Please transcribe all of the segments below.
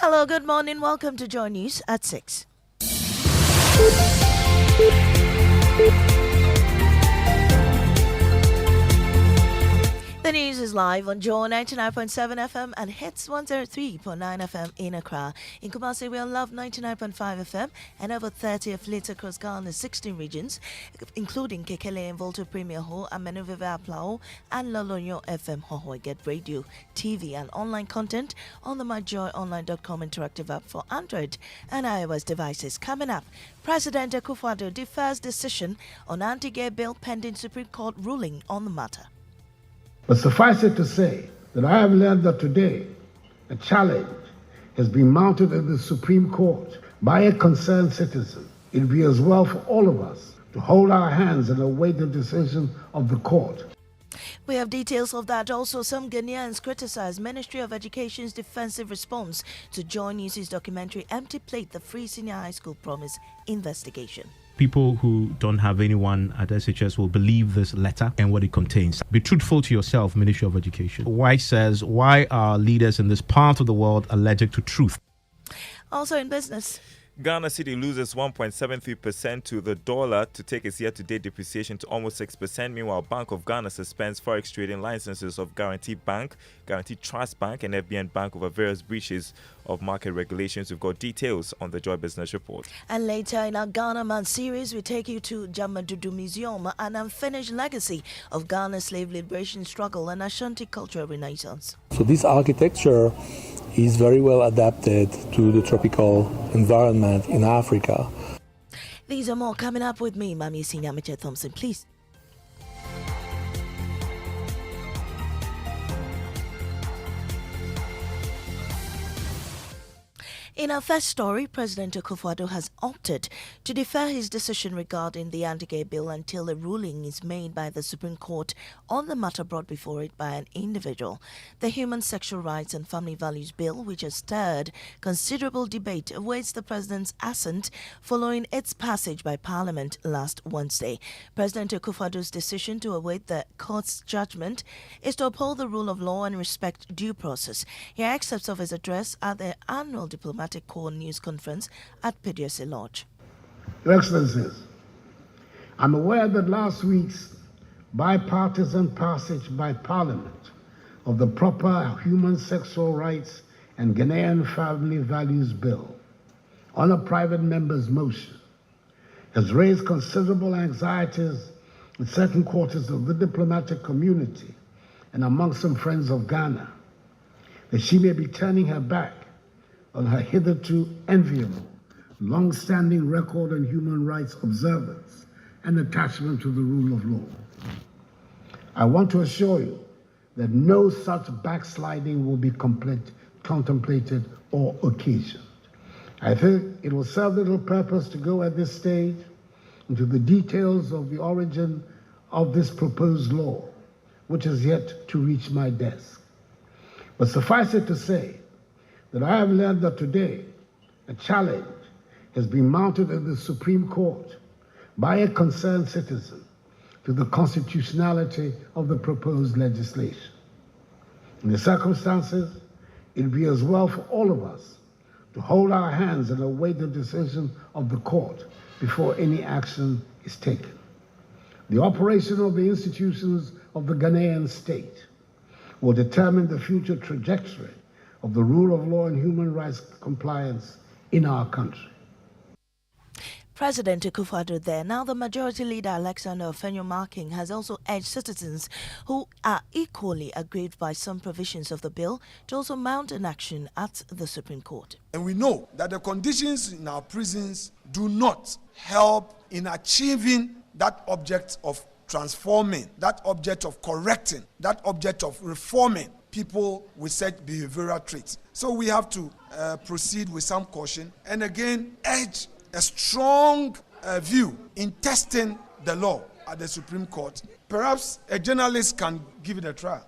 Hello, good morning. Welcome to Joy News at 6. The news is live on Joy 99.7 FM and Hits 103.9 FM in Accra. In Kumasi, we are Love 99.5 FM and over 30 affiliates across Ghana's 16 regions, including Kekele and Volta Premier Ho, Amenuviva Aplao, and Lolonyo FM Hohoi. Get radio, TV, and online content on the myjoyonline.com interactive app for Android and iOS devices. Coming up, President Akufo-Addo defers decision on anti-gay bill pending Supreme Court ruling on the matter. But suffice it to say that I have learned that today a challenge has been mounted at the Supreme Court by a concerned citizen. It would be as well for all of us to hold our hands and await the decision of the court. We have details of that. Also, some Ghanaians criticize Ministry of Education's defensive response to Joy News' documentary Empty Plate, the Free Senior High School Promise investigation. People who don't have anyone at SHS will believe this letter and what it contains. Be truthful to yourself, Ministry of Education. Why says, why are leaders in this part of the world allergic to truth? Also in business, Ghana City loses 1.73% to the dollar to take its year-to-date depreciation to almost 6%. Meanwhile, Bank of Ghana suspends forex trading licenses of Guarantee Bank, Guarantee Trust Bank, and FBN Bank over various breaches of market regulations. We've got details on the Joy Business Report. And later in our Ghana Man series, we take you to Jamadudu Museum, an unfinished legacy of Ghana's slave liberation struggle and Ashanti cultural renaissance. So this architecture is very well adapted to the tropical environment in Africa. These are more coming up with me, Mami Sinyamiche Thompson, please. In our first story, President Akufo-Addo has opted to defer his decision regarding the anti-gay bill until a ruling is made by the Supreme Court on the matter brought before it by an individual. The Human Sexual Rights and Family Values Bill, which has stirred considerable debate, awaits the President's assent following its passage by Parliament last Wednesday. President Akufo-Addo's decision to await the court's judgment is to uphold the rule of law and respect due process. Here are excerpts of his address at the annual Diplomatic Corps News Conference at Pediasi Lodge. Your Excellencies, I'm aware that last week's bipartisan passage by Parliament of the proper Human Sexual Rights and Ghanaian Family Values Bill on a private member's motion has raised considerable anxieties in certain quarters of the diplomatic community and among some friends of Ghana that she may be turning her back on her hitherto enviable, long-standing record on human rights observance and attachment to the rule of law. I want to assure you that no such backsliding will be contemplated or occasioned. I think it will serve little purpose to go at this stage into the details of the origin of this proposed law, which is yet to reach my desk. But suffice it to say that I have learned that today a challenge has been mounted at the Supreme Court by a concerned citizen to the constitutionality of the proposed legislation. In the circumstances, it would be as well for all of us to hold our hands and await the decision of the court before any action is taken. The operation of the institutions of the Ghanaian state will determine the future trajectory of the rule of law and human rights compliance in our country. President Akufo-Addo there. Now, the Majority Leader Alexander Ofenyo-Marking has also urged citizens who are equally aggrieved by some provisions of the bill to also mount an action at the Supreme Court. And we know that the conditions in our prisons do not help in achieving that object of transforming, that object of correcting, that object of reforming people with such behavioral traits. So we have to proceed with some caution and again urge a strong view in testing the law at the Supreme Court. Perhaps a journalist can give it a try.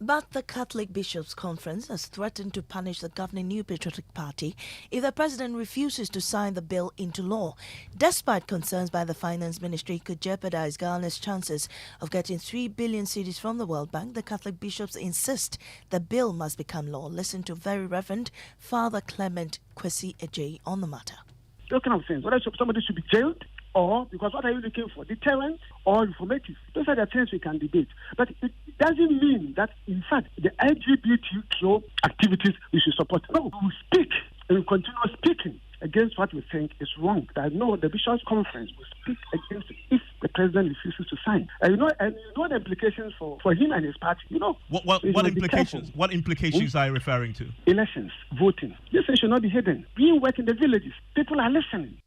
But the Catholic Bishops' Conference has threatened to punish the governing New Patriotic Party if the president refuses to sign the bill into law. Despite concerns by the Finance Ministry could jeopardize Ghana's chances of getting 3 billion cedis from the World Bank, the Catholic bishops insist the bill must become law. Listen to Very Reverend Father Clement Kwesi Ejay on the matter. Those kind of things, whether somebody should be jailed, or because what are you looking for, deterrent or informative? Those are the things we can debate. But it doesn't mean that, in fact, the LGBTQ activities we should support. No, we will speak and we continue speaking against what we think is wrong. I know the Bishops' Conference will speak against it if the president refuses to sign. And you know the implications for him and his party. You know what implications? What implications are you referring to? Elections, voting. This thing should not be hidden. We work in the villages. People are listening.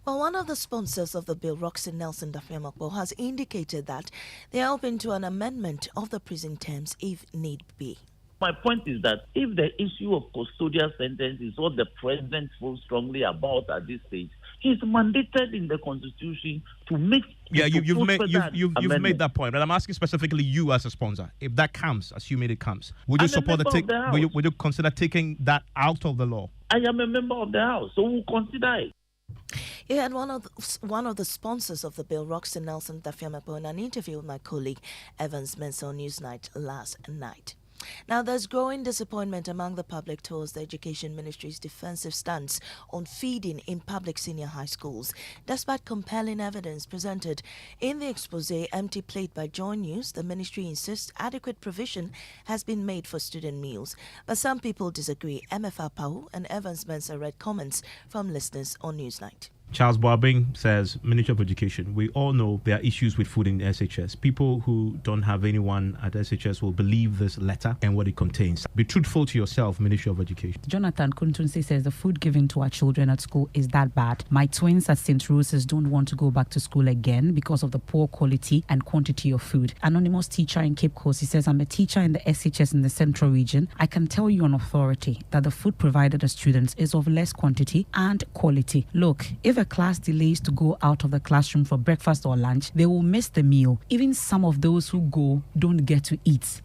Well, one of the sponsors of the bill, Roxy Nelson Dafiamakbo, has indicated that they are open to an amendment of the prison terms if need be. My point is that if the issue of custodial sentence is what the president feels strongly about at this stage, he's mandated in the Constitution to make. Yeah, you've made that point, but I'm asking specifically you as a sponsor. If that comes, assuming it comes, would you support would you consider taking that out of the law? I am a member of the House, so we'll consider it. Yeah, and one of the sponsors of the bill, Roxy Nelson Dafiamakbo, in an interview with my colleague Evans Mensah on Newsnight last night. Now, there's growing disappointment among the public towards the Education Ministry's defensive stance on feeding in public senior high schools. Despite compelling evidence presented in the expose Empty Plate by Joy News, the ministry insists adequate provision has been made for student meals. But some people disagree. MFR Pau and Evans Mensah read comments from listeners on Newsnight. Charles Boabing says, Ministry of Education, we all know there are issues with food in the SHS. People who don't have anyone at SHS will believe this letter and what it contains. Be truthful to yourself, Ministry of Education. Jonathan Kuntunsi says the food given to our children at school is that bad. My twins at St. Rose's don't want to go back to school again because of the poor quality and quantity of food. Anonymous teacher in Cape Coast, he says, I'm a teacher in the SHS in the Central Region. I can tell you on authority that the food provided to students is of less quantity and quality. Look, if a class delays to go out of the classroom for breakfast or lunch, they will miss the meal. Even some of those who go don't get to eat.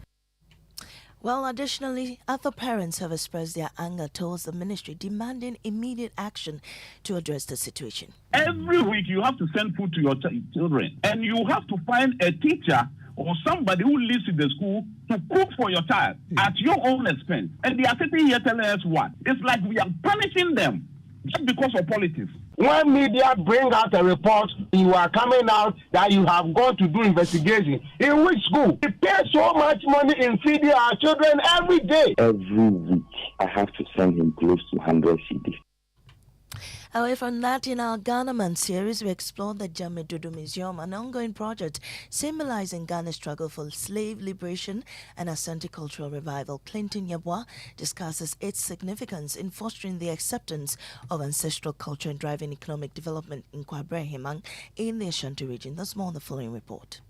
Well, additionally, other parents have expressed their anger towards the ministry, demanding immediate action to address the situation. Every week you have to send food to your children, and you have to find a teacher or somebody who lives in the school to cook for your child at your own expense. And they are sitting here telling us what? It's like we are punishing them just because of politics. When media bring out a report, you are coming out that you have gone to do investigation. In which school? We pay so much money in feeding our children every day. Every week, I have to send him close to 100 CDs. Away from that, in our Ghana Man series, we explored the Jame Dudu Museum, an ongoing project symbolizing Ghana's struggle for slave liberation and Asante cultural revival. Clinton Yabwa discusses its significance in fostering the acceptance of ancestral culture and driving economic development in Kwabre Hemang in the Ashanti region. That's more on the following report.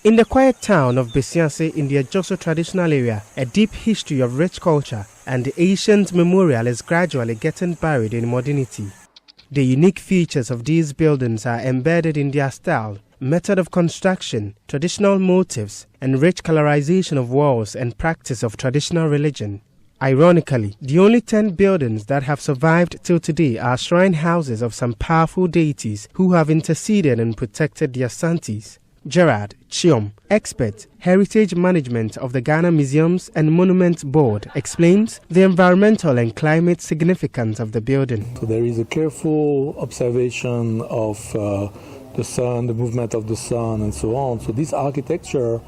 In the quiet town of Besianse in the Ajoso traditional area, a deep history of rich culture and the ancient memorial is gradually getting buried in modernity. The unique features of these buildings are embedded in their style, method of construction, traditional motifs, and rich colorization of walls and practice of traditional religion. Ironically, the only 10 buildings that have survived till today are shrine houses of some powerful deities who have interceded and protected the Asantes. Gerard Chiom, expert, Heritage Management of the Ghana Museums and Monuments Board, explains the environmental and climate significance of the building. So there is a careful observation of the sun, the movement of the sun, and so on. So this architecture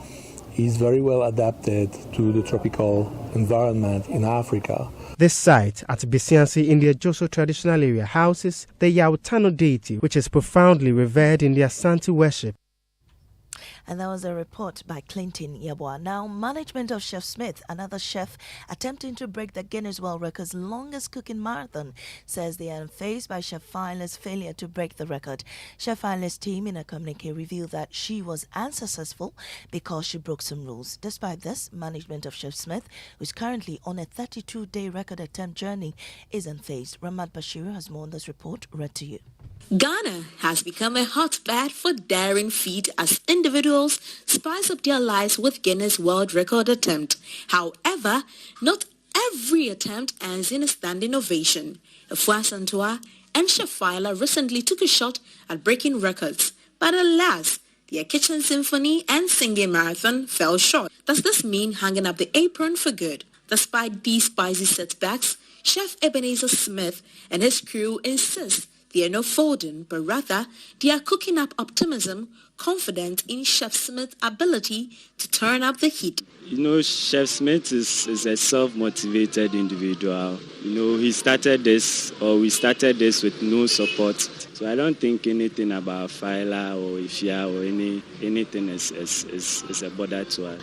is very well adapted to the tropical environment in Africa. This site at Besianse in the Ajoso traditional area houses the Yautano deity, which is profoundly revered in the Asante worship. And that was a report by Clinton Yabwa. Now, management of Chef Smith, another chef attempting to break the Guinness World Record's longest cooking marathon, says they are faced by Chef Filer's failure to break the record. Chef Filer's team in a communique revealed that she was unsuccessful because she broke some rules. Despite this, management of Chef Smith, who is currently on a 32-day record attempt journey, is unfazed. Ramad Bashiru has more on this report, read to you. Ghana has become a hotbed for daring feat as individuals spice up their lives with Guinness World Record attempt. However, not every attempt ends in a standing ovation. Afua Santua and Shafila recently took a shot at breaking records, but alas, their kitchen symphony and singing marathon fell short. Does this mean hanging up the apron for good? Despite these spicy setbacks, Chef Ebenezer Smith and his crew insist they are not folding, but rather they are cooking up optimism, confident in Chef Smith's ability to turn up the heat. You know, Chef Smith is a self-motivated individual. You know, we started this with no support. So I don't think anything about Fila or Ifya or anything is a bother to us.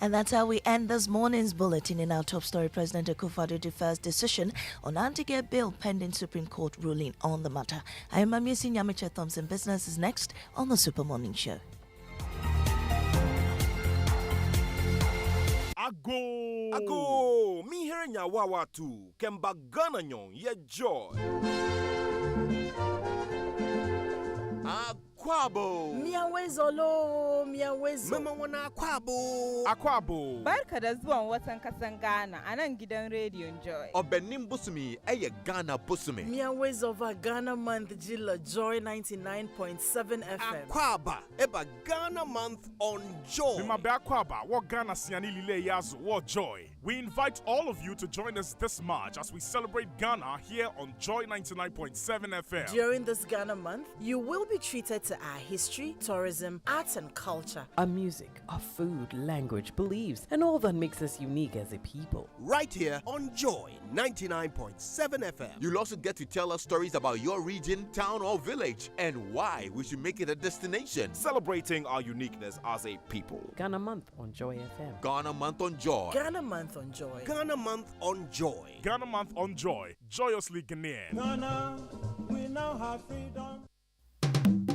And that's how we end this morning's bulletin. In our top story, President Akufo-Addo defers decision on anti-gay bill pending Supreme Court ruling on the matter. I am Amisi Nyamiche Thompson. Business is next on the Super Morning Show. Ago, me hearing ya wawa too. Kemba Ghana nyon ye joy. Akwabo. Miawezolo, miawezo. Mama wana akwabo. Barka da zuwan watan kasan Ghana a nan gidan Radio Joy. Obenim busumi eye Ghana busumi. Miawezo va Ghana month jila Joy 99.7 FM. Akwaba eba Ghana month on Joy. Mimabe akwaba wo Ghana siani lile yazo wo Joy. We invite all of you to join us this March as we celebrate Ghana here on Joy 99.7 FM. During this Ghana month, you will be treated to our history, tourism, arts and culture. Our music, our food, language, beliefs, and all that makes us unique as a people. Right here on Joy 99.7 FM. You'll also get to tell us stories about your region, town, or village and why we should make it a destination. Celebrating our uniqueness as a people. Ghana Month on Joy FM. Ghana Month on Joy. Ghana Month on Joy. Ghana Month on Joy. Ghana Month on Joy. Joyously Ghanaian. Ghana, we now have freedom.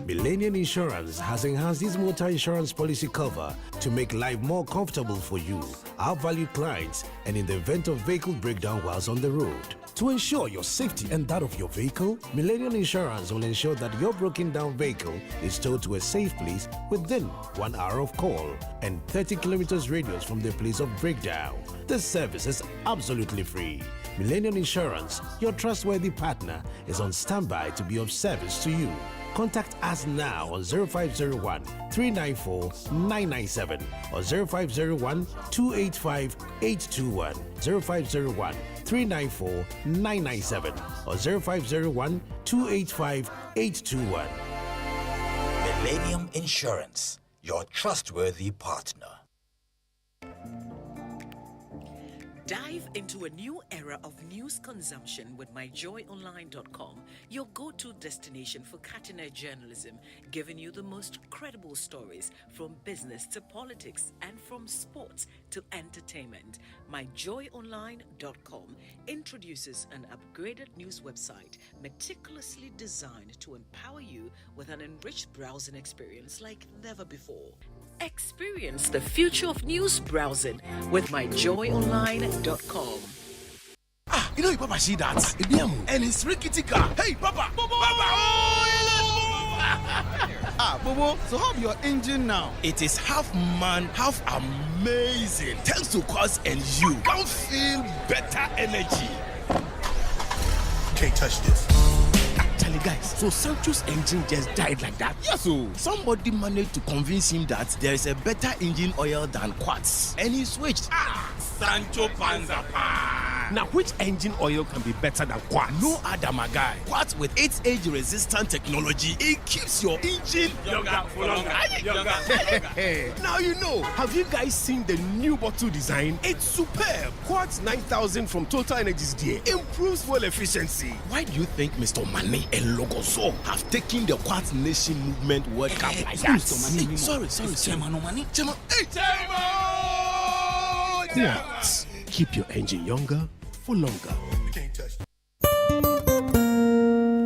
Millennium Insurance has enhanced its motor insurance policy cover to make life more comfortable for you, our valued clients, and in the event of vehicle breakdown whilst on the road. To ensure your safety and that of your vehicle, Millennium Insurance will ensure that your broken down vehicle is towed to a safe place within 1 hour of call and 30 kilometers radius from the place of breakdown. This service is absolutely free. Millennium Insurance, your trustworthy partner, is on standby to be of service to you. Contact us now on 0501 394 997 or 0501 285 821, 0501 394 997 or 0501 285 821. Millennium Insurance, your trustworthy partner. Dive into a new era of news consumption with myjoyonline.com, your go-to destination for cutting-edge journalism, giving you the most credible stories from business to politics and from sports to entertainment. Myjoyonline.com introduces an upgraded news website meticulously designed to empower you with an enriched browsing experience like never before. Experience the future of news browsing with myjoyonline.com. You know, Papa, see that? And it's Rickety car. Hey, Papa! Bobo, so how your engine now? It is half man, half amazing. Thanks to Quartz and you can feel better energy. Can't touch this. Actually, guys, so Sancho's engine just died like that. Yes, so somebody managed to convince him that there is a better engine oil than Quartz, and he switched. Sancho Panzapa. Now, which engine oil can be better than Quartz? No other, my guy. Quartz with its age-resistant technology, it keeps your engine younger for longer. Now you know. Have you guys seen the new bottle design? It's superb. Quartz 9000 from Total Energies there improves fuel efficiency. Why do you think Mr. Mane and Logoso have taken the Quartz Nation movement World Cup like that? Sorry. Chairman. Hey, Quartz. Keep your engine younger for longer.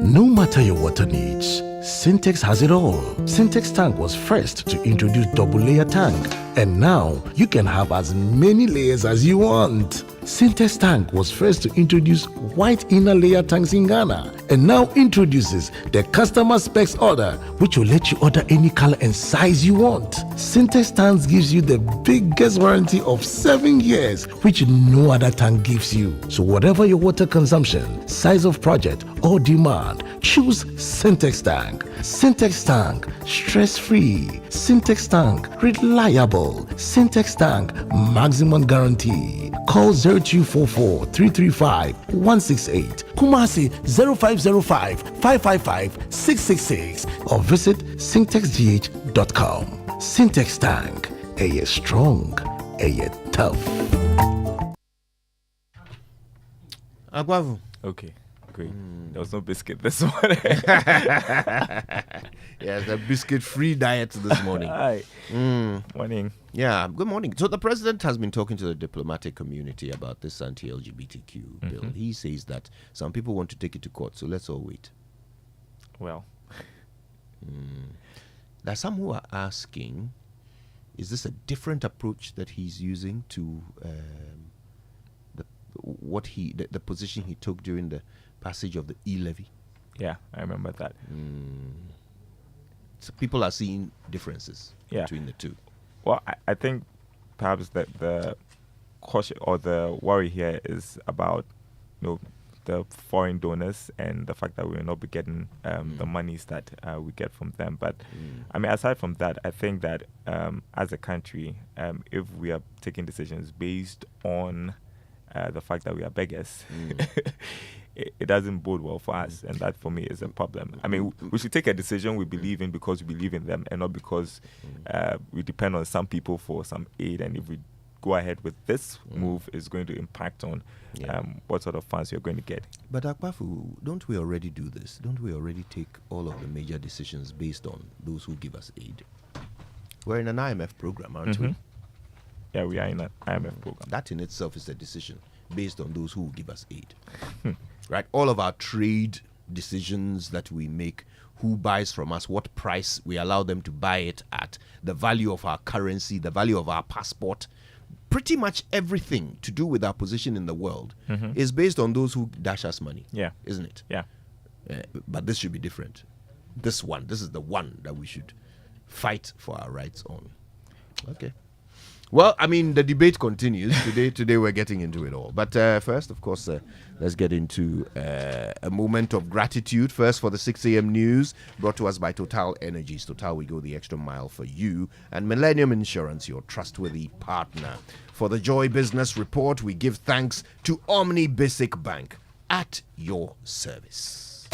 No matter your water needs, Syntex has it all. Syntex tank was first to introduce double layer tank, and now you can have as many layers as you want. Syntex Tank was first to introduce white inner layer tanks in Ghana and now introduces the customer specs order, which will let you order any color and size you want. Syntex Tanks gives you the biggest warranty of 7 years, which no other tank gives you. So whatever your water consumption, size of project or demand, choose Syntex Tank. Syntex Tank, stress-free. Syntex Tank, reliable. Syntex Tank, maximum guarantee. Call 0244 335 168, Kumasi 0505 555 666, or visit syntexgh.com. Syntex Tank, a strong, a tough. Agwavu. Okay, great. There was no biscuit this morning. Yes, a biscuit-free diet this morning. Hi. Morning. Yeah, good morning. So the president has been talking to the diplomatic community about this anti-LGBTQ bill. He says that some people want to take it to court, so let's all wait. Well. There are some who are asking, is this a different approach that he's using to the position he took during the passage of the e-levy? Yeah, I remember that. So people are seeing differences between the two. Well, I think perhaps that the caution or the worry here is about, the foreign donors and the fact that we will not be getting the monies that we get from them. But I mean, aside from that, I think that as a country, if we are taking decisions based on the fact that we are beggars, it doesn't bode well for us, and that for me is a problem. I mean, we should take a decision we believe in because we believe in them, and not because we depend on some people for some aid. And if we go ahead with this move, it's going to impact on what sort of funds you're going to get. But Akpafu, don't we already do this? Don't we already take all of the major decisions based on those who give us aid? We're in an IMF program, aren't we? Yeah, we are in an IMF program. That in itself is a decision based on those who give us aid. Right? All of our trade decisions that we make, who buys from us, what price we allow them to buy it at, the value of our currency, the value of our passport, pretty much everything to do with our position in the world is based on those who dash us money. Yeah. Isn't it? Yeah. But this should be different. This is the one that we should fight for our rights on. Okay. Well, I mean, the debate continues. Today we're getting into it all. But first, of course, let's get into a moment of gratitude. First, for the 6 a.m. news, brought to us by Total Energies. Total, we go the extra mile for you. And Millennium Insurance, your trustworthy partner. For the Joy Business Report, we give thanks to Omni Basic Bank, at your service.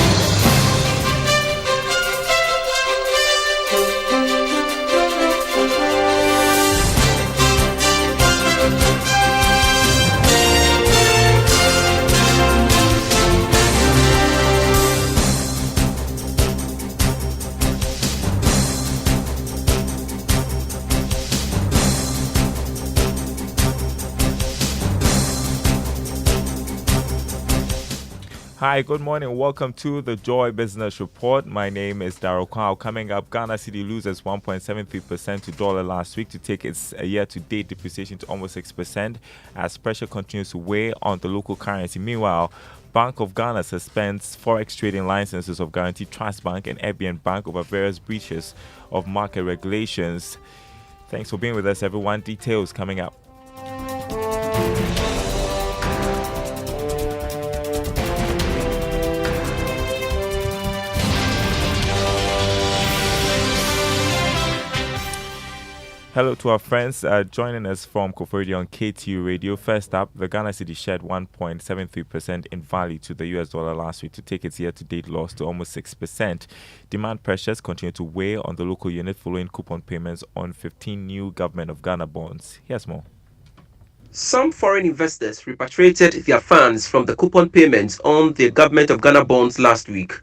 Hi, good morning. Welcome to the Joy Business Report. My name is Darryl Kwao. Coming up, Ghana Cedi loses 1.73% to dollar last week to take its year-to-date depreciation to almost 6% as pressure continues to weigh on the local currency. Meanwhile, Bank of Ghana suspends forex trading licenses of Guaranty Trust Bank and ABN Bank over various breaches of market regulations. Thanks for being with us, everyone. Details coming up. Hello to our friends joining us from Koforidua on KTU Radio. First up, the Ghana Cedi shed 1.73% in value to the US dollar last week to take its year-to-date loss to almost 6%. Demand pressures continue to weigh on the local unit following coupon payments on 15 new Government of Ghana bonds. Here's more. Some foreign investors repatriated their funds from the coupon payments on the Government of Ghana bonds last week.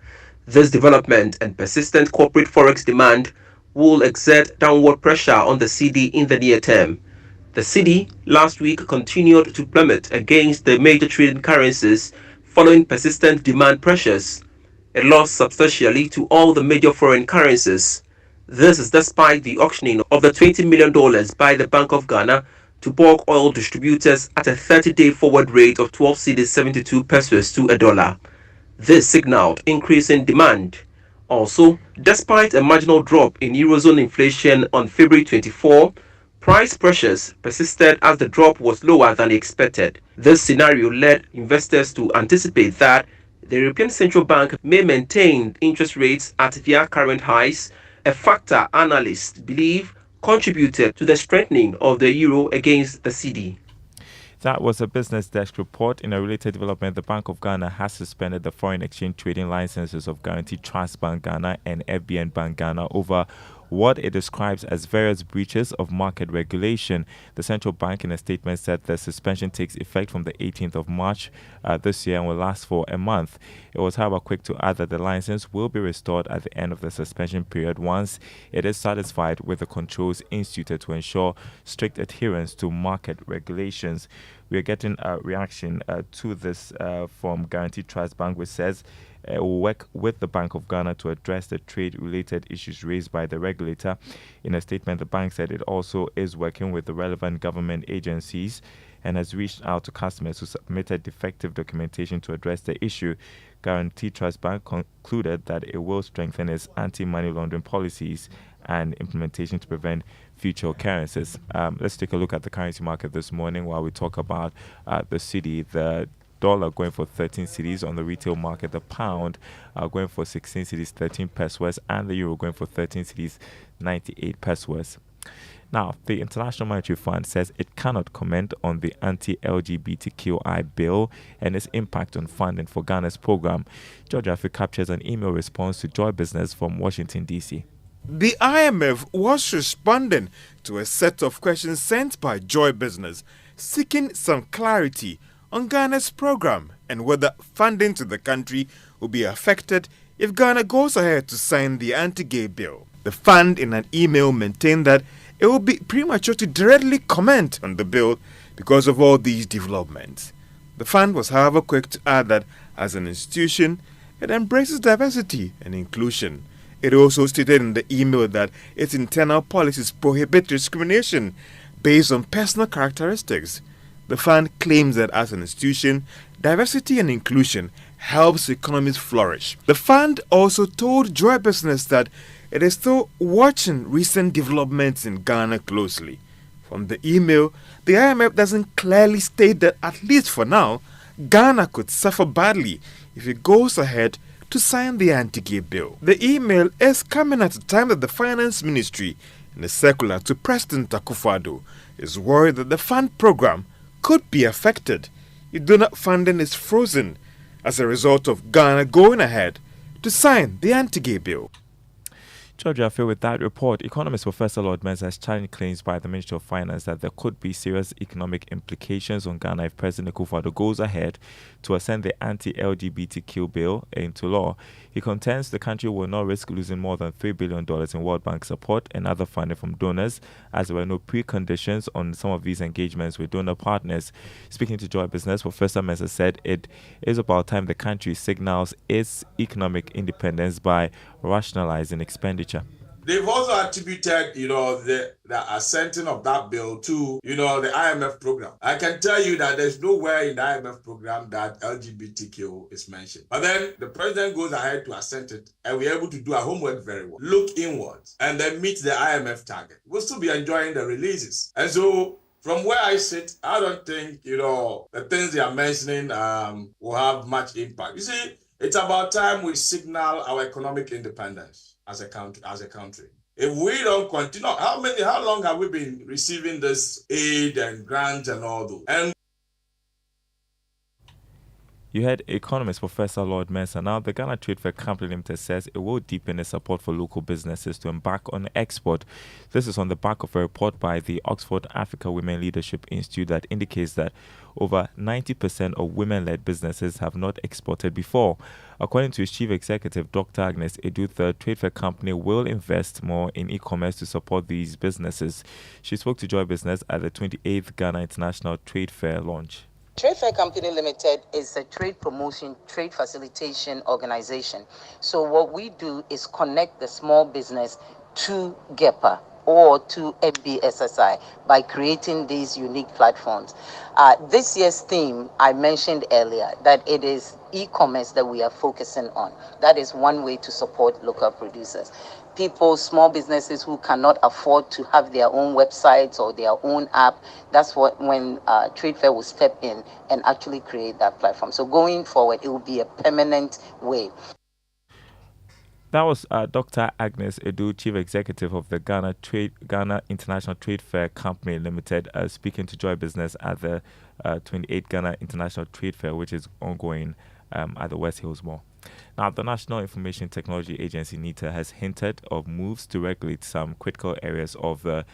This development and persistent corporate forex demand will exert downward pressure on the cedi in the near term. The cedi last week continued to plummet against the major trading currencies following persistent demand pressures. It lost substantially to all the major foreign currencies. This is despite the auctioning of the $20 million by the Bank of Ghana to bulk oil distributors at a 30-day forward rate of 12 cedis 72 pesos to $1. This signaled increasing demand. Also, despite a marginal drop in Eurozone inflation on February 24, price pressures persisted as the drop was lower than expected. This scenario led investors to anticipate that the European Central Bank may maintain interest rates at their current highs, a factor analysts believe contributed to the strengthening of the euro against the cedi. That was a Business Desk report. In a related development, the Bank of Ghana has suspended the foreign exchange trading licenses of Guarantee Trust Bank Ghana and FBN Bank Ghana over what it describes as various breaches of market regulation. The central bank, in a statement, said the suspension takes effect from the 18th of March this year and will last for a month. It was, however, quick to add that the license will be restored at the end of the suspension period once it is satisfied with the controls instituted to ensure strict adherence to market regulations. We are getting a reaction to this from Guarantee Trust Bank, which says will work with the Bank of Ghana to address the trade-related issues raised by the regulator. In a statement, the bank said it also is working with the relevant government agencies and has reached out to customers who submitted defective documentation to address the issue. Guarantee Trust Bank concluded that it will strengthen its anti-money laundering policies and implementation to prevent future occurrences. Let's take a look at the currency market this morning while we talk about the cedi. The dollar going for 13 cedis on the retail market, the pound going for 16 cedis 13 pesos, and the euro going for 13 cedis 98 pesos. Now, the International Monetary Fund says it cannot comment on the Anti-LGBTQI Bill and its impact on funding for Ghana's program. George Afi captures an email response to Joy Business from Washington, D.C. The IMF was responding to a set of questions sent by Joy Business, seeking some clarity on Ghana's program and whether funding to the country will be affected if Ghana goes ahead to sign the anti-gay bill. The fund, in an email, maintained that it will be premature to directly comment on the bill because of all these developments. The fund was, however, quick to add that as an institution, it embraces diversity and inclusion. It also stated in the email that its internal policies prohibit discrimination based on personal characteristics. The fund claims that as an institution, diversity and inclusion helps economies flourish. The fund also told Joy Business that it is still watching recent developments in Ghana closely. From the email, the IMF doesn't clearly state that, at least for now, Ghana could suffer badly if it goes ahead to sign the anti-gay bill. The email is coming at a time that the Finance Ministry, in a circular to President Akufo-Addo, is worried that the fund program could be affected if donor funding is frozen as a result of Ghana going ahead to sign the anti-gay bill. George Afi, with that report, economist Professor Lord Mensah has challenged claims by the Ministry of Finance that there could be serious economic implications on Ghana if President Akufo-Addo goes ahead to ascend the Anti-LGBTQ Bill into law. He contends the country will not risk losing more than $3 billion in World Bank support and other funding from donors, as there were no preconditions on some of these engagements with donor partners. Speaking to Joy Business, Professor Mensah said it is about time the country signals its economic independence by rationalizing expenditure. They've also attributed, the assenting of that bill to, the IMF program. I can tell you that there's nowhere in the IMF program that LGBTQ is mentioned. But then the president goes ahead to assent it, and we're able to do our homework very well. Look inwards, and then meet the IMF target. We'll still be enjoying the releases. And so, from where I sit, I don't think, the things they are mentioning will have much impact. You see, it's about time we signal our economic independence as a country. If we don't continue, how long have we been receiving this aid and grants and all those? And you heard economist Professor Lord Mensah. Now, the Ghana Trade Fair Company Limited says it will deepen its support for local businesses to embark on export. This is on the back of a report by the Oxford Africa Women Leadership Institute that indicates that over 90% of women-led businesses have not exported before. According to its chief executive, Dr. Agnes Edu, the Trade Fair Company will invest more in e-commerce to support these businesses. She spoke to Joy Business at the 28th Ghana International Trade Fair launch. Trade Fair Company Limited is a trade promotion, trade facilitation organization. So what we do is connect the small business to GEPA. or to MBSSI by creating these unique platforms. This year's theme, I mentioned earlier, that it is e-commerce that we are focusing on. That is one way to support local producers. People, small businesses who cannot afford to have their own websites or their own app, that's when Trade Fair will step in and actually create that platform. So going forward, it will be a permanent way. That was Dr. Agnes Edu, Chief Executive of the Ghana International Trade Fair Company Limited, speaking to Joy Business at the 28th Ghana International Trade Fair, which is ongoing at the West Hills Mall. Now, the National Information Technology Agency, NITA, has hinted of moves to regulate some critical areas of the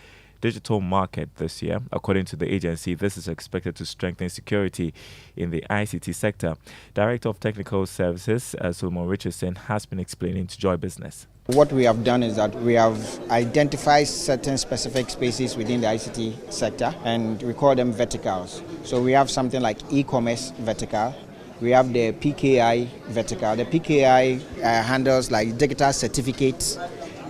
digital market this year. According to the agency, this is expected to strengthen security in the ICT sector. Director of Technical Services, Solomon Richardson, has been explaining to Joy Business. What we have done is that we have identified certain specific spaces within the ICT sector, and we call them verticals. So we have something like e-commerce vertical. We have the PKI vertical. The PKI handles like digital certificates,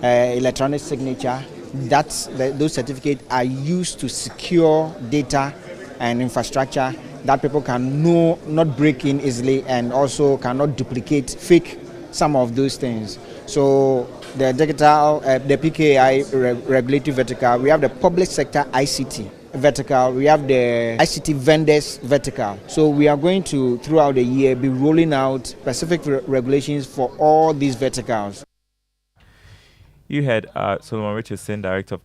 electronic signature. Those certificates are used to secure data and infrastructure that people can not break in easily, and also cannot duplicate, fake some of those things. So the digital, the PKI regulatory vertical, we have the public sector ICT vertical, we have the ICT vendors vertical. So we are going to, throughout the year, be rolling out specific regulations for all these verticals. You heard Solomon Richardson, Director of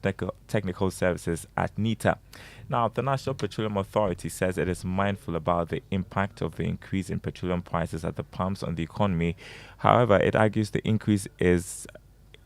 Technical Services at NITA. Now, the National Petroleum Authority says it is mindful about the impact of the increase in petroleum prices at the pumps on the economy. However, it argues the increase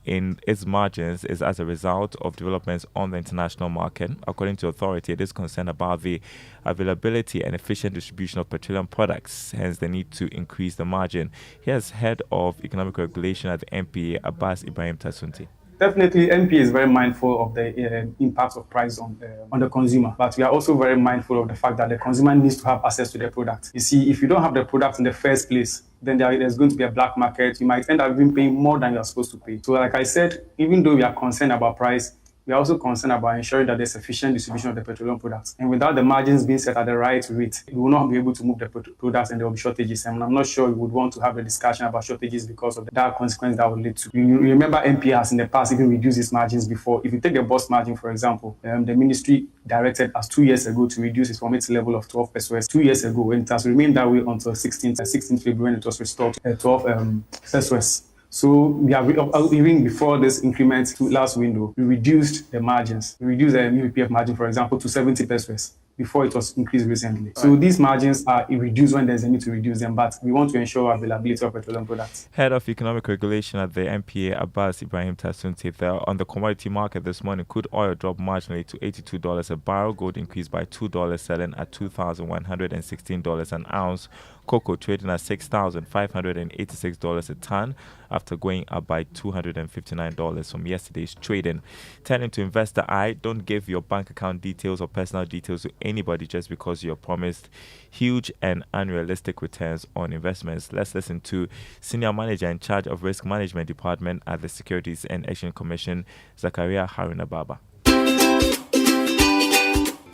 in its margins is as a result of developments on the international market. According to the authority, it is concerned about the availability and efficient distribution of petroleum products, hence the need to increase the margin. Here's Head of Economic Regulation at the NPA, Abbas Ibrahim Tasunti. Definitely, NPA is very mindful of the impact of price on the consumer, but we are also very mindful of the fact that the consumer needs to have access to the product. You see, if you don't have the product in the first place, then there's going to be a black market. You might end up even paying more than you're supposed to pay. So like I said, even though we are concerned about price, we are also concerned about ensuring that there's sufficient distribution of the petroleum products. And without the margins being set at the right rate, we will not be able to move the products, and there will be shortages. And I'm not sure we would want to have a discussion about shortages because of that consequence that will lead to. You remember NPA has in the past even reduced its margins before. If you take the bus margin, for example, the ministry directed us 2 years ago to reduce it from its level of 12 pesos 2 years ago, and it has remained that way until 16th February when it was restored to 12 pesos. So we have, even before this increment to last window, we reduced the margins. We reduced the UPF margin, for example, to 70 pesos before it was increased recently. Right. So these margins are reduced when there's a need to reduce them, but we want to ensure availability of petroleum products. Head of Economic Regulation at the NPA, Abbas Ibrahim Tasunti, on the commodity market this morning, crude oil dropped marginally to $82 a barrel. Gold increased by $2, selling at $2,116 an ounce. Cocoa trading at $6,586 a ton after going up by $259 from yesterday's trading. Turning to Investor Eye, don't give your bank account details or personal details to anybody just because you're promised huge and unrealistic returns on investments. Let's listen to Senior Manager in charge of Risk Management Department at the Securities and Exchange Commission, Zakaria Haruna Baba.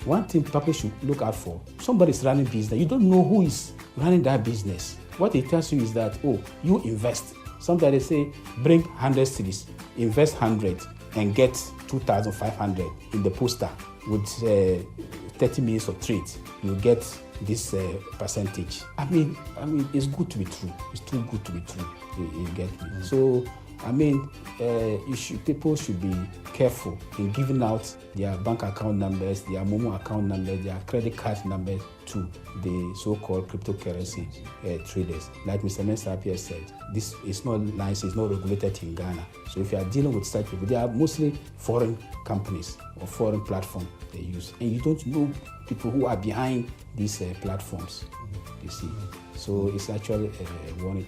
One thing people should look out for, somebody's running business, you don't know who is running that business. What it tells you is that, you invest. Sometimes they say, bring 100 cedis, invest 100 and get 2,500 in the poster with 30 minutes of trade. You get this percentage. I mean, it's good to be true. It's too good to be true. You get me? Mm-hmm. So, people should be careful in giving out their bank account numbers, their Momo account numbers, their credit card numbers to the so-called cryptocurrency traders. Like Mr. Mensah said, this is not licensed, it's not regulated in Ghana. So if you are dealing with such people, they are mostly foreign companies or foreign platforms they use. And you don't know people who are behind these platforms, you see. So it's actually a warning.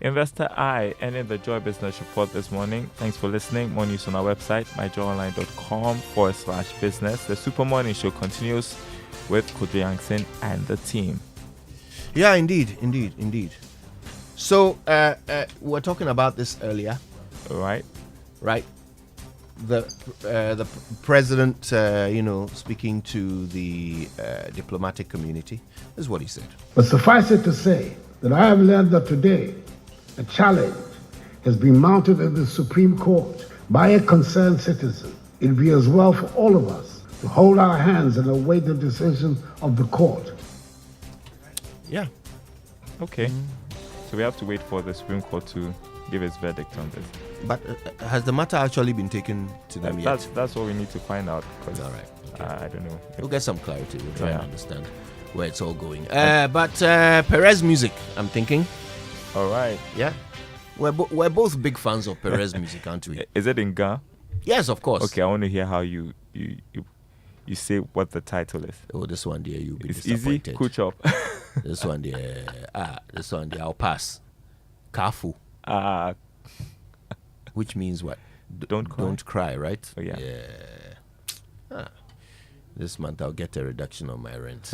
Investor Eye ending the Joy Business Report this morning. Thanks for listening. More news on our website, myjoyonline.com/business. The Super Morning Show continues with Kodri Yangson and the team. Yeah, indeed. So, we were talking about this earlier. All right. right? The president, speaking to the diplomatic community, this is what he said. But suffice it to say that I have learned that today a challenge has been mounted at the Supreme Court by a concerned citizen. It would be as well for all of us to hold our hands and await the decision of the court. Yeah. Okay. So we have to wait for the Supreme Court to give its verdict on this. But has the matter actually been taken to them yet? That's what we need to find out. All right. Okay. I don't know. We'll get some clarity. We'll try and understand where it's all going. But Perez music, I'm thinking. All right. Yeah. We're both big fans of Perez music, aren't we? Is it in Ga? Yes, of course. Okay, I want to hear how you say what the title is. Oh, this one there, you'll be it's disappointed. Easy, cool chop. This one there, I'll pass. Kafu. Which means what? Don't cry. Don't cry, right? Oh, yeah. This month I'll get a reduction on my rent.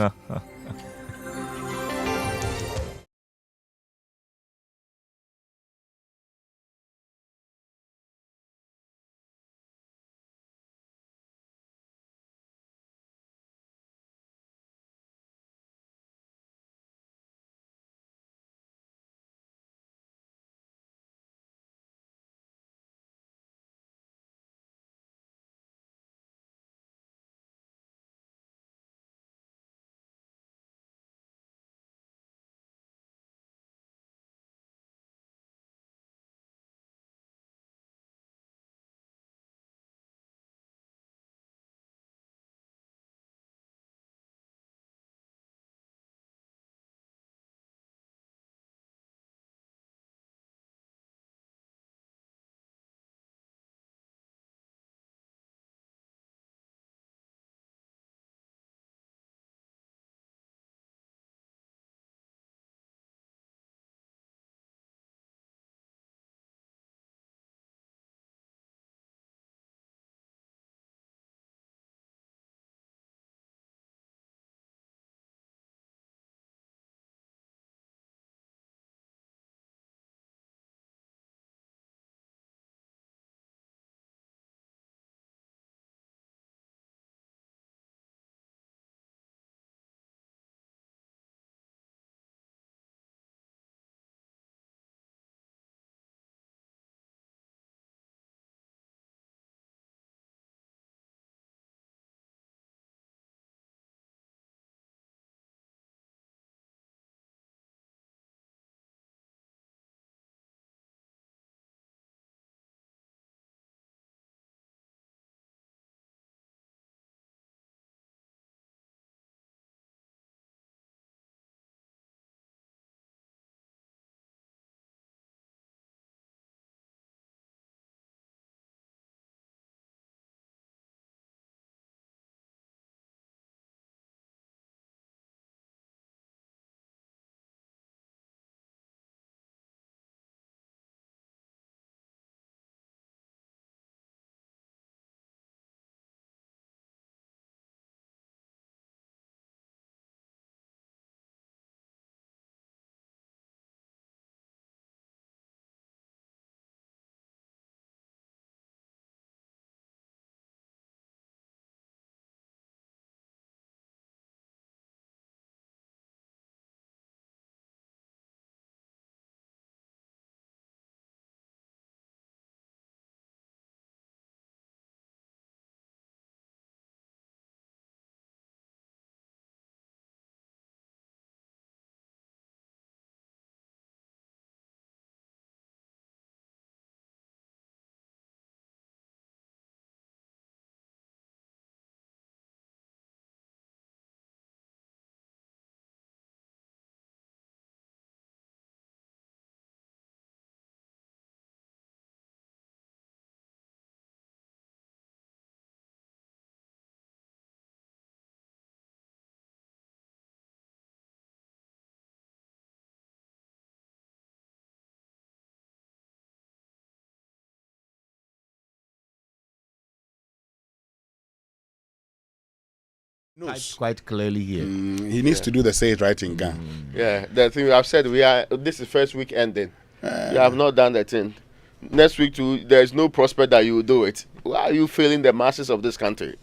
Quite clearly here. He needs to do the say it right in Ghana. Yeah, the thing I've said, this is first week ending. We have not done the thing. next week too, there's no prospect that you will do it. Why are you failing the masses of this country?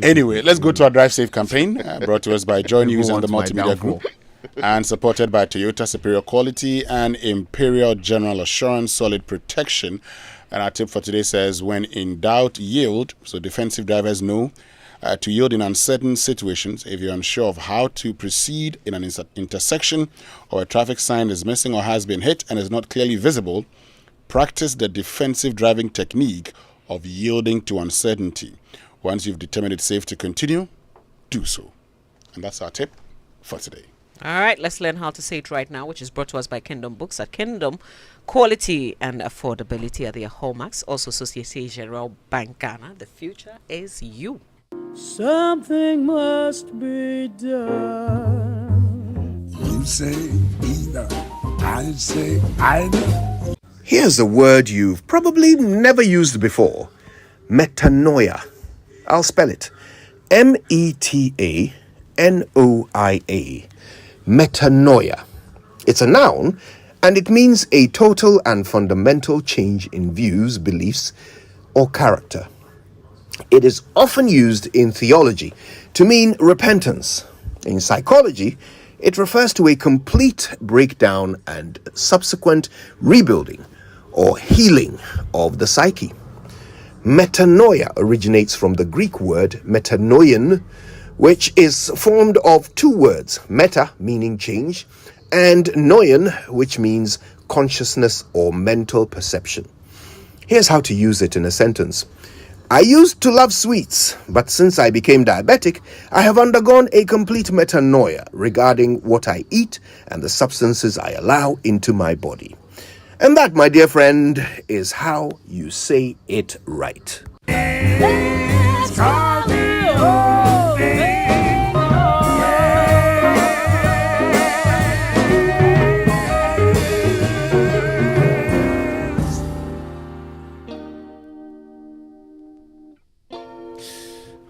Anyway, let's go to our Drive Safe campaign, brought to us by Joy News and the wants my Multimedia Group, and supported by Toyota Superior Quality and Imperial General Assurance Solid Protection. And our tip for today says, when in doubt, yield. So defensive drivers know to yield in uncertain situations. If you're unsure of how to proceed in an intersection, or a traffic sign is missing or has been hit and is not clearly visible, practice the defensive driving technique of yielding to uncertainty. Once you've determined it's safe to continue, do so. And that's our tip for today. All right, let's learn how to say it right now, which is brought to us by Kingdom Books. At Kingdom, quality and affordability are their hallmarks. Also, Societe Generale Bank Ghana. The future is you. Something must be done. You say either, I say either. Here's a word you've probably never used before. Metanoia. I'll spell it. Metanoia. Metanoia. It's a noun, and it means a total and fundamental change in views, beliefs, or character. It is often used in theology to mean repentance. In psychology, it refers to a complete breakdown and subsequent rebuilding or healing of the psyche. Metanoia originates from the Greek word metanoion, which is formed of two words, meta, meaning change, and noion, which means consciousness or mental perception. Here's how to use it in a sentence. I used to love sweets, but since I became diabetic, I have undergone a complete metanoia regarding what I eat and the substances I allow into my body. And that, my dear friend, is how you say it right.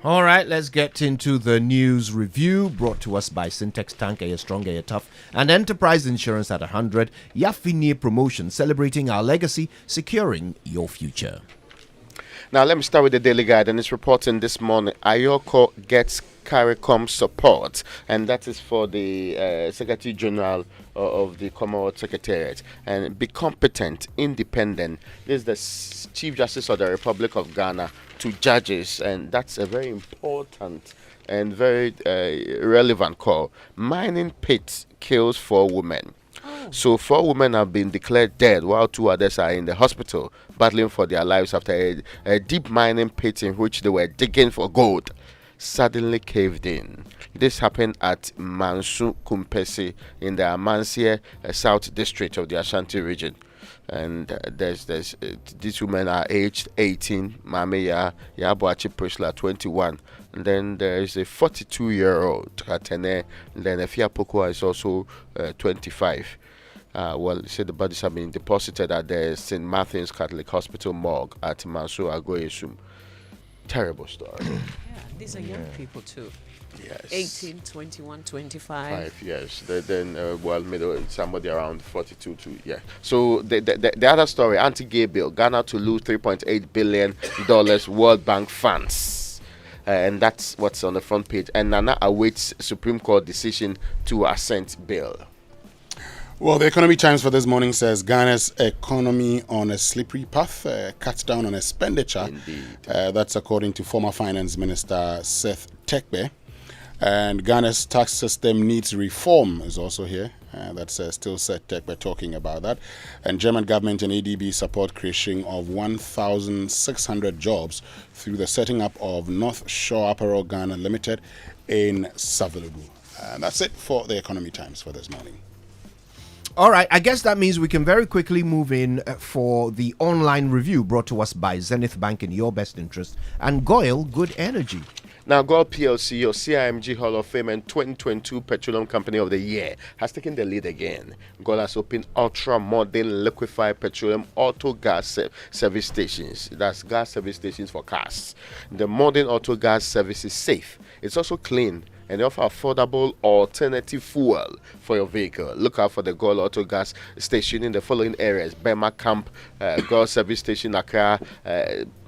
All right, let's get into the news review brought to us by Syntex Tank, a strong, a tough, and Enterprise Insurance at 100. Yafini Promotion, celebrating our legacy, securing your future. Now, let me start with the Daily Guide, and it's reporting this morning, Ayoko gets CARICOM support, and that is for the Secretary General of the Commonwealth Secretariat. And be competent, independent. This is the Chief Justice of the Republic of Ghana to judges, and that's a very important and very relevant call. Mining pit kills 4 women. So 4 women have been declared dead while 2 others are in the hospital battling for their lives after a deep mining pit in which they were digging for gold suddenly caved in. This happened at Mansu Kumpesi in the Amansie South District of the Ashanti region. And these women are aged 18, Mame Yabuachi Prisla 21, and then there is a 42-year-old Katene, and then Efia Pokua is also 25. Well, say the bodies have been deposited at the St. Martin's Catholic Hospital morgue at Mansu Agoyesum. Terrible story. Yeah, these are young people too. Yes. 18, 21, 25. Yes. Then, middle, somebody around 42 to, yeah. So the other story, Anti-Gay Bill, Ghana to lose $3.8 billion World Bank funds. And that's what's on the front page. And Nana awaits Supreme Court decision to assent bill. Well, the Economy Times for this morning says Ghana's economy on a slippery path, cuts down on expenditure. Indeed. That's according to former Finance Minister Seth Tekbe. And Ghana's tax system needs reform is also here. That's still Seth Tekbe talking about that. And German government and ADB support creation of 1,600 jobs through the setting up of North Shore Apparel Ghana Limited in Savulugu. And that's it for the Economy Times for this morning. All right, I guess that means we can very quickly move in for the online review brought to us by Zenith Bank in your best interest and Goyle Good Energy. Now, Goyle PLC, your CIMG Hall of Fame and 2022 Petroleum Company of the Year, has taken the lead again. Goyle has opened ultra-modern liquefied petroleum auto gas service stations. That's gas service stations for cars. The modern auto gas service is safe. It's also clean and they offer affordable alternative fuel for your vehicle. Look out for the Gold Auto Gas station in the following areas: Bema Camp, Gold Service Station Accra,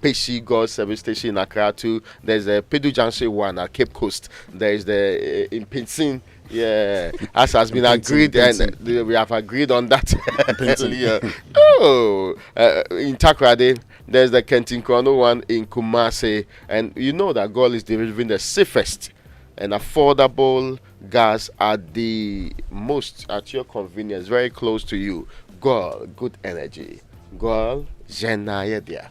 Peshi Gold Service Station in Accra too. There's a Pedu Junction one at Cape Coast. There's the in Pinsin. Yeah, as has been agreed, and we have agreed on that earlier. In Takrade, there's the Kentinkono one in Kumasi, and you know that Gold is delivering the safest and affordable gas at the most at your convenience, very close to you. Gold, good energy. Gold, Jenayedia.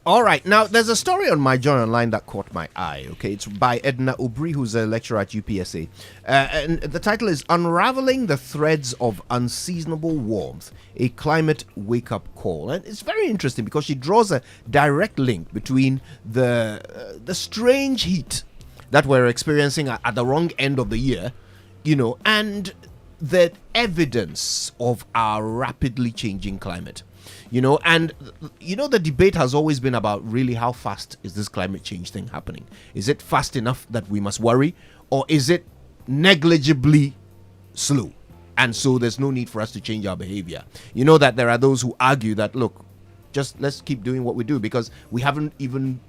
All right, now there's a story on my journal online that caught my eye. Okay, it's by Edna Obri, who's a lecturer at UPSA, and the title is "Unraveling the Threads of Unseasonable Warmth: A Climate Wake-Up Call." And it's very interesting because she draws a direct link between the strange heat that we're experiencing at the wrong end of the year, and the evidence of our rapidly changing climate. The debate has always been about really how fast is this climate change thing happening? Is it fast enough that we must worry, or is it negligibly slow? And so there's no need for us to change our behavior. You know that there are those who argue that, look, just let's keep doing what we do because we haven't even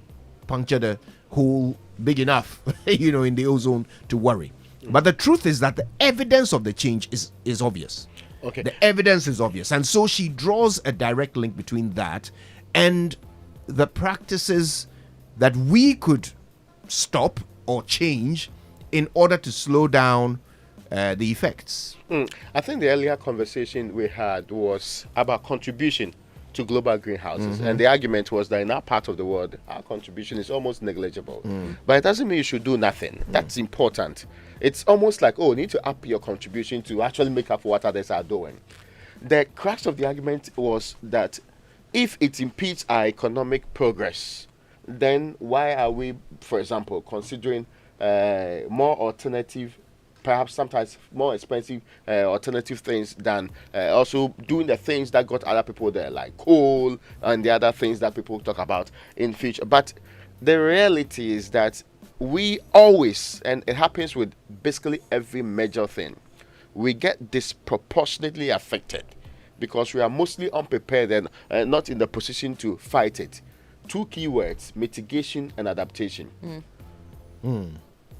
punctured a hole big enough, in the ozone to worry. But the truth is that the evidence of the change is obvious. Okay. The evidence is obvious. And so she draws a direct link between that and the practices that we could stop or change in order to slow down the effects. I think the earlier conversation we had was about contribution to global greenhouses. And the argument was that in our part of the world, our contribution is almost negligible. But it doesn't mean you should do nothing. That's important. It's almost like, you need to up your contribution to actually make up for what others are doing. The crux of the argument was that if it impedes our economic progress, then why are we, for example, considering more alternative, perhaps sometimes more expensive alternative things than also doing the things that got other people there, like coal and the other things that people talk about in future. But the reality is that we always, and it happens with basically every major thing, we get disproportionately affected because we are mostly unprepared and not in the position to fight it. Two key words: mitigation and adaptation.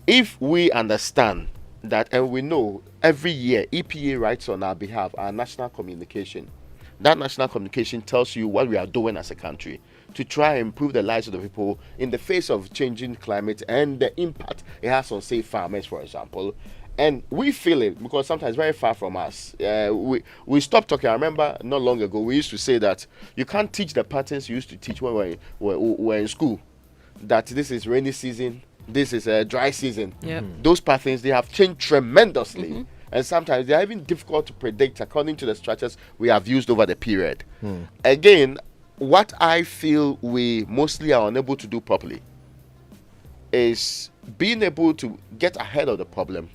If we understand that, and we know every year EPA writes on our behalf our national communication, that national communication tells you what we are doing as a country to try and improve the lives of the people in the face of changing climate and the impact it has on, say, farmers, for example. And we feel it because sometimes very far from us. We stopped talking. I remember not long ago we used to say that you can't teach the patterns you used to teach when we were in school, that this is rainy season, this is a dry season. Those patterns, they have changed tremendously. And sometimes they are even difficult to predict according to the structures we have used over the period. Again, what I feel we mostly are unable to do properly is being able to get ahead of the problem,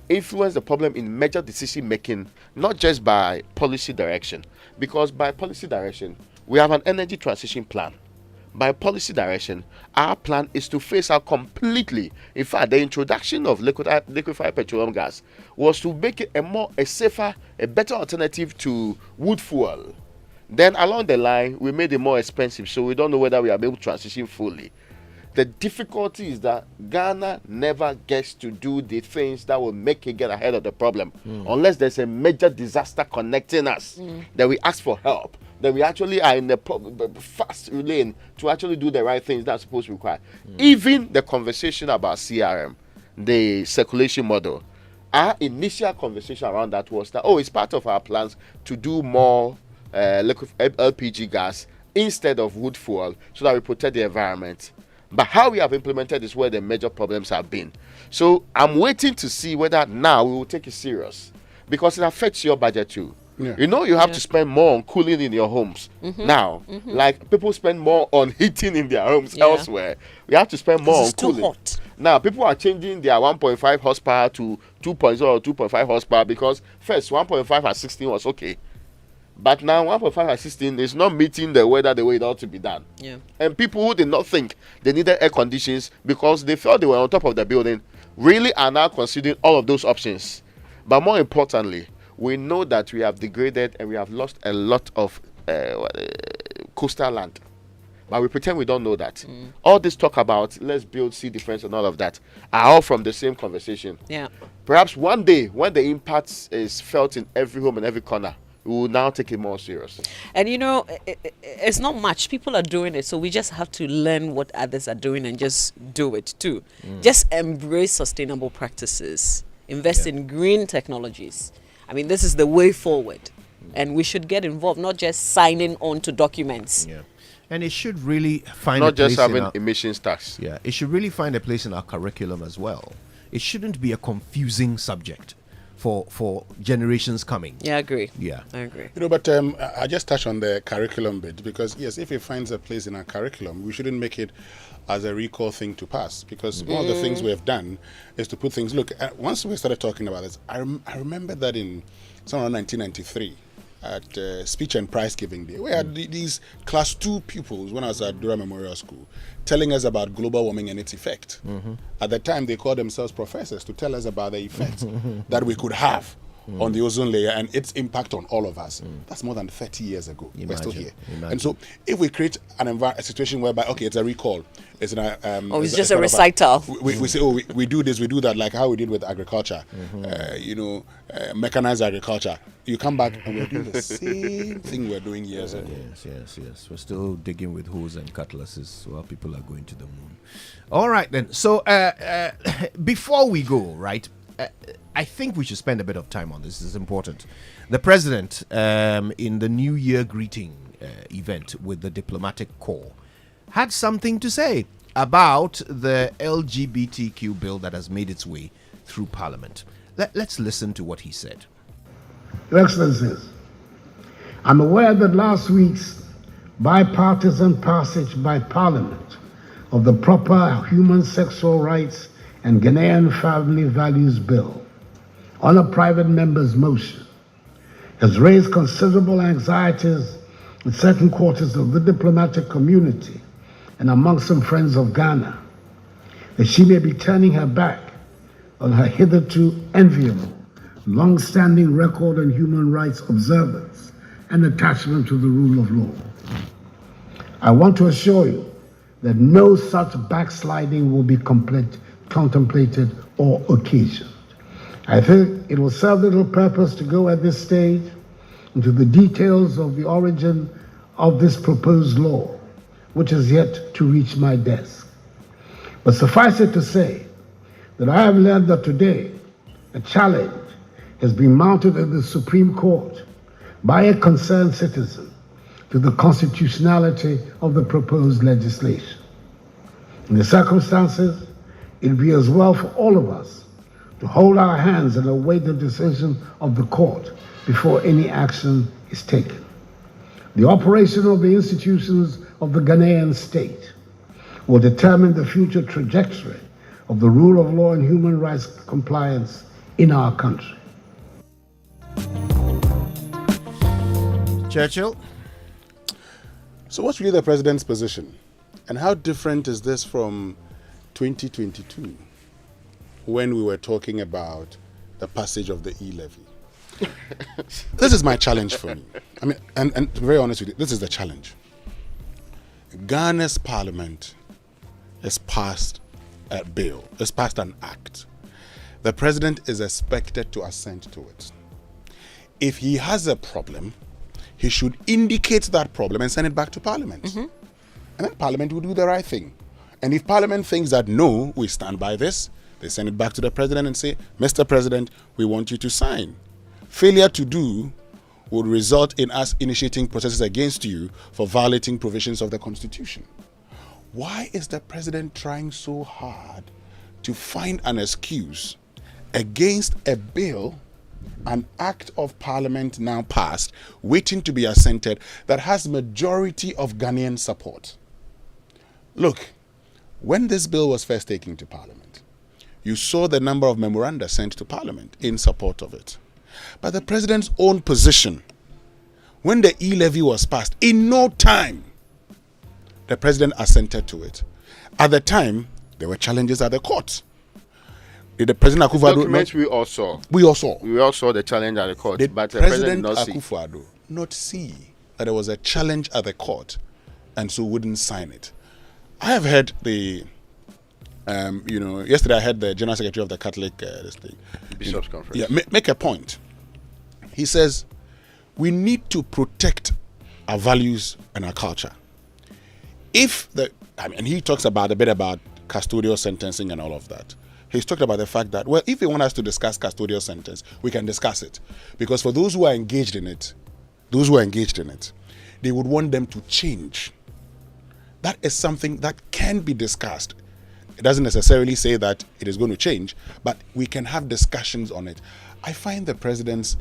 influence the problem in major decision making, not just by policy direction. Because by policy direction, we have an energy transition plan. By policy direction, our plan is to phase out completely. In fact, the introduction of liquefied petroleum gas was to make it a safer, a better alternative to wood fuel. Then along the line, we made it more expensive, so we don't know whether we are able to transition fully. The difficulty is that Ghana never gets to do the things that will make it get ahead of the problem. Unless there's a major disaster connecting us, then we ask for help. Then we actually are in the fast lane to actually do the right things that's supposed to be required. Even the conversation about CRM, the circulation model, our initial conversation around that was that, it's part of our plans to do more LPG gas instead of wood fuel so that we protect the environment. But how we have implemented is where the major problems have been. So I'm waiting to see whether now we will take it serious, because it affects your budget too. You have to spend more on cooling in your homes now. Like people spend more on heating in their homes elsewhere. We have to spend more on cooling. Too hot. Now people are changing their 1.5 horsepower to 2.0 or 2.5 horsepower because first 1.5 at 16 was okay. But now 1.5 and 16 is not meeting the weather the way it ought to be done. Yeah. And people who did not think they needed air conditions because they felt they were on top of the building really are now considering all of those options. But more importantly, we know that we have degraded and we have lost a lot of coastal land. But we pretend we don't know that. All this talk about let's build sea defense and all of that are all from the same conversation. Yeah. Perhaps one day when the impact is felt in every home and every corner, we will now take it more serious. And you know, it's not much. People are doing it, so we just have to learn what others are doing and just do it too. Just embrace sustainable practices. Invest in green technologies. I mean, this is the way forward. And we should get involved, not just signing on to documents. Yeah. And it should really find not a place just having in our, emissions tax. Yeah, it should really find a place in our curriculum as well. It shouldn't be a confusing subject for generations coming. Yeah, I agree. Yeah, I agree. You know, but I just touch on the curriculum bit because yes, if it finds a place in our curriculum, we shouldn't make it as a recall thing to pass because one of the things we have done is to put things. Look, once we started talking about this, I remember that in somewhere 1993. At speech and prize giving day, we had these class 2 pupils when I was at Dura Memorial School telling us about global warming and its effect. At the time, they called themselves professors to tell us about the effect that we could have on the ozone layer and its impact on all of us. That's more than 30 years ago. We're still here. And so if we create a situation whereby, okay, it's a recall, it's it's just a recital. We say, oh, we do this, we do that, like how we did with agriculture, mechanized agriculture. You come back and we're doing the same thing we're doing years ago. Yes. We're still digging with hoes and cutlasses while people are going to the moon. All right, then. So before we go, right, I think we should spend a bit of time on this. This is important. The president, in the New Year greeting event with the diplomatic corps, had something to say about the LGBTQ bill that has made its way through Parliament. Let's listen to what he said. Your Excellencies, I'm aware that last week's bipartisan passage by Parliament of the Proper Human Sexual Rights and Ghanaian Family Values Bill on a private member's motion has raised considerable anxieties in certain quarters of the diplomatic community and among some friends of Ghana that she may be turning her back on her hitherto enviable long-standing record on human rights observance and attachment to the rule of law. I want to assure you that no such backsliding will be contemplated or occasioned. I think it will serve little purpose to go at this stage into the details of the origin of this proposed law, which is yet to reach my desk. But suffice it to say that I have learned that today a challenge has been mounted at the Supreme Court by a concerned citizen to the constitutionality of the proposed legislation. In the circumstances, it would be as well for all of us to hold our hands and await the decision of the court before any action is taken. The operation of the institutions of the Ghanaian state will determine the future trajectory of the rule of law and human rights compliance in our country. Churchill? So what's really the president's position? And how different is this from 2022 when we were talking about the passage of the e-levy? This is my challenge for me. I mean, and to be very honest with you, this is the challenge. Ghana's parliament has passed a bill, has passed an act. The president is expected to assent to it. If he has a problem, he should indicate that problem and send it back to Parliament. And then Parliament will do the right thing. And if Parliament thinks that no, we stand by this, they send it back to the President and say, Mr. President, we want you to sign. Failure to do would result in us initiating processes against you for violating provisions of the Constitution. Why is the President trying so hard to find an excuse against a bill, an act of Parliament now passed, waiting to be assented, that has majority of Ghanaian support? Look, when this bill was first taken to Parliament, you saw the number of memoranda sent to Parliament in support of it. But the President's own position When the e-levy was passed, in no time, the president assented to it. At the time, there were challenges at the court. Did the President Akufo-Addo documents we all saw. We all saw. We all saw the challenge at the court. Did but the President not see. Akufo-Addo not see that there was a challenge at the court and so wouldn't sign it? I have heard the, yesterday I heard the General Secretary of the Catholic Bishops' Conference. Yeah, make a point. He says, we need to protect our values and our culture. And he talks about a bit about custodial sentencing and all of that. He's talked about the fact that, well, if you want us to discuss custodial sentence, we can discuss it. Because for those who are engaged in it, they would want them to change. That is something that can be discussed. It doesn't necessarily say that it is going to change, but we can have discussions on it. I find the president's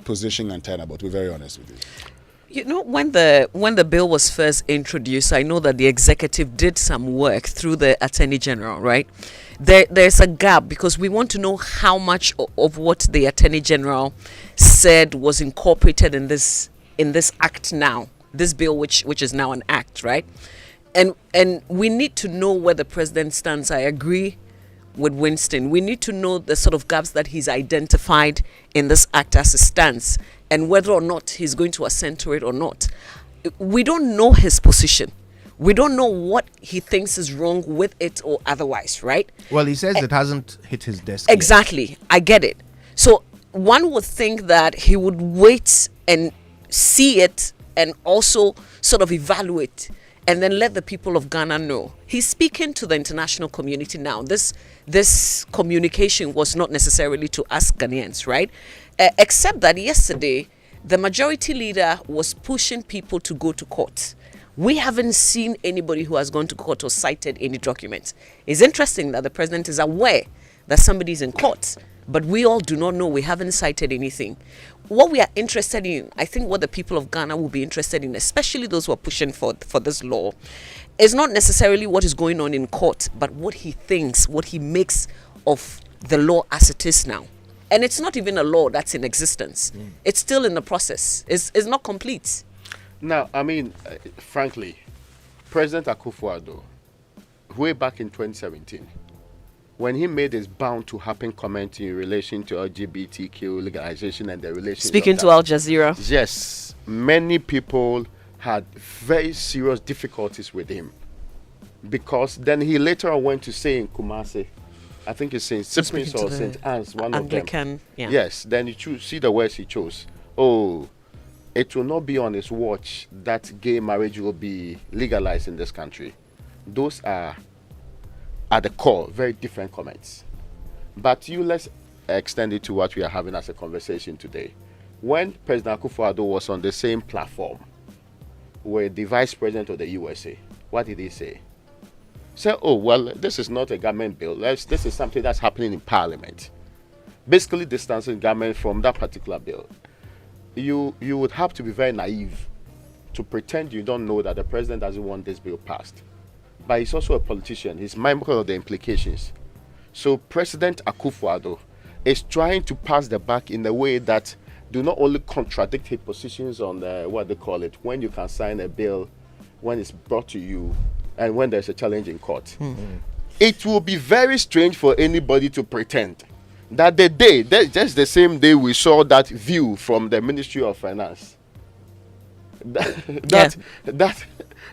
position untenable, to be very honest with you. You know, when the bill was first introduced, I know that the executive did some work through the Attorney General, right? There's a gap because we want to know how much of what the Attorney General said was incorporated in this act now, this bill which is now an act, right? And we need to know where the president stands. I agree with Winston. We need to know the sort of gaps that he's identified in this act as it stands, and whether or not he's going to assent to it or not. We don't know his position. We don't know what he thinks is wrong with it or otherwise, right? Well, he says it hasn't hit his desk Exactly. yet. I get it. So one would think that he would wait and see it and also sort of evaluate and then let the people of Ghana know. He's speaking to the international community now. This communication was not necessarily to us Ghanaians, right? Except that yesterday, the majority leader was pushing people to go to court. We haven't seen anybody who has gone to court or cited any documents. It's interesting that the president is aware that somebody is in court, but we all do not know. We haven't cited anything. What we are interested in, I think what the people of Ghana will be interested in, especially those who are pushing for this law, is not necessarily what is going on in court, but what he thinks, what he makes of the law as it is now. And it's not even a law that's in existence. It's still in the process. It's not complete. Now, I mean, frankly, President Akufo-Addo, way back in 2017, when he made his bound to happen comment in relation to LGBTQ legalization and the relation. Speaking to Al Jazeera. Yes, many people had very serious difficulties with him, because then he later on went to say in Kumasi, I think it's St. Cyprian's or St. Anne's, one Anglican, of them. yeah. Yes, then you see the words he chose. Oh, it will not be on his watch that gay marriage will be legalized in this country. Those are, at the core, very different comments. But let's extend it to what we are having as a conversation today. When President Akufo-Addo was on the same platform with the Vice President of the USA, what did he say? Say, oh, well, this is not a government bill. This is something that's happening in Parliament. Basically distancing government from that particular bill. You would have to be very naive to pretend you don't know that the president doesn't want this bill passed. But he's also a politician. He's mindful of the implications. So President Akufo-Addo is trying to pass the buck in a way that do not only contradict his positions on what they call it, when you can sign a bill, when it's brought to you, and when there's a challenge in court. It will be very strange for anybody to pretend that just the same day we saw that view from the Ministry of Finance, that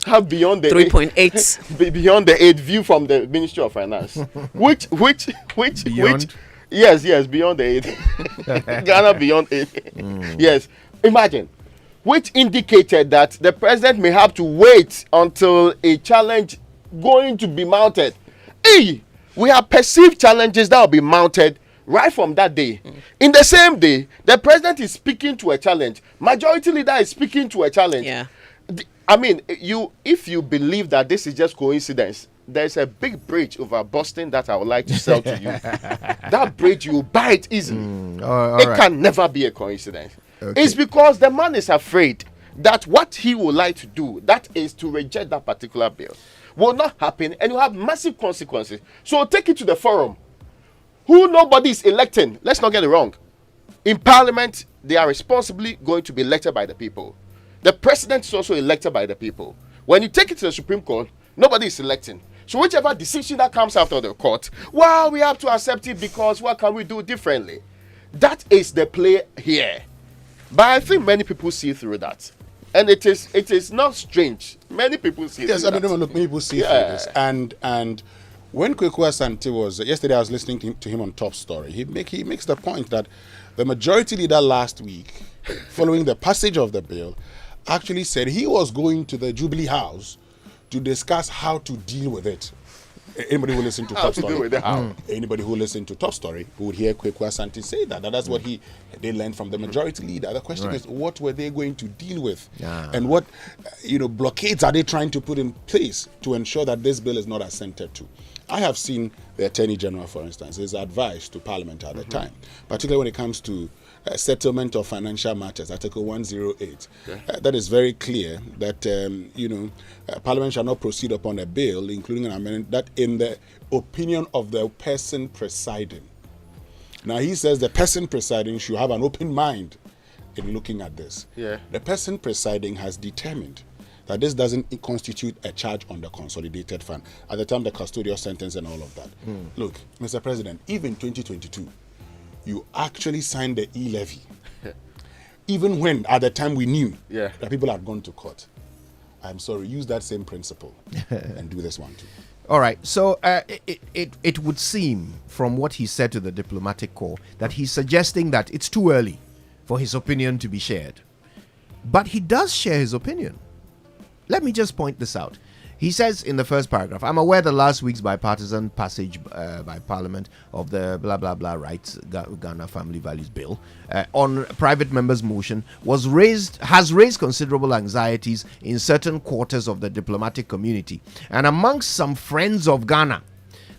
have beyond the 3.8 beyond the 8 view from the Ministry of Finance, which yes, beyond the 8 Ghana beyond 8 yes, imagine, which indicated that the president may have to wait until a challenge going to be mounted. We have perceived challenges that will be mounted right from that day. In the same day, the president is speaking to a challenge. Majority leader is speaking to a challenge. Yeah. I mean, if you believe that this is just coincidence, there's a big bridge over Boston that I would like to sell to you. That bridge, you buy it easily. It can never be a coincidence. Okay. It's because the man is afraid that what he would like to do, that is to reject that particular bill, will not happen, and you have massive consequences. So take it to the forum. Who nobody is electing. Let's not get it wrong. In Parliament, they are responsibly going to be elected by the people. The president is also elected by the people. When you take it to the Supreme Court, nobody is electing. So whichever decision that comes after the court, well, we have to accept it because what can we do differently? That is the play here. But I think many people see through that. And it is not strange. Many people see through that. Yes, I mean, many people see through this. And when Kweku Asante was, yesterday I was listening to him on Top Story, he makes the point that the majority leader last week, following the passage of the bill, actually said he was going to the Jubilee House to discuss how to deal with it. Anybody who listens to Top Story, anybody who listens to Top Story would hear Kweku Asante say that. That's what they learned from the majority leader. The question is, what were they going to deal with, and what blockades are they trying to put in place to ensure that this bill is not assented to? I have seen the Attorney General, for instance, his advice to Parliament at the time, particularly when it comes to settlement of financial matters, Article 108. That is very clear that Parliament shall not proceed upon a bill, including an amendment, that in the opinion of the person presiding. Now he says the person presiding should have an open mind in looking at this. The person presiding has determined that this doesn't constitute a charge on the consolidated fund at the time the custodial sentence and all of that. Look, Mr. President, even 2022, you actually signed the e-levy. Even when, at the time, we knew that people had gone to court. I'm sorry, use that same principle and do this one too. All right, so it would seem from what he said to the diplomatic corps that he's suggesting that it's too early for his opinion to be shared. But he does share his opinion. Let me just point this out. He says in the first paragraph, I'm aware that last week's bipartisan passage by Parliament of the blah blah blah rights Ghana Family Values Bill on private members' motion has raised considerable anxieties in certain quarters of the diplomatic community and amongst some friends of Ghana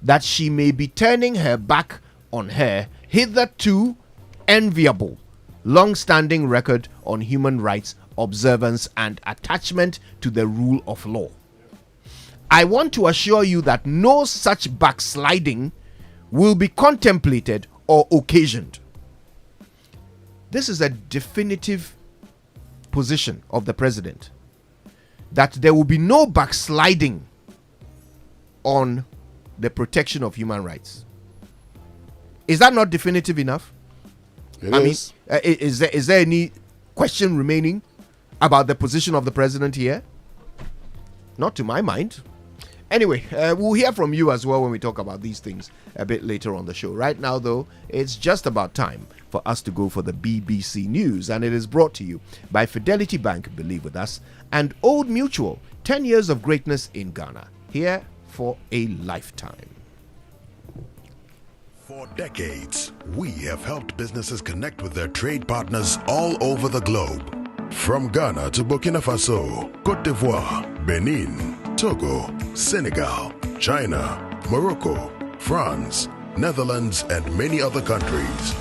that she may be turning her back on her hitherto enviable long-standing record on human rights observance and attachment to the rule of law. I want to assure you that no such backsliding will be contemplated or occasioned. This is a definitive position of the president that there will be no backsliding on the protection of human rights. Is that not definitive enough? Is there any question remaining about the position of the president here? Not to my mind. Anyway, we'll hear from you as well when we talk about these things a bit later on the show. Right now, though, it's just about time for us to go for the BBC News, and it is brought to you by Fidelity Bank, believe with us, and Old Mutual, 10 years of greatness in Ghana, here for a lifetime. For decades, we have helped businesses connect with their trade partners all over the globe. From Ghana to Burkina Faso, Côte d'Ivoire, Benin, Togo, Senegal, China, Morocco, France, Netherlands, and many other countries.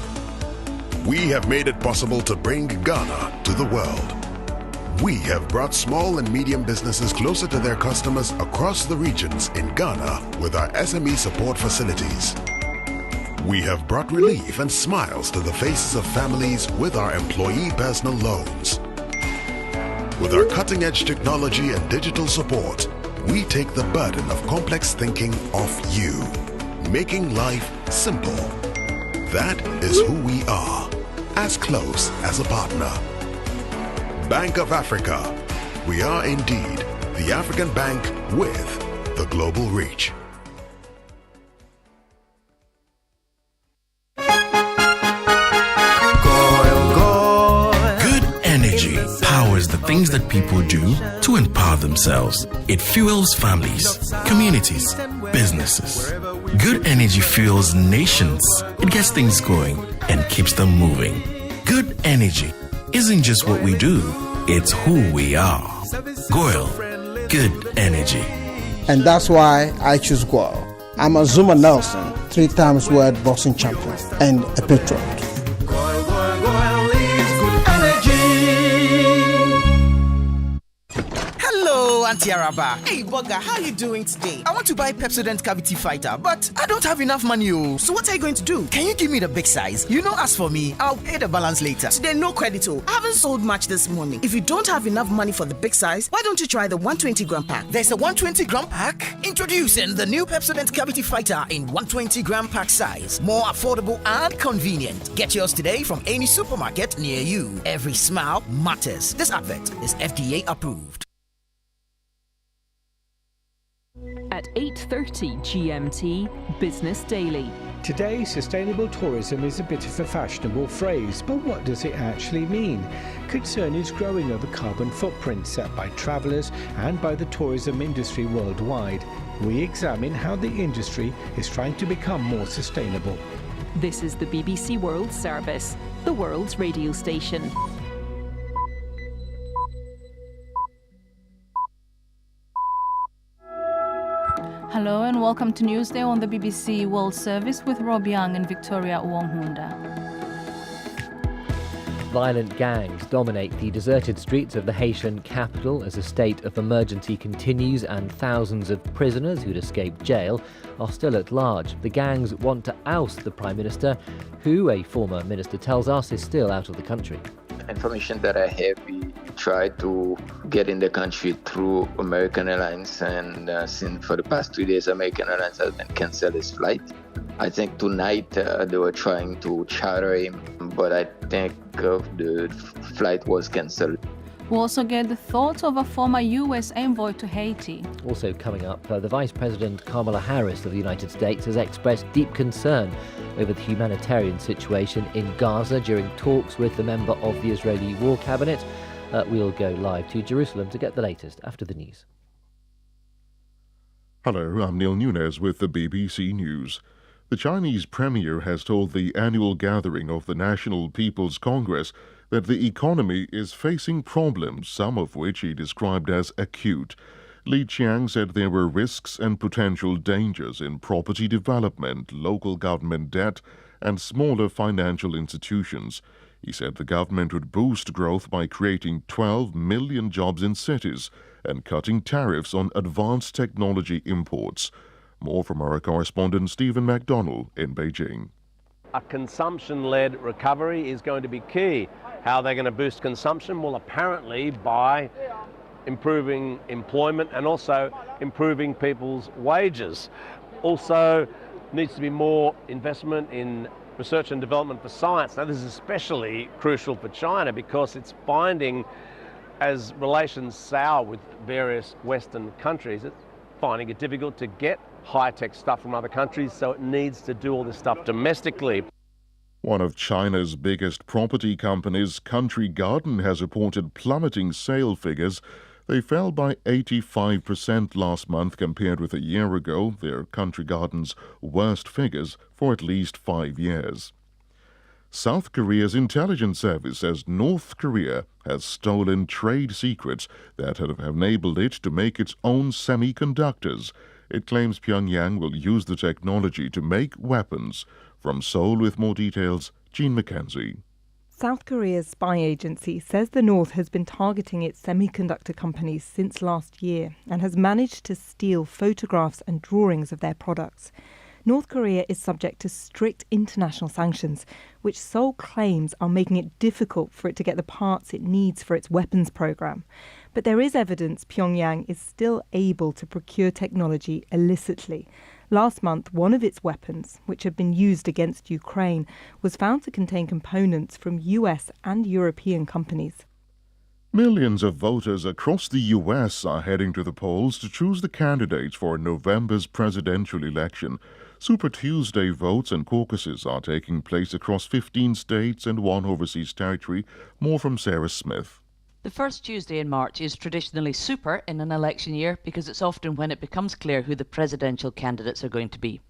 We have made it possible to bring Ghana to the world. We have brought small and medium businesses closer to their customers across the regions in Ghana with our SME support facilities. We have brought relief and smiles to the faces of families with our employee personal loans. With our cutting-edge technology and digital support, we take the burden of complex thinking off you, making life simple. That is who we are, as close as a partner. Bank of Africa. We are indeed the African bank with the global reach. The things that people do to empower themselves. It fuels families, communities, businesses. Good energy fuels nations. It gets things going and keeps them moving. Good energy isn't just what we do, it's who we are. Goil, good energy. And that's why I choose Goil. I'm a Zuma Nelson, 3-time world boxing champion, and a patriot. Auntie Araba. Hey, Bugger, how are you doing today? I want to buy Pepsodent Cavity Fighter, but I don't have enough money. So what are you going to do? Can you give me the big size? You know, as for me, I'll pay the balance later. Today, no credit. I haven't sold much this morning. If you don't have enough money for the big size, why don't you try the 120-gram pack? There's a 120-gram pack? Introducing the new Pepsodent Cavity Fighter in 120-gram pack size. More affordable and convenient. Get yours today from any supermarket near you. Every smile matters. This advert is FDA approved. At 8:30 GMT, Business Daily. Today, sustainable tourism is a bit of a fashionable phrase, but what does it actually mean? Concern is growing over carbon footprints set by travellers and by the tourism industry worldwide. We examine how the industry is trying to become more sustainable. This is the BBC World Service, the world's radio station. Hello and welcome to Newsday on the BBC World Service with Rob Young and Victoria Uwonghunda. Violent gangs dominate the deserted streets of the Haitian capital as a state of emergency continues and thousands of prisoners who'd escaped jail are still at large. The gangs want to oust the Prime Minister, who, a former minister tells us, is still out of the country. Information that I have, we tried to get in the country through American Airlines, and since for the past 2 days, American Airlines has been canceled his flight. I think tonight they were trying to charter him, but I think the flight was cancelled. We'll also get the thoughts of a former US envoy to Haiti. Also coming up, the Vice President Kamala Harris of the United States has expressed deep concern over the humanitarian situation in Gaza during talks with the member of the Israeli War Cabinet. We'll go live to Jerusalem to get the latest after the news. Hello, I'm Neil Nunes with the BBC News. The Chinese premier has told the annual gathering of the National People's Congress that the economy is facing problems, some of which he described as acute. Li Qiang said there were risks and potential dangers in property development, local government debt, and smaller financial institutions. He said the government would boost growth by creating 12 million jobs in cities and cutting tariffs on advanced technology imports. More from our correspondent Stephen MacDonald in Beijing. A consumption-led recovery is going to be key. How they're going to boost consumption? Well, apparently by improving employment and also improving people's wages. Also needs to be more investment in research and development for science. Now, this is especially crucial for China because it's finding, as relations sour with various Western countries, it's finding it difficult to get high-tech stuff from other countries, so it needs to do all this stuff domestically. One of China's biggest property companies, Country Garden, has reported plummeting sale figures. They fell by 85% last month compared with a year ago, their Country Garden's worst figures for at least 5 years. South Korea's intelligence service says North Korea has stolen trade secrets that have enabled it to make its own semiconductors. It claims Pyongyang will use the technology to make weapons. From Seoul with more details, Jean McKenzie. South Korea's spy agency says the North has been targeting its semiconductor companies since last year and has managed to steal photographs and drawings of their products. North Korea is subject to strict international sanctions, which Seoul claims are making it difficult for it to get the parts it needs for its weapons program. But there is evidence Pyongyang is still able to procure technology illicitly. Last month, one of its weapons, which had been used against Ukraine, was found to contain components from US and European companies. Millions of voters across the U.S. are heading to the polls to choose the candidates for November's presidential election. Super Tuesday votes and caucuses are taking place across 15 states and one overseas territory. More from Sarah Smith. The first Tuesday in March is traditionally super in an election year because it's often when it becomes clear who the presidential candidates are going to be.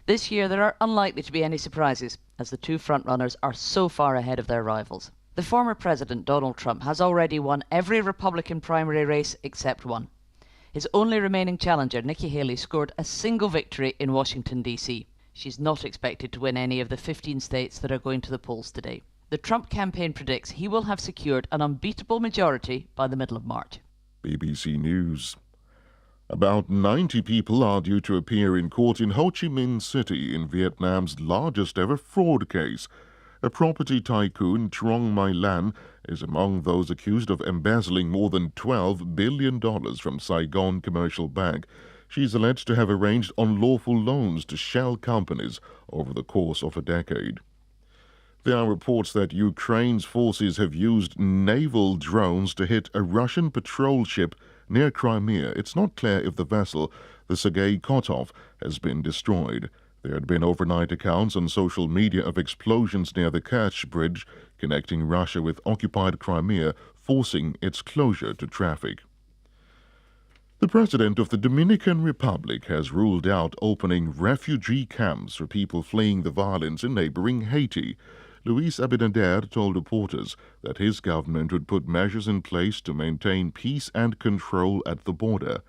This year there are unlikely to be any surprises, as the two frontrunners are so far ahead of their rivals. The former president, Donald Trump, has already won every Republican primary race except one. His only remaining challenger, Nikki Haley, scored a single victory in Washington, D.C. She's not expected to win any of the 15 states that are going to the polls today. The Trump campaign predicts he will have secured an unbeatable majority by the middle of March. BBC News. About 90 people are due to appear in court in Ho Chi Minh City in Vietnam's largest ever fraud case. A property tycoon, Trong My Lan, is among those accused of embezzling more than $12 billion from Saigon Commercial Bank. She's alleged to have arranged unlawful loans to shell companies over the course of a decade. There are reports that Ukraine's forces have used naval drones to hit a Russian patrol ship near Crimea. It's not clear if the vessel, the Sergei Kotov, has been destroyed. There had been overnight accounts on social media of explosions near the Kerch Bridge connecting Russia with occupied Crimea, forcing its closure to traffic. The President of the Dominican Republic has ruled out opening refugee camps for people fleeing the violence in neighboring Haiti. Luis Abinader told reporters that his government would put measures in place to maintain peace and control at the border.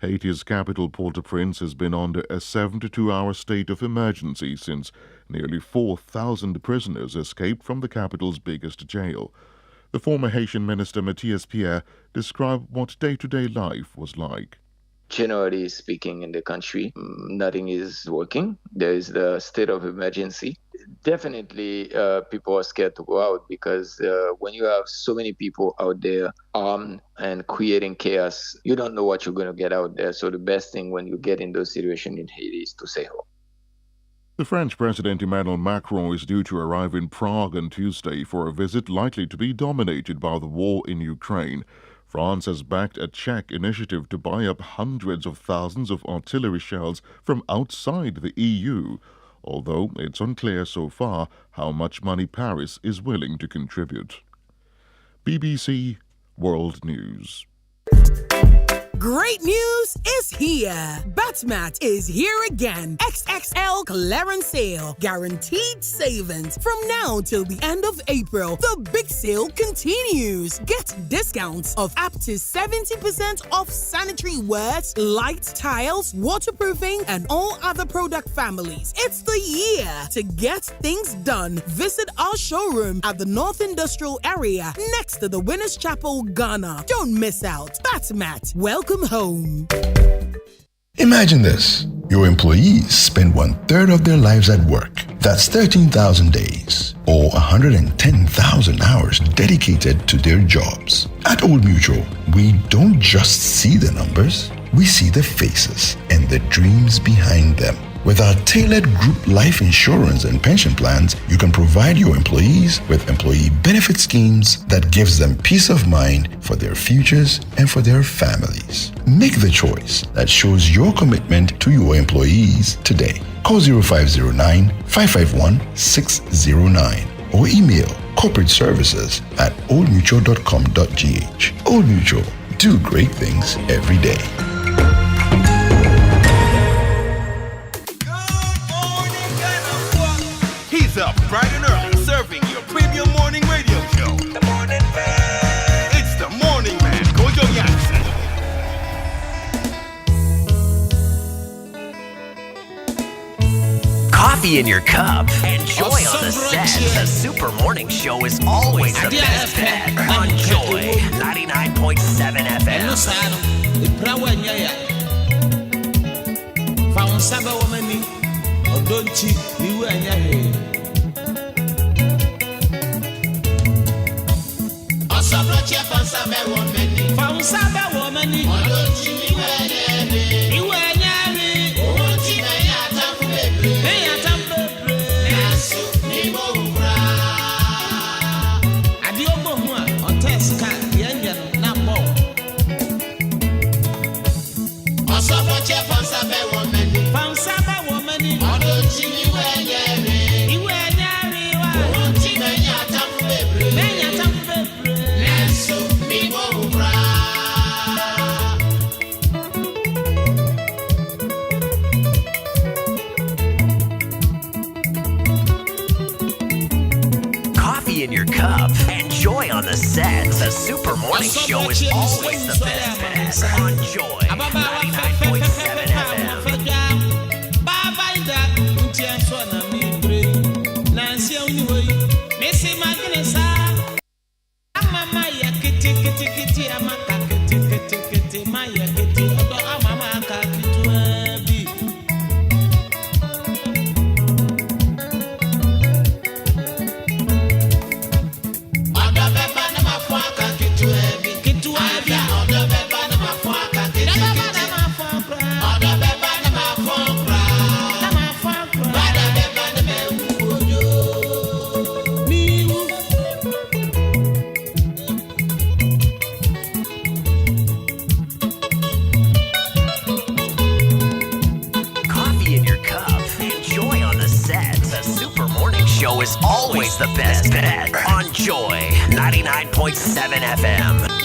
Haiti's capital, Port-au-Prince, has been under a 72-hour state of emergency since nearly 4,000 prisoners escaped from the capital's biggest jail. The former Haitian minister Mathias Pierre described what day-to-day life was like. Generally speaking, in the country, nothing is working. There is the state of emergency. Definitely, people are scared to go out because when you have so many people out there armed and creating chaos, you don't know what you're going to get out there. So the best thing when you get in those situations in Haiti is to stay home. The French President Emmanuel Macron is due to arrive in Prague on Tuesday for a visit likely to be dominated by the war in Ukraine. France has backed a Czech initiative to buy up hundreds of thousands of artillery shells from outside the EU, although it's unclear so far how much money Paris is willing to contribute. BBC World News. Great news is here. Batmat is here again. XXL clearance sale. Guaranteed savings. From now till the end of April, the big sale continues. Get discounts of up to 70% off sanitary wares, light tiles, waterproofing, and all other product families. It's the year to get things done. Visit our showroom at the North Industrial Area next to the Winners Chapel, Ghana. Don't miss out. Batmat, welcome home. Imagine this. Your employees spend 1/3 of their lives at work. That's 13,000 days or 110,000 hours dedicated to their jobs. At Old Mutual, we don't just see the numbers, we see the faces and the dreams behind them. With our tailored group life insurance and pension plans, you can provide your employees with employee benefit schemes that gives them peace of mind for their futures and for their families. Make the choice that shows your commitment to your employees today. Call 0509-551-609 or email corporateservices@oldmutual.com.gh. Old Mutual, do great things every day. He's up bright and early, serving your premium morning radio show. The Morning Man. It's the Morning Man, Kojo Jackson. Coffee in your cup and joy on the set. The Super Morning Show is always the best bet on Joy 99.7 FM. Odonchi niwe anyahe Osabrache fansabe womani Odonchi niwe anyahe Owonti na yatamfu bebre Nasu nimo ufra Adi omohua onteska yenyen nabo Osabrache fansabe womani Odonchi niwe anyahe Owonti na yatamfu bebre Nasu nimo ufra Coffee in your cup and joy on the set. The Super Morning Show is always the best bet on Joy 99.7 FM. Mama ya kiti kiti kiti amaka kiti kiti is always the best bet on Joy 99.7 FM.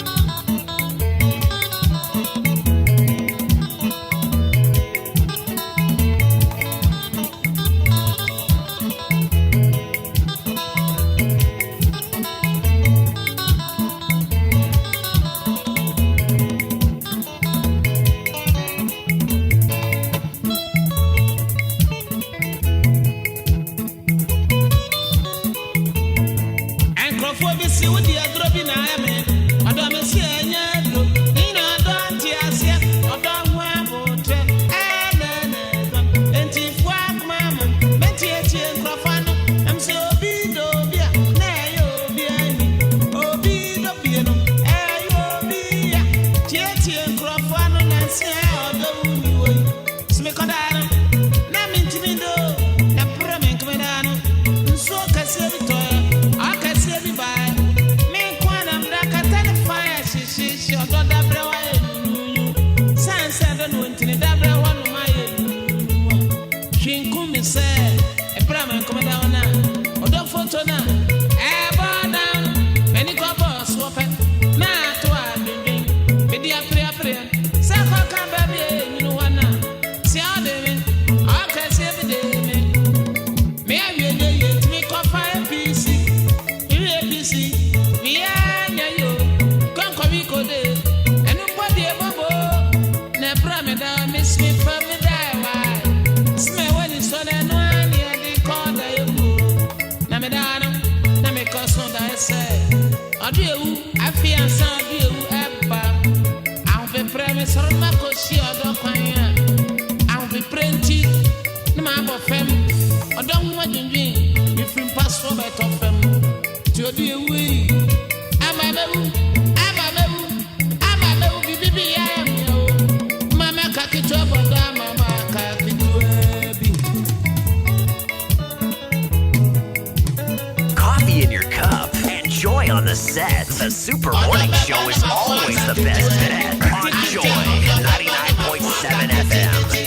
Coffee in your cup and Joy on the set. The Super Morning Show is always the best bet on Joy 99.7 FM.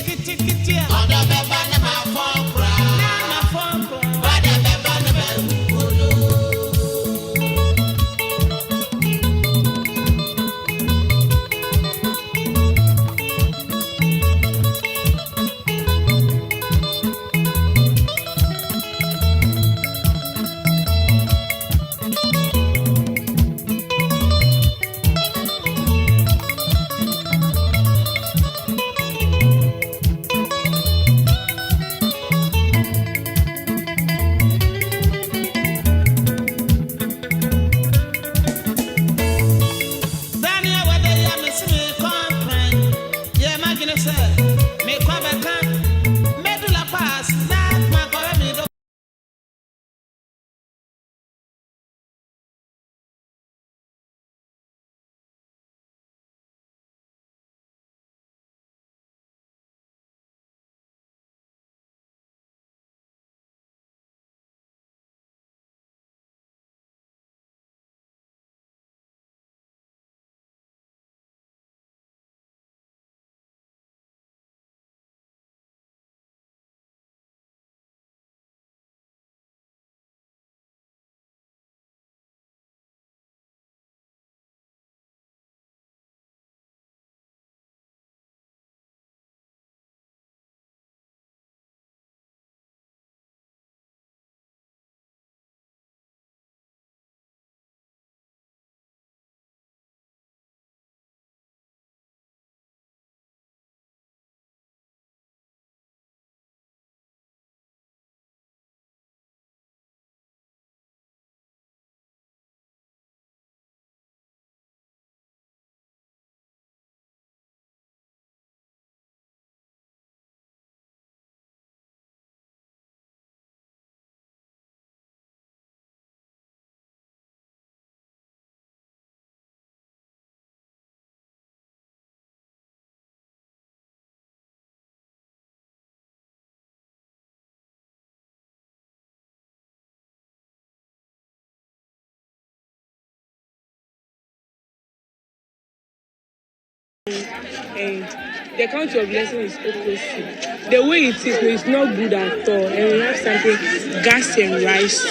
the count of blessing is opposite. The way it is not good at all. And we have something gas and rice.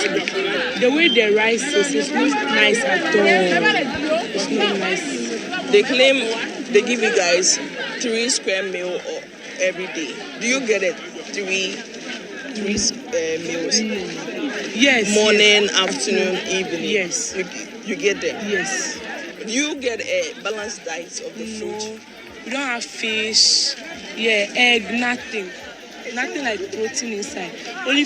The way the rice is, it's not nice at all. It's not nice. They claim they give you guys 3 square meal every day. Do you get it? 3 meals? Yes. Morning, afternoon, evening. Yes. You get them? Yes. Do you get a balanced diet of the food? We don't have fish, egg, nothing. Nothing like protein inside. Only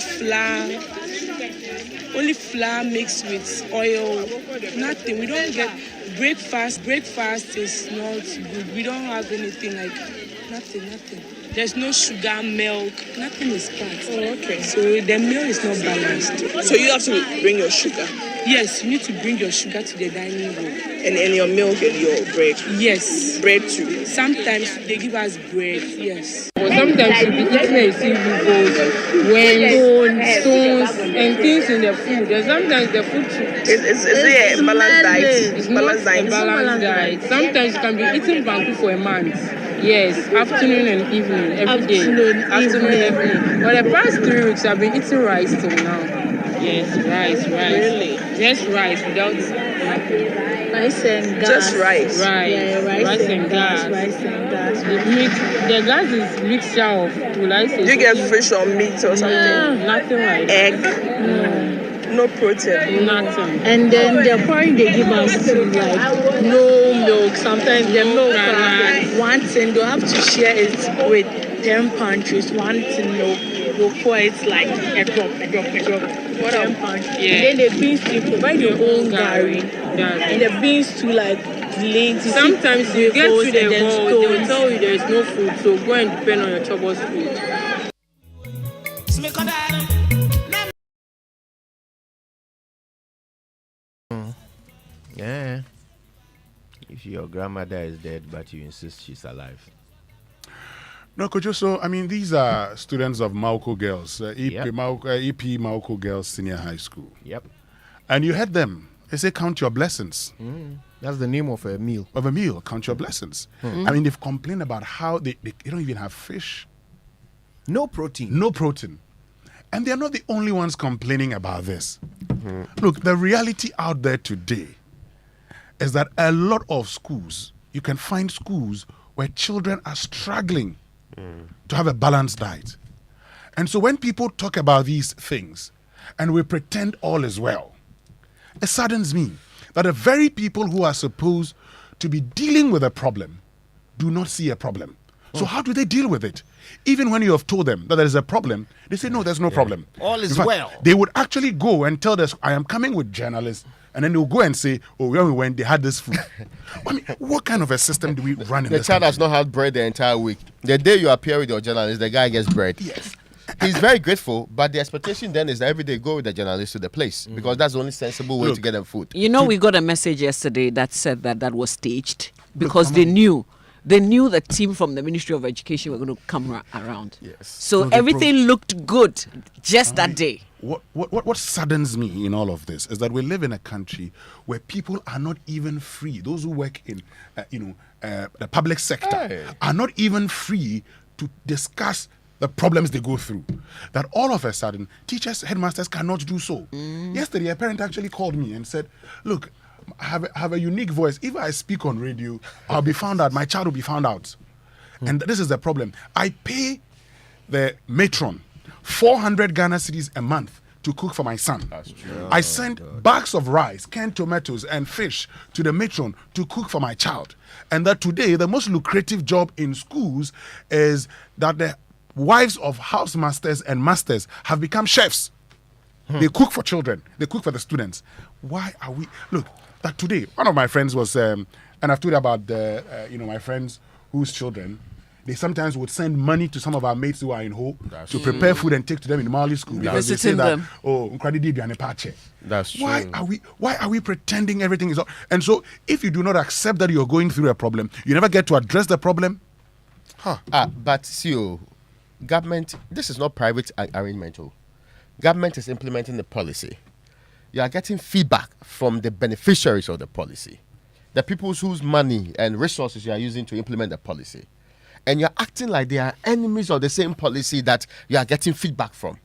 flour mixed with oil. Nothing. We don't get breakfast. Breakfast is not good. We don't have anything like nothing. There's no sugar, milk. Nothing is packed. Oh, okay. So the meal is not balanced. So you have to bring your sugar? Yes, you need to bring your sugar to the dining room. And your milk and your bread? Yes. Bread too? Sometimes they give us bread, yes. Or sometimes you be eating a seafood bowls, stones, and things in the food. And sometimes the food is it a balanced diet? It's not a balanced diet. Sometimes you can be eating banku for a month. Yes, afternoon and evening, every day. Afternoon, evening. For the past 3 weeks, I've been eating rice till now. Yes, rice. Really? Just rice without nothing. Rice and gas. Just rice? Yeah, rice and gas. The gas is mixture of, will I say? Do you get fish or meat or something? Nothing like egg? No protein? Nothing. And then the point they give us is like no milk. Sometimes the milk, one thing, they'll have to share it with 10 pantries. One thing, they'll pour it like a drop. What 10 pantries. Yeah. And then the beans, they provide your own curry. And the beans too, like lazy. Sometimes you get to the hall, they will tell you there is no food, so go and depend on your chopper's food. Yeah. If your grandmother is dead, but you insist she's alive. No, Kojo, so, I mean, these are students of Mauko Girls, EP Mauko Girls Senior High School. Yep. And you heard them. They say, count your blessings. That's the name of a meal. Count your blessings. I mean, they've complained about how they don't even have fish. No protein. And they're not the only ones complaining about this. Look, the reality out there today is that a lot of schools, you can find schools where children are struggling to have a balanced diet. And so when people talk about these things and we pretend all is well, it saddens me that the very people who are supposed to be dealing with a problem do not see a problem. So how do they deal with it? Even when you have told them that there is a problem, they say, no, there's no problem. All is In fact, well. They would actually go and tell us, I am coming with journalists, and then they'll go and say, oh, when we went, they had this food. I mean, what kind of a system do we run in The this child country? has not had bread the entire week. The day you appear with your journalist, the guy gets bread. Yes. He's very grateful, but the expectation then is that every day go with the journalist to the place because that's the only sensible way to get them food. You know, we got a message yesterday that said that was staged because they knew the team from the Ministry of Education were going to come around. Yes. So everything looked good just that day. What saddens me in all of this is that we live in a country where people are not even free. Those who work in, the public sector are not even free to discuss the problems they go through. That all of a sudden, teachers, headmasters cannot do so. Yesterday, a parent actually called me and said, look, I have a unique voice. If I speak on radio, I'll be found out. My child will be found out. And this is the problem. I pay the matron 400 Ghana cedis a month to cook for my son. That's true. I send bags of rice, canned tomatoes, and fish to the matron to cook for my child. And that today, the most lucrative job in schools is that the wives of housemasters and masters have become chefs. They cook for children. They cook for the students. Why are we... Look, that today, one of my friends was... and I've told you about my friends whose children... They sometimes would send money to some of our mates who are in Ho to prepare food and take to them in Mali school because they say that, that's true. Why are we pretending everything is... And so, if you do not accept that you're going through a problem, you never get to address the problem. But see, government, this is not private arrangement. Government is implementing the policy. You are getting feedback from the beneficiaries of the policy, the people whose money and resources you are using to implement the policy. and you're acting like they are enemies of the same policy that you are getting feedback from.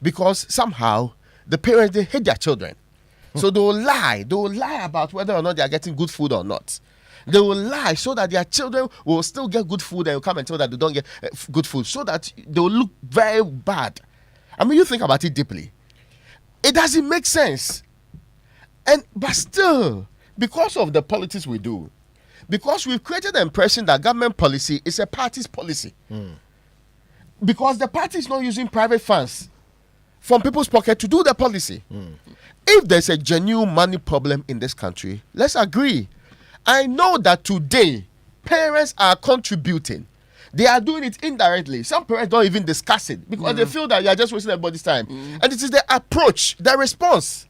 Because somehow the parents, they hate their children. So they will lie. They will lie about whether or not they are getting good food or not. They will lie so that their children will still get good food and will come and tell that they don't get good food, so that they will look very bad. I mean, you think about it deeply. It doesn't make sense. But still, because of the politics we do, because we've created the impression that government policy is a party's policy. Because the party is not using private funds from people's pocket to do the policy. If there's a genuine money problem in this country, let's agree. I know that today, parents are contributing. They are doing it indirectly. Some parents don't even discuss it because they feel that you are just wasting everybody's time. And it is the approach, the response.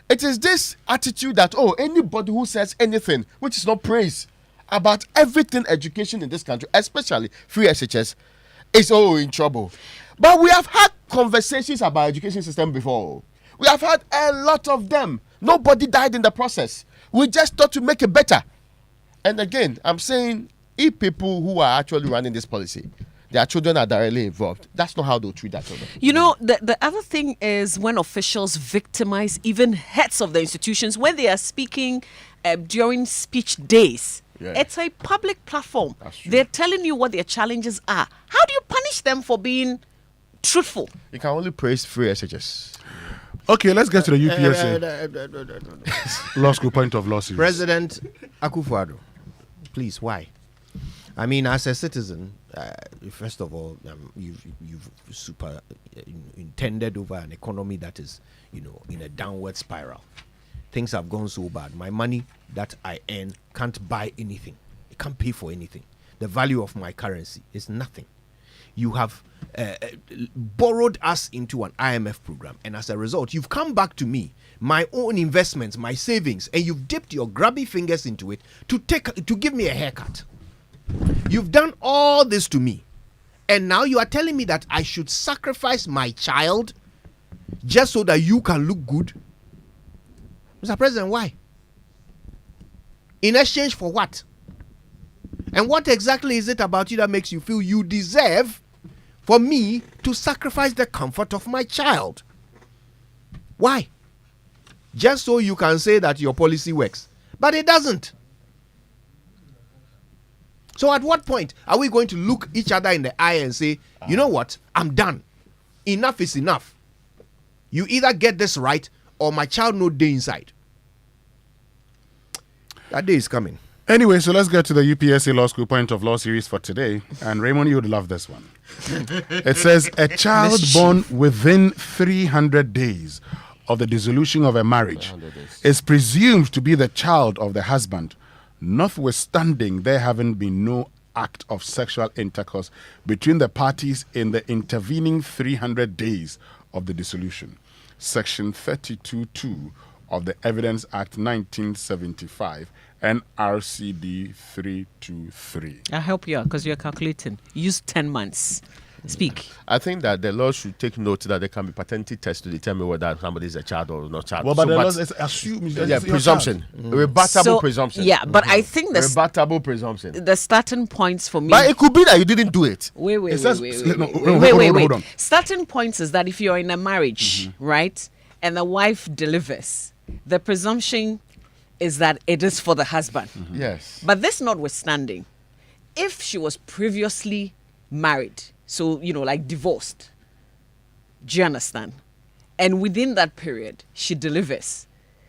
It is this attitude that, anybody who says anything which is not praise about everything education in this country, especially free SHS, is in trouble. But we have had conversations about education system before. We have had a lot of them. Nobody died in the process. We just thought to make it better. And again, I'm saying, if people who are actually running this policy, their children are directly involved, that's not how they'll treat their children. You know, the other thing is when officials victimize even heads of the institutions when they are speaking during speech days. Yeah. It's a public platform. They're telling you what their challenges are. How do you punish them for being truthful? You can only praise free SHS. Okay, let's get to the UPSA. Law School Point of Law series. President Akufo-Addo, please, why? I mean, as a citizen, first of all, you've super intended over an economy that is, in a downward spiral. Things have gone so bad. My money that I earn can't buy anything. It can't pay for anything. The value of my currency is nothing. You have borrowed us into an IMF program, and as a result, you've come back to me, my own investments, my savings, and you've dipped your grubby fingers into it to give me a haircut. You've done all this to me, and now you are telling me that I should sacrifice my child just so that you can look good? Mr. President, why? In exchange for what? And what exactly is it about you that makes you feel you deserve for me to sacrifice the comfort of my child? Why? Just so you can say that your policy works. But it doesn't. So at what point are we going to look each other in the eye and say, you know what, I'm done. Enough is enough. You either get this right or my child no day inside. That day is coming. Anyway, so let's get to the UPSA Law School Point of Law series for today. And Raymond, you would love this one. It says, a child born within 300 days of the dissolution of a marriage is presumed to be the child of the husband, notwithstanding there having been no act of sexual intercourse between the parties in the intervening 300 days of the dissolution. Section 32(2) of the Evidence Act 1975 and RCD 323. I'll help you out because you're calculating. Use 10 months. Speak. I think that the law should take note that there can be paternity tests to determine whether somebody is a child or not child. Well, but the law is assumed. Presumption. Rebuttable presumption. Yeah, but I think the rebuttable presumption. The starting points for me. But it could be that you didn't do it. Wait. Hold on. Starting points is that if you're in a marriage, right, and the wife delivers, the presumption is that it is for the husband. Yes. But this notwithstanding, if she was previously married, so, like divorced, do you understand? And within that period, she delivers.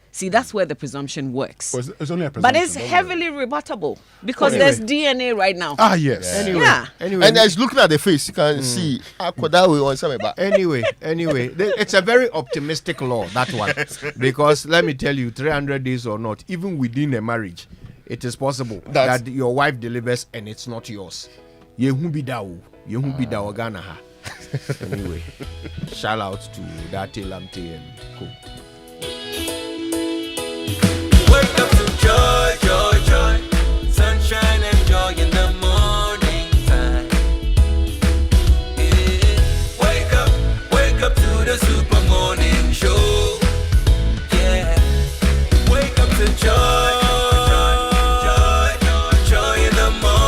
See, that's where the presumption works. Well, it's only a presumption. But it's heavily rebuttable because there's DNA right now. Ah, yes. Anyway, and as looking at the face, you can see. Anyway, it's a very optimistic law, that one. Because let me tell you, 300 days or not, even within a marriage, it is possible that your wife delivers and it's not yours. Anyway, shout out to Dati Lamte and Co. Wake up to joy, joy, joy. Sunshine and joy in the morning time. Yeah. Wake up to the super morning show. Yeah. Wake up to joy, joy, joy in the morning.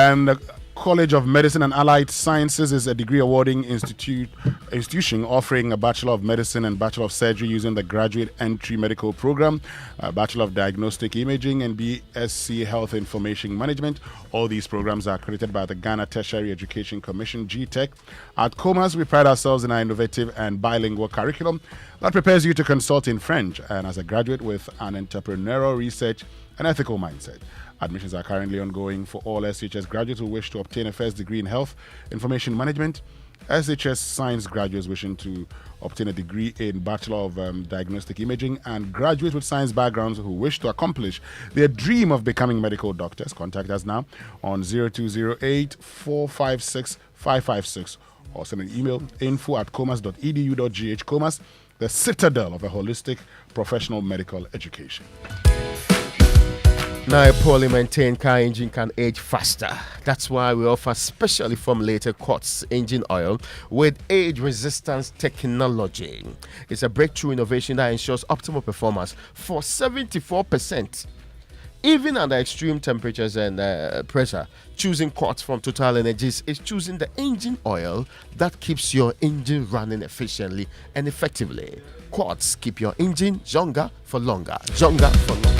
And the College of Medicine and Allied Sciences is a degree awarding institution offering a Bachelor of Medicine and Bachelor of Surgery using the Graduate Entry Medical Program, a Bachelor of Diagnostic Imaging, and BSc Health Information Management. All these programs are accredited by the Ghana Tertiary Education Commission, GTEC. At Comas, we pride ourselves in our innovative and bilingual curriculum that prepares you to consult in French and as a graduate with an entrepreneurial research and ethical mindset. Admissions are currently ongoing for all SHS graduates who wish to obtain a first degree in health information management, SHS science graduates wishing to obtain a degree in Bachelor of Diagnostic Imaging, and graduates with science backgrounds who wish to accomplish their dream of becoming medical doctors. Contact us now on 0208 456 556 or send an email info@comas.edu.gh. Comas, the citadel of a holistic professional medical education. Now, a poorly maintained car engine can age faster. That's why we offer specially formulated quartz engine oil with age resistance technology. It's a breakthrough innovation that ensures optimal performance for 74%. Even under extreme temperatures and pressure, choosing quartz from Total Energies is choosing the engine oil that keeps your engine running efficiently and effectively. Quartz keep your engine younger for longer. Younger for longer.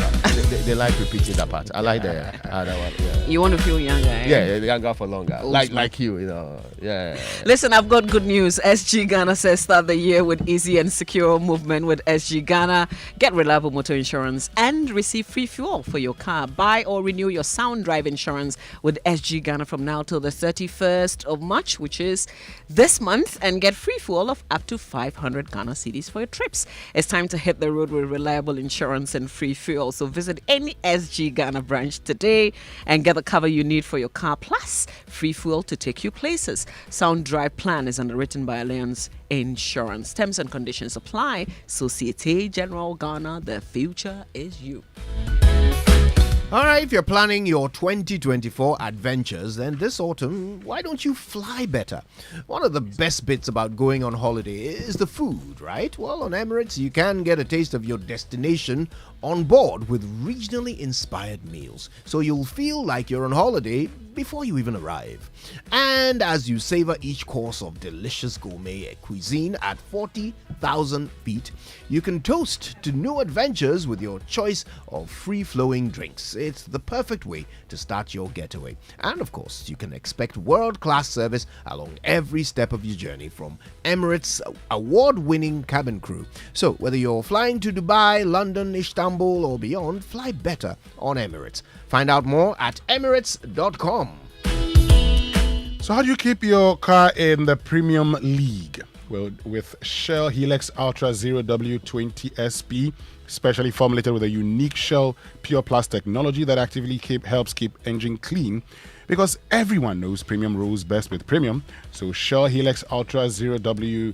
They like repeating that part. I like that one. Yeah. You want to feel younger, eh? Yeah, younger for longer. Like you know. Yeah. Listen, I've got good news. SG Ghana says start the year with easy and secure movement with SG Ghana. Get reliable motor insurance and receive free fuel for your car. Buy or renew your Sound Drive insurance with SG Ghana from now till the 31st of March, which is this month, and get free fuel of up to 500 Ghana cedis for your trips. It's time to hit the road with reliable insurance and free fuel. So visit any SG Ghana branch today and get the cover you need for your car, plus free fuel to take you places. Sound Drive plan is underwritten by Alliance Insurance. Terms and conditions apply. Societe Generale Ghana, the future is you. All right, if you're planning your 2024 adventures, then this autumn, why don't you fly better? One of the best bits about going on holiday is the food, right? Well, on Emirates, you can get a taste of your destination on board with regionally inspired meals. So you'll feel like you're on holiday before you even arrive. And as you savor each course of delicious gourmet cuisine at 40,000 feet, you can toast to new adventures with your choice of free-flowing drinks. It's the perfect way to start your getaway. And of course, you can expect world-class service along every step of your journey from Emirates' award-winning cabin crew. So whether you're flying to Dubai, London, Istanbul, or beyond, fly better on Emirates. Find out more at emirates.com. So how do you keep your car in the premium league? Well, with Shell Helix Ultra 0W20 SP, specially formulated with a unique Shell Pure Plus technology that actively helps keep engine clean, because everyone knows premium rolls best with premium. So Shell Helix Ultra 0W20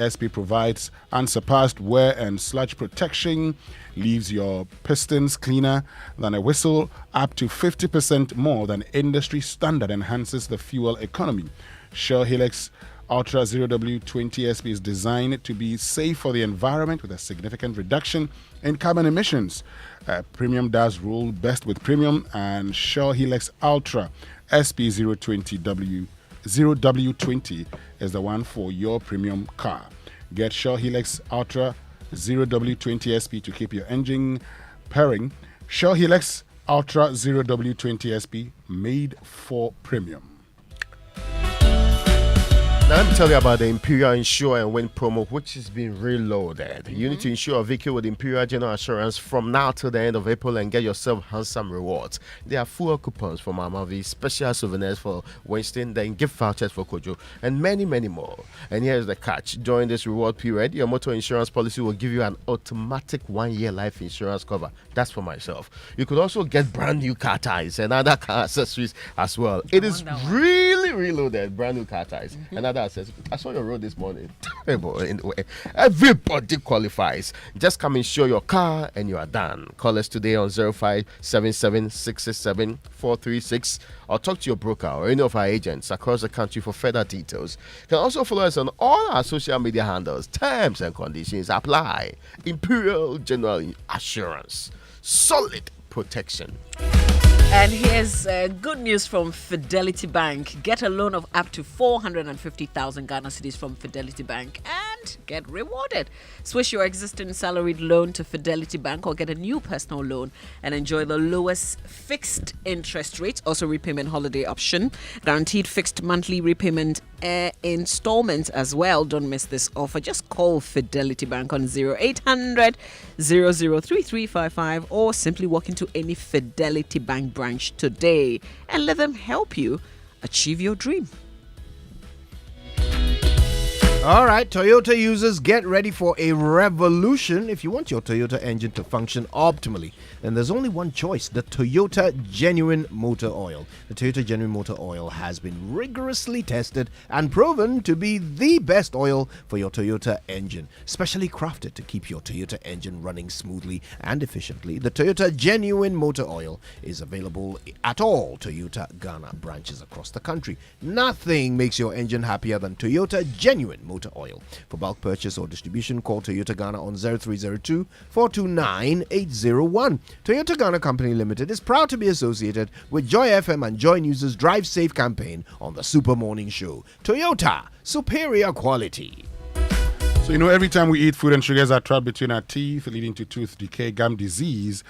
SP provides unsurpassed wear and sludge protection, leaves your pistons cleaner than a whistle, up to 50% more than industry standard, enhances the fuel economy. Shell Helix Ultra 0W20 SP is designed to be safe for the environment with a significant reduction in carbon emissions. Premium does roll best with premium, and Shell Helix Ultra SP 0W20 is the one for your premium car. Get Shell Helix Ultra 0W20 SP to keep your engine purring. Shell Helix Ultra 0W20 SP, made for premium. Now let me tell you about the Imperial Insure and Win promo, which has been reloaded. You need to insure a vehicle with Imperial General Assurance from now till the end of April and get yourself handsome rewards. There are fuel coupons for Mamavi, special souvenirs for Winston, then gift vouchers for Kojo, and many, many more. And here's the catch. During this reward period, your motor insurance policy will give you an automatic 1-year life insurance cover. That's for myself. You could also get brand new car tires and other car accessories as well. It is really reloaded, brand new car tires and other accessories. I saw your road this morning. Everybody qualifies. Just come insure your car and you are done. Call us today on 0577-667-436 or talk to your broker or any of our agents across the country for further details. You can also follow us on all our social media handles. Terms and conditions apply. Imperial General Assurance. Solid protection. And here's good news from Fidelity Bank. Get a loan of up to 450,000 Ghana cedis from Fidelity Bank and get rewarded. Switch your existing salaried loan to Fidelity Bank or get a new personal loan and enjoy the lowest fixed interest rate, also repayment holiday option, guaranteed fixed monthly repayment installments as well. Don't miss this offer. Just call Fidelity Bank on 0800 003355 or simply walk into any Fidelity Bank branch today and let them help you achieve your dream. All right, Toyota users, get ready for a revolution. If you want your Toyota engine to function optimally, then there's only one choice, the Toyota Genuine Motor Oil. The Toyota Genuine Motor Oil has been rigorously tested and proven to be the best oil for your Toyota engine, specially crafted to keep your Toyota engine running smoothly and efficiently. The Toyota Genuine Motor Oil is available at all Toyota Ghana branches across the country. Nothing makes your engine happier than Toyota Genuine Motor Oil. For bulk purchase or distribution, call Toyota Ghana on 0302 429 801. Toyota Ghana Company Limited is proud to be associated with Joy FM and Joy News' Drive Safe campaign on the Super Morning Show. Toyota, superior quality. So, every time we eat, food and sugars are trapped between our teeth, leading to tooth decay, gum disease,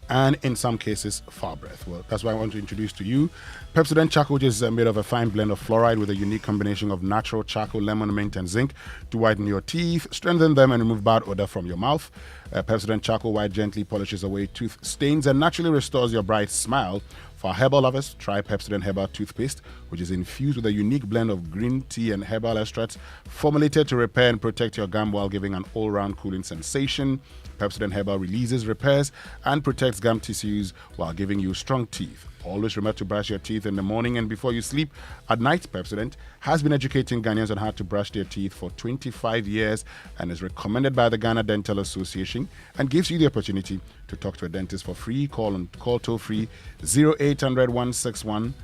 and in some cases, foul breath. Well, that's why I want to introduce to you Pepsodent Charcoal, which is made of a fine blend of fluoride with a unique combination of natural charcoal, lemon, mint, and zinc to whiten your teeth, strengthen them, and remove bad odor from your mouth. Pepsodent Charcoal White gently polishes away tooth stains and naturally restores your bright smile. For herbal lovers, try Pepsodent Herbal Toothpaste, which is infused with a unique blend of green tea and herbal extracts formulated to repair and protect your gum while giving an all-round cooling sensation. Pepsodent Herbal releases, repairs, and protects gum tissues while giving you strong teeth. Always remember to brush your teeth in the morning and before you sleep. At night, Pepsodent has been educating Ghanaians on how to brush their teeth for 25 years and is recommended by the Ghana Dental Association and gives you the opportunity to talk to a dentist for free. Call toll free 0800 161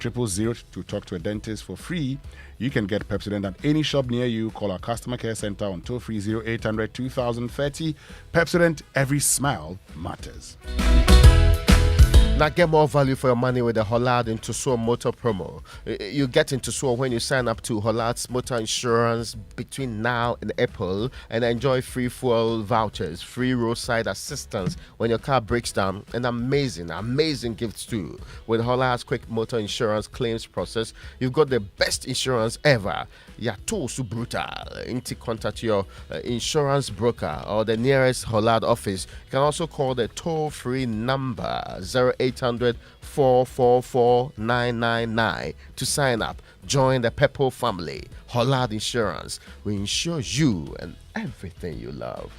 000 to talk to a dentist for free. You can get Pepsodent at any shop near you. Call our customer care center on toll free 0800 2030. Pepsodent, every smile matters. Now get more value for your money with the Hollard into Soul Motor promo. You get into Soul when you sign up to Hollard's motor insurance between now and April and enjoy free fuel vouchers, free roadside assistance when your car breaks down, and amazing gifts too. With Hollard's quick motor insurance claims process, you've got the best insurance ever. Yato so brutal. Contact your insurance broker or the nearest Hollard office. You can also call the toll-free number 0800 444 999 to sign up. Join the Peppo family. Hollard Insurance. We insure you and everything you love.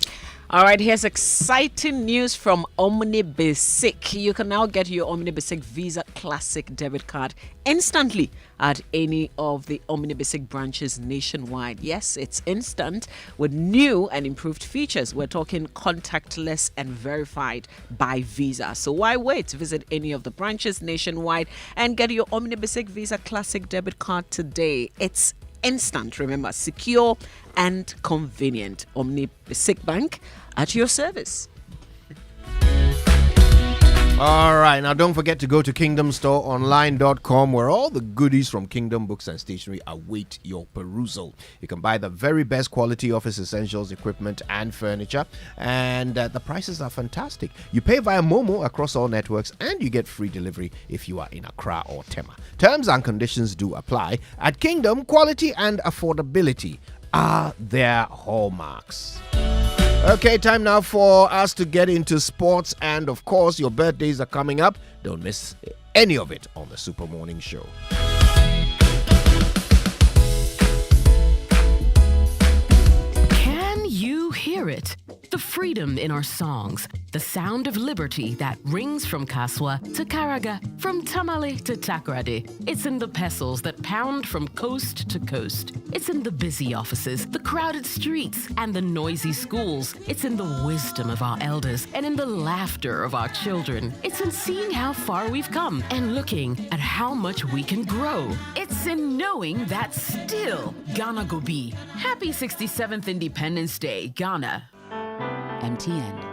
All right, here's exciting news from OmniBasic. You can now get your OmniBasic Visa Classic debit card instantly at any of the OmniBasic branches nationwide. Yes, it's instant with new and improved features. We're talking contactless and verified by Visa. So why wait? Visit any of the branches nationwide and get your OmniBasic Visa Classic debit card today. It's instant, remember, secure and convenient. OmniBasic Bank at your service. All right, now don't forget to go to kingdomstoreonline.com where all the goodies from Kingdom Books and Stationery await your perusal. You can buy the very best quality office essentials, equipment, and furniture, and the prices are fantastic. You pay via Momo across all networks, and you get free delivery if you are in Accra or Tema. Terms and conditions do apply. At Kingdom, quality and affordability are their hallmarks. Okay, time now for us to get into sports, and of course your birthdays are coming up. Don't miss any of it on the Super Morning Show. Can you hear it? The freedom in our songs, the sound of liberty that rings from Kaswa to Karaga, from Tamale to Takoradi. It's in the pestles that pound from coast to coast. It's in the busy offices, the crowded streets, and the noisy schools. It's in the wisdom of our elders and in the laughter of our children. It's in seeing how far we've come and looking at how much we can grow. It's in knowing that still Ghana go be. Happy 67th Independence Day, Ghana. MTN.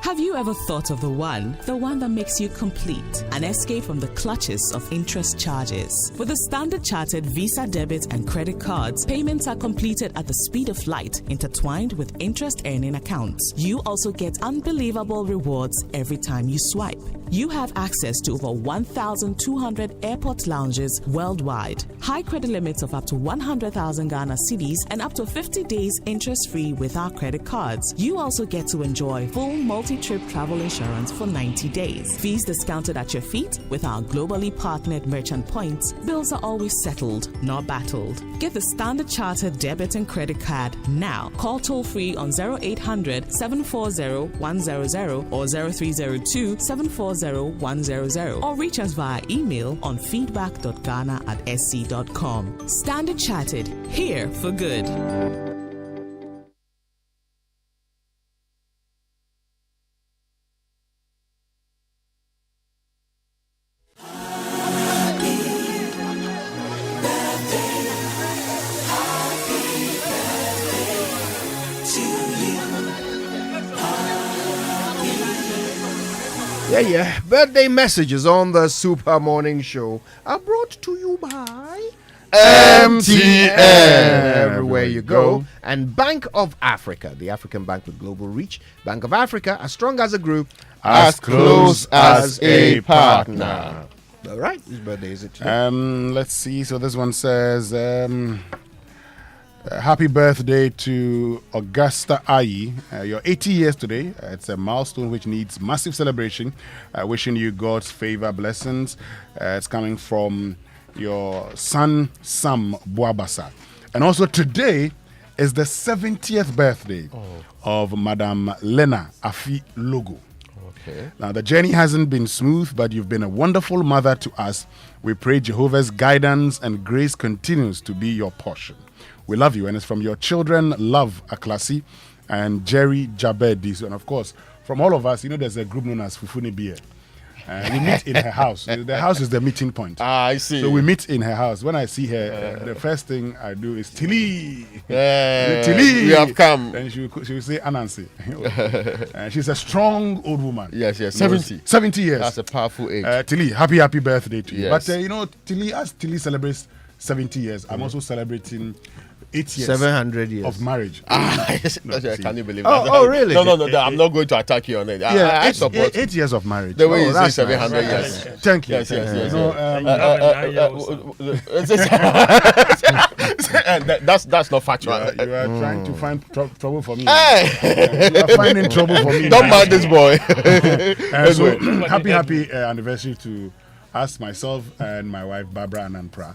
Have you ever thought of the one that makes you complete? An escape from the clutches of interest charges. With the Standard Chartered Visa debit and credit cards, payments are completed at the speed of light, intertwined with interest earning accounts. You also get unbelievable rewards every time you swipe. You have access to over 1,200 airport lounges worldwide, high credit limits of up to 100,000 Ghana cedis, and up to 50 days interest-free with our credit cards. You also get to enjoy full multi-trip travel insurance for 90 days. Fees discounted at your feet with our globally partnered merchant points. Bills are always settled, not battled. Get the Standard Chartered debit and credit card now. Call toll-free on 0800 740 100 or 0302 740 100, or reach us via email on feedback.ghana@sc.com. Standard Chartered, here for good. Yeah. Birthday messages on the Super Morning Show are brought to you by MTN. Everywhere you go. And Bank of Africa, the African bank with global reach. Bank of Africa, as strong as a group, as close as a partner. All right, whose birthday is it today? Let's see. So this one says, happy birthday to Augusta Ayi. You're 80 years today. It's a milestone which needs massive celebration. Wishing you God's favor, blessings. It's coming from your son, Sam Boabasa. And also today is the 70th birthday of Madame Lena Afi Logo. Okay. Now, the journey hasn't been smooth, but you've been a wonderful mother to us. We pray Jehovah's guidance and grace continues to be your portion. We love you, and it's from your children, Love Aklasi and Jerry Jabedi. And of course, from all of us, there's a group known as Fufuni Beer. We meet in her house. The house is the meeting point. I see. So we meet in her house. When I see her, the first thing I do is Tilly. Tilly. We have come. And she will say Anansi. She's a strong old woman. Yes. 70. 70 years. That's a powerful age. Tilly, happy birthday to you. Yes. But Tilly, as Tilly celebrates 70 years, I'm also celebrating 8 years 700 years of marriage. Yes. Can you believe that? Oh, really? No, I'm not going to attack you on it. I support 8 years of marriage. the way you say that's 700 nice. years. Thank you. Yes. That's not factual. You are trying to find trouble for me. Hey! You are finding trouble for me. Don't mind this boy. So happy anniversary to us, myself, and my wife Barbara Ananpra.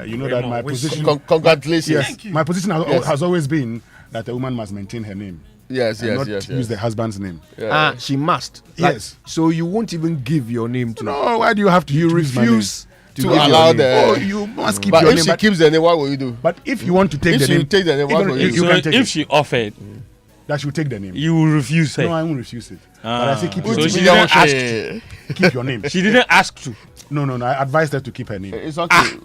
You know that my position. Congratulations. Yes, my position has always been that a woman must maintain her name. Yes. Not use the husband's name. She must. Yes. So you won't even give your name to. No, why do you have to? You refuse to allow the. You must keep but your if name. She keeps the name, what will you do? But if you want to take the name, take the name, what will you do? If she offered, that she will take the name. You will refuse it. No, I won't refuse it. But I say keep your so name. she didn't ask to. Keep your name. She didn't ask to. No. I advised her to keep her name. It's okay.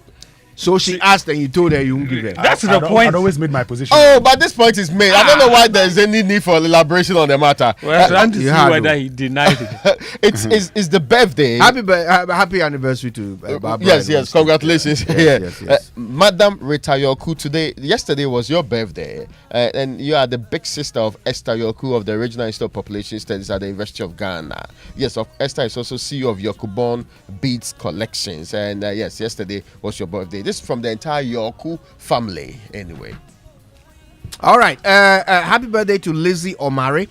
So she asked and you told her you won't give her. That's the point. I'd always made my position. Oh, but this point is made. I don't know why there's any need for elaboration on the matter. We're trying to see whether he denied it. It's the birthday. Happy anniversary to Barbara. Yes. Congratulations. Yes. Madam Rita Yoku, yesterday was your birthday, and you are the big sister of Esther Yoku of the Regional Institute of Population Studies at the University of Ghana. Yes, Esther is also CEO of Yokuborn Beads Collections, and yes, yesterday was your birthday. This is from the entire Yoku family, anyway. All right. Happy birthday to Lizzie Omari.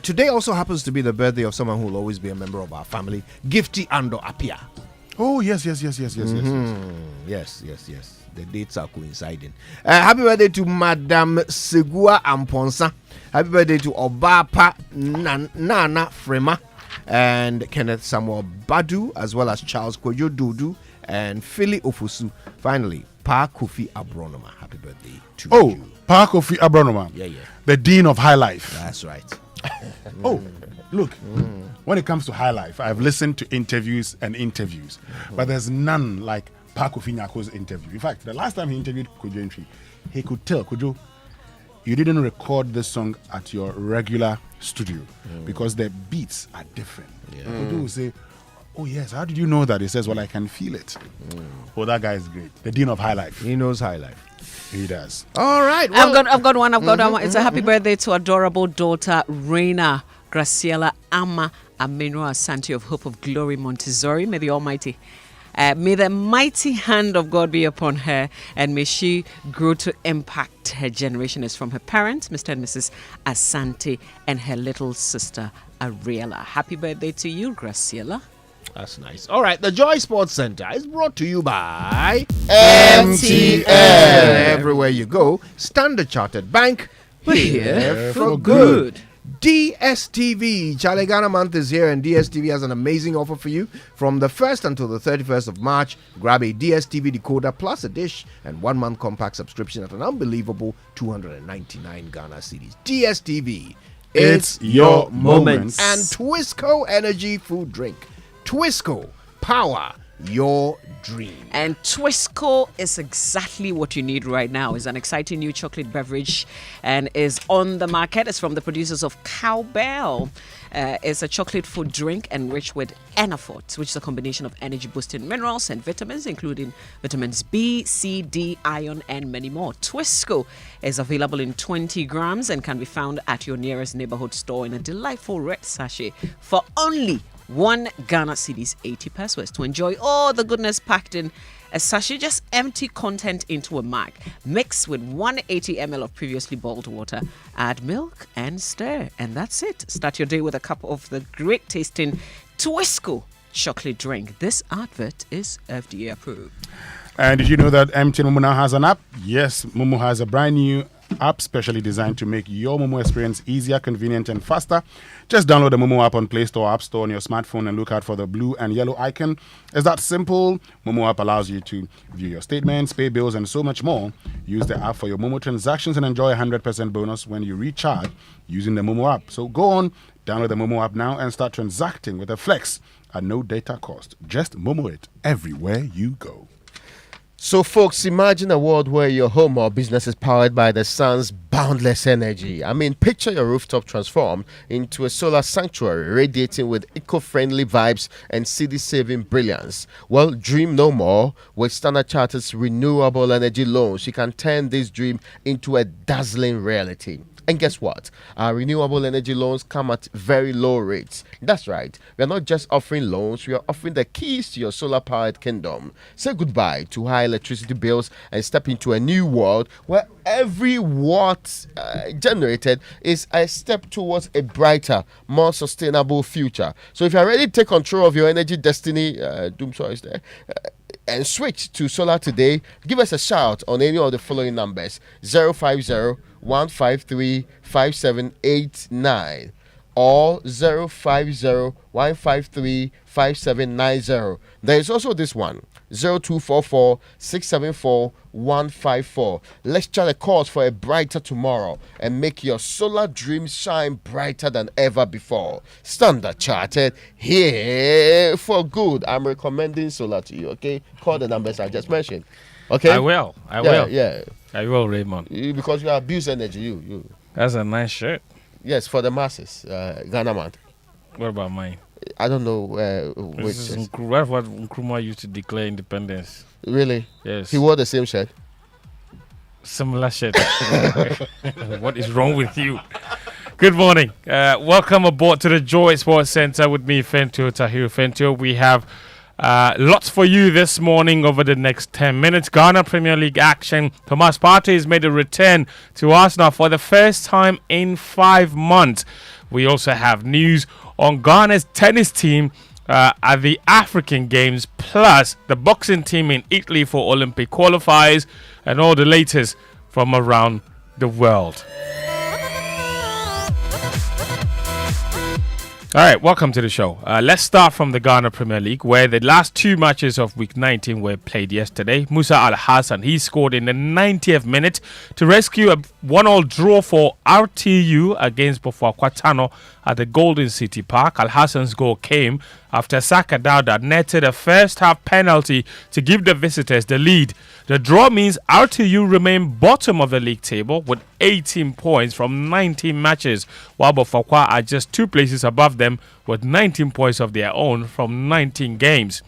Today also happens to be the birthday of someone who will always be a member of our family, Gifty Ando Apia. Oh, yes. Yes. The dates are coinciding. Happy birthday to Madame Segua Amponsa. Happy birthday to Obapa Nana Frema and Kenneth Samuel Badu, as well as Charles Kojo Dudu and Philly Ofusu. Finally, Pa Kofi Abronoma. Happy birthday to you. Pa Kofi Abronoma. Yeah. The Dean of High Life. That's right. Look. When it comes to High Life, I've listened to interviews, but there's none like Pa Kofi Nyako's interview. In fact, the last time he interviewed Kojo Entry, he could tell Kojo, you didn't record this song at your regular studio because the beats are different. People will say, oh yes, how did you know that? He says, well, I can feel it. Oh, that guy is great. The Dean of High Life. He knows High Life. He does. All right. Well, I've got one. It's a happy birthday to adorable daughter Reina Graciela Ama Ameno Asante of Hope of Glory Montessori. May the Almighty, may the mighty hand of God be upon her, and may she grow to impact her generation. Is from her parents, Mr. and Mrs. Asante, and her little sister Ariela. Happy birthday to you, Graciela. That's nice. All right, the Joy Sports Center is brought to you by MTN. Everywhere you go, Standard Chartered Bank. We're here for good. DSTV. Charlie Ghana month is here, and DSTV has an amazing offer for you. From the 1st until the 31st of March, grab a DSTV decoder plus a dish and 1 month compact subscription at an unbelievable 299 Ghana cedis. DSTV. It's your moment. And Twisco Energy Food Drink. Twisco, power your dream. And Twisco is exactly what you need right now. It's an exciting new chocolate beverage and is on the market. It's from the producers of Cowbell. It's a chocolate food drink enriched with Enafort, which is a combination of energy-boosting minerals and vitamins, including vitamins B, C, D, iron, and many more. Twisco is available in 20 grams and can be found at your nearest neighborhood store in a delightful red sachet for only 1 Ghana cedis 80 pesos. To enjoy all the goodness packed in a sachet, just empty content into a mug. Mix with 180 ml of previously boiled water. Add milk and stir. And that's it. Start your day with a cup of the great tasting Twisco chocolate drink. This advert is FDA approved. And did you know that MTN Momo now has an app? Yes, Momo has a brand new app specially designed to make your Momo experience easier, convenient, and faster. Just download the Momo app on Play Store or App Store on your smartphone and look out for the blue and yellow icon. It's that simple. Momo app allows you to view your statements, pay bills, and so much more. Use the app for your Momo transactions and enjoy a 100% bonus when you recharge using the Momo app. So go on, download the Momo app now and start transacting with a flex at no data cost. Just Momo it everywhere you go. So, folks, imagine a world where your home or business is powered by the sun's boundless energy. I mean, picture your rooftop transformed into a solar sanctuary radiating with eco-friendly vibes and city-saving brilliance. Well, dream no more. With Standard Chartered's renewable energy loans, you can turn this dream into a dazzling reality. And guess what? Our renewable energy loans come at very low rates. That's right. We are not just offering loans, we are offering the keys to your solar-powered kingdom. Say goodbye to high electricity bills and step into a new world where every watt generated is a step towards a brighter, more sustainable future. So if you are ready to take control of your energy destiny, Doomsaw is there, and switch to solar today, give us a shout on any of the following numbers: 050-153-5789 or 050-153-5790. There is also this one, 0244-674-154. Let's chart a course for a brighter tomorrow and make your solar dreams shine brighter than ever before. Standard Chartered, here for good. I'm recommending solar to you, okay? Call the numbers I just mentioned. Okay? I will. I will. Yeah. I will, Raymond. Because you abuse energy, you. That's a nice shirt. Yes, for the masses, Ghana month. What about mine? I don't know which. This is what Nkrumah used to declare independence. Really? Yes. He wore the same shirt? Similar shirt. What is wrong with you? Good morning. Welcome aboard to the Joy Sports Center with me, Fentio Tahiru Fentio. We have lots for you this morning over the next 10 minutes. Ghana Premier League action. Thomas Partey has made a return to Arsenal for the first time in 5 months. We also have news on Ghana's tennis team at the African Games, plus the boxing team in Italy for Olympic qualifiers, and all the latest from around the world. All right, welcome to the show. Let's start from the Ghana Premier League, where the last two matches of Week 19 were played yesterday. Musa Al Hassan, he scored in the 90th minute to rescue a 1-1 draw for RTU against Bofo Kwatano at the Golden City Park. Al Hassan's goal came after Saka Dauda netted a first-half penalty to give the visitors the lead. The draw means RTU remain bottom of the league table with 18 points from 19 matches, while Bofokwa are just 2 places above them with 19 points of their own from 19 games.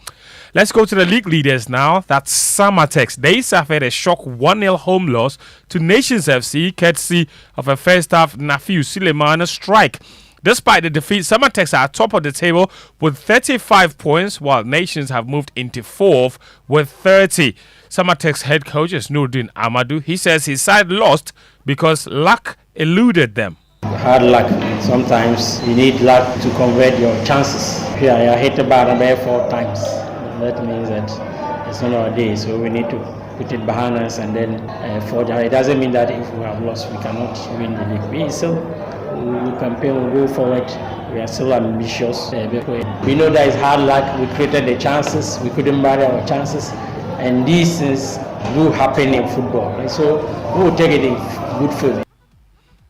Let's go to the league leaders now. That's Samatex. They suffered a shock 1-0 home loss to Nations FC, courtesy of a first-half Nafiu Suleiman strike. Despite the defeat, Samatex are top of the table with 35 points, while Nations have moved into 4th with 30. Samatex head coach is Nurdin Amadou. He says his side lost because luck eluded them. Hard luck. Sometimes you need luck to convert your chances. Here I hit the bar about 4 times. That means that it's not our day, so we need to put it behind us and then forge. It doesn't mean that if we have lost, we cannot win the league. We still we campaign, we'll go forward. We are still ambitious. We know that it's hard luck. We created the chances. We couldn't bury our chances. And these things do happen in football. And so we will take it in good faith.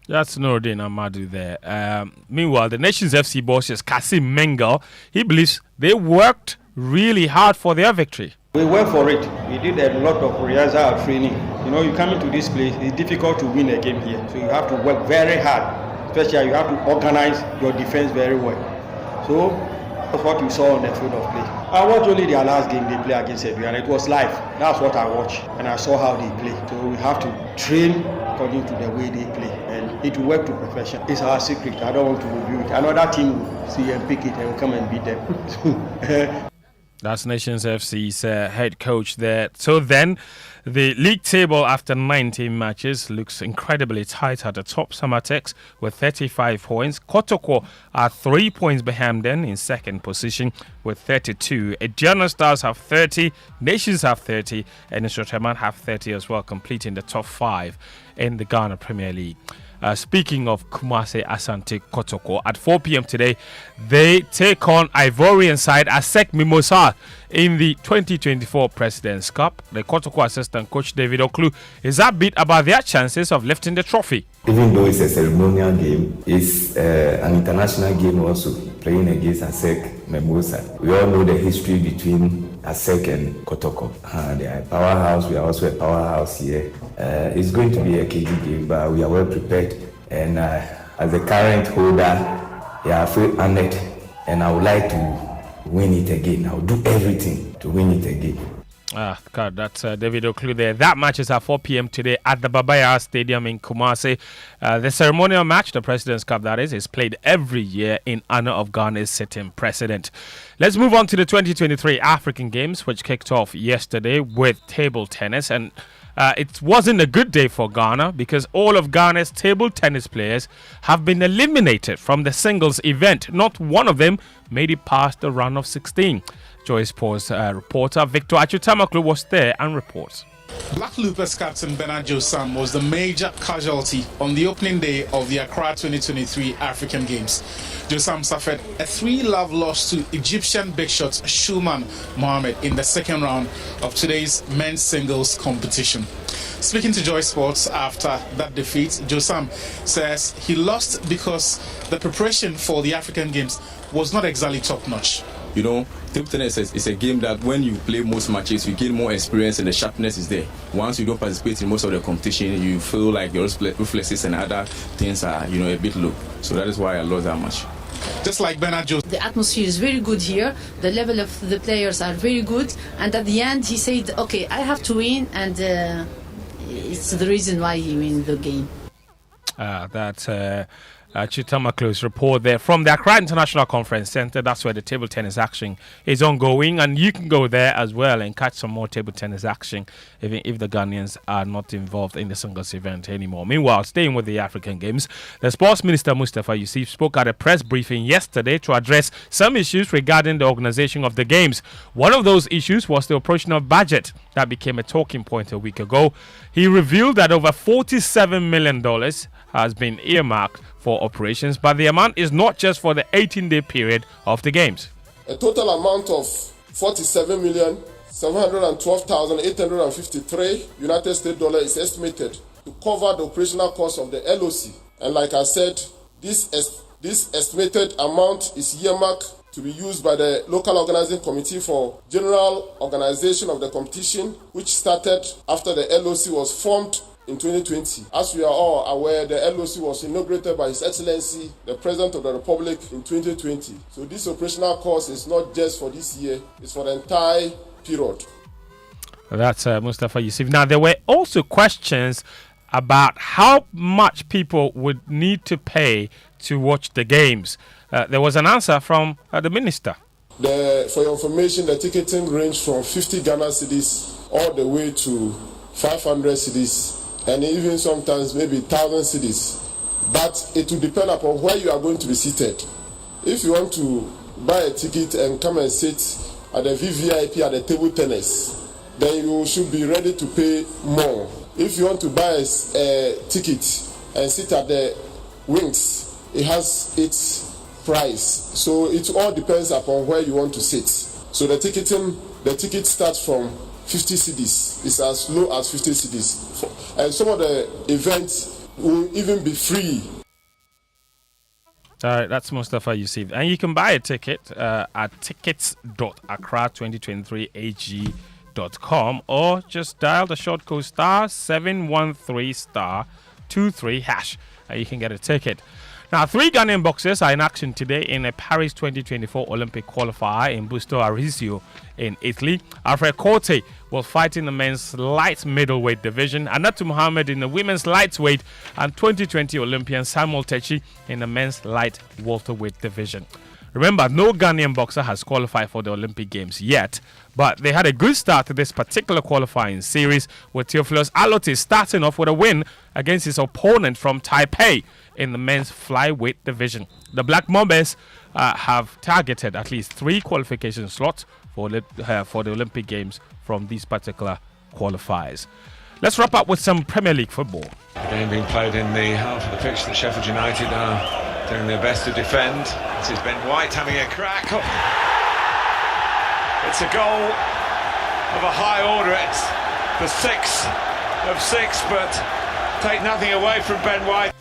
That's Nordin Amadou there. Meanwhile, the Nations FC boss is Kasim Mengel. He believes they worked really hard for their victory. We went for it. We did a lot of rehearsal training. You know, you come into this place, it's difficult to win a game here. So you have to work very hard. Especially you have to organize your defense very well. So that's what you saw on the field of play. I watched only their last game they play against Edwin, and it was live. That's what I watched, and I saw how they play. So we have to train according to the way they play, and it will work to perfection. It's our secret. I don't want to review it. Another team will see and pick it and will come and beat them. That's Nations FC's head coach there. So then, the league table after 19 matches looks incredibly tight at the top. Samatex with 35 points. Kotoko are 3 points behind them in second position with 32. Ediana Stars have 30. Nations have 30. And Nsoteman have 30 as well, completing the top 5 in the Ghana Premier League. Speaking of Kumase Asante Kotoko, at 4 p.m. today, they take on Ivorian side ASEC Mimosa in the 2024 President's Cup. The Kotoko assistant coach David Oklu is upbeat about their chances of lifting the trophy. Even though it's a ceremonial game, it's an international game also, playing against ASEC Mimosa. We all know the history between ASEC and Kotoko. They are a powerhouse, we are also a powerhouse here. It's going to be a cagey game, but we are well prepared. And as the current holder, I feel honored, and I would like to win it again. I will do everything to win it again. God, that's David Oklu there. That match is at 4 p.m. today at the Babaya Stadium in Kumasi. The ceremonial match, the President's Cup that is played every year in honor of Ghana's sitting president. Let's move on to the 2023 African Games, which kicked off yesterday with table tennis. And it wasn't a good day for Ghana because all of Ghana's table tennis players have been eliminated from the singles event. Not one of them made it past the round of 16. Joy Sports reporter Victor Achutamaklu was there and reports. Black Loopers captain Bernard Josam was the major casualty on the opening day of the Accra 2023 African Games. Josam suffered a 3-love loss to Egyptian big shot Shuman Mohammed in the second round of today's men's singles competition. Speaking to Joy Sports after that defeat, Josam says he lost because the preparation for the African Games was not exactly top-notch. You know, table tennis is a game that when you play most matches, you gain more experience and the sharpness is there. Once you don't participate in most of the competition, you feel like your reflexes and other things are, a bit low. So that is why I lost that much. Just like Bernard Josam. The atmosphere is very good here. The level of the players are very good. And at the end, he said, okay, I have to win. And it's the reason why he win the game. That's Chitamaklu's report there from the Accra International Conference Center. That's where the table tennis action is ongoing, and you can go there as well and catch some more table tennis action even if the Ghanaians are not involved in the singles event anymore. Meanwhile, staying with the African Games, the Sports Minister Mustafa Yusuf spoke at a press briefing yesterday to address some issues regarding the organization of the Games. One of those issues was the operational budget that became a talking point a week ago. He revealed that over $47 million has been earmarked for operations, but the amount is not just for the 18-day period of the games. A total amount of 47,712,853 United States dollars is estimated to cover the operational cost of the LOC. And like I said, this estimated amount is earmarked to be used by the local organizing committee for general organization of the competition, which started after the LOC was formed in 2020. As we are all aware, the LOC was inaugurated by His Excellency, the President of the Republic, in 2020. So this operational cost is not just for this year, it's for the entire period. That's Mustafa Yusuf. Now, there were also questions about how much people would need to pay to watch the games. There was an answer from the minister. For your information, the ticketing range from 50 Ghana cedis all the way to 500 cedis, and even sometimes maybe 1,000 cedis. But it will depend upon where you are going to be seated. If you want to buy a ticket and come and sit at the VVIP at the table tennis, then you should be ready to pay more. If you want to buy a ticket and sit at the wings, it has its price. So it all depends upon where you want to sit. So the ticket starts from 50 cedis. It's as low as 50 cedis. And some of the events will even be free. All right, that's Mustafa Yusuf. And you can buy a ticket at tickets.accra2023ag.com or just dial the short code *713*23#. You can get a ticket. Now, 3 Ghanaian boxers are in action today in a Paris 2024 Olympic qualifier in Busto Arisio in Italy. Alfred Corte will fight in the men's light middleweight division, Anatu Muhammad in the women's lightweight, and 2020 Olympian Samuel Techi in the men's light welterweight division. Remember, no Ghanaian boxer has qualified for the Olympic Games yet, but they had a good start to this particular qualifying series, with Theophilus Alote starting off with a win against his opponent from Taipei in the men's flyweight division. The Black Mambas have targeted at least 3 qualification slots for the Olympic Games from these particular qualifiers. Let's wrap up with some Premier League football. The game being played in the half of the pitch that Sheffield United are doing their best to defend. This is Ben White having a crack. Oh. It's a goal of a high order. It's the 6th of 6, but take nothing away from Ben White.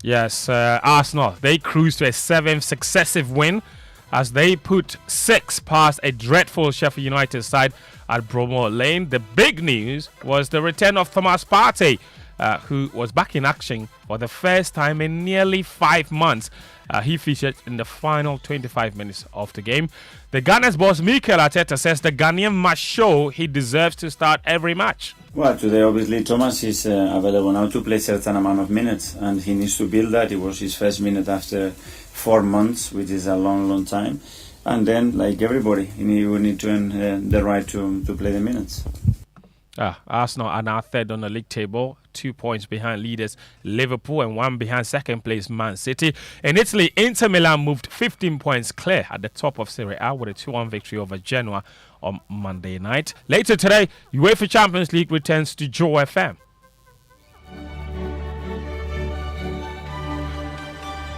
Yes, Arsenal, they cruised to a 7th successive win as they put 6 past a dreadful Sheffield United side at Bromo Lane. The big news was the return of Thomas Partey, who was back in action for the first time in nearly 5 months. He featured in the final 25 minutes of the game. The Ghana's boss Mikel Arteta says the Ghanaian must show he deserves to start every match. Well, today obviously Thomas is available now to play a certain amount of minutes, and he needs to build that. It was his first minute after 4 months, which is a long time. And then, like everybody, he will need to earn the right to play the minutes. Arsenal are now third on the league table, 2 points behind leaders Liverpool and 1 behind second place Man City. In Italy, Inter Milan moved 15 points clear at the top of Serie A with a 2-1 victory over Genoa on Monday night. Later today, UEFA Champions League returns to Joe FM.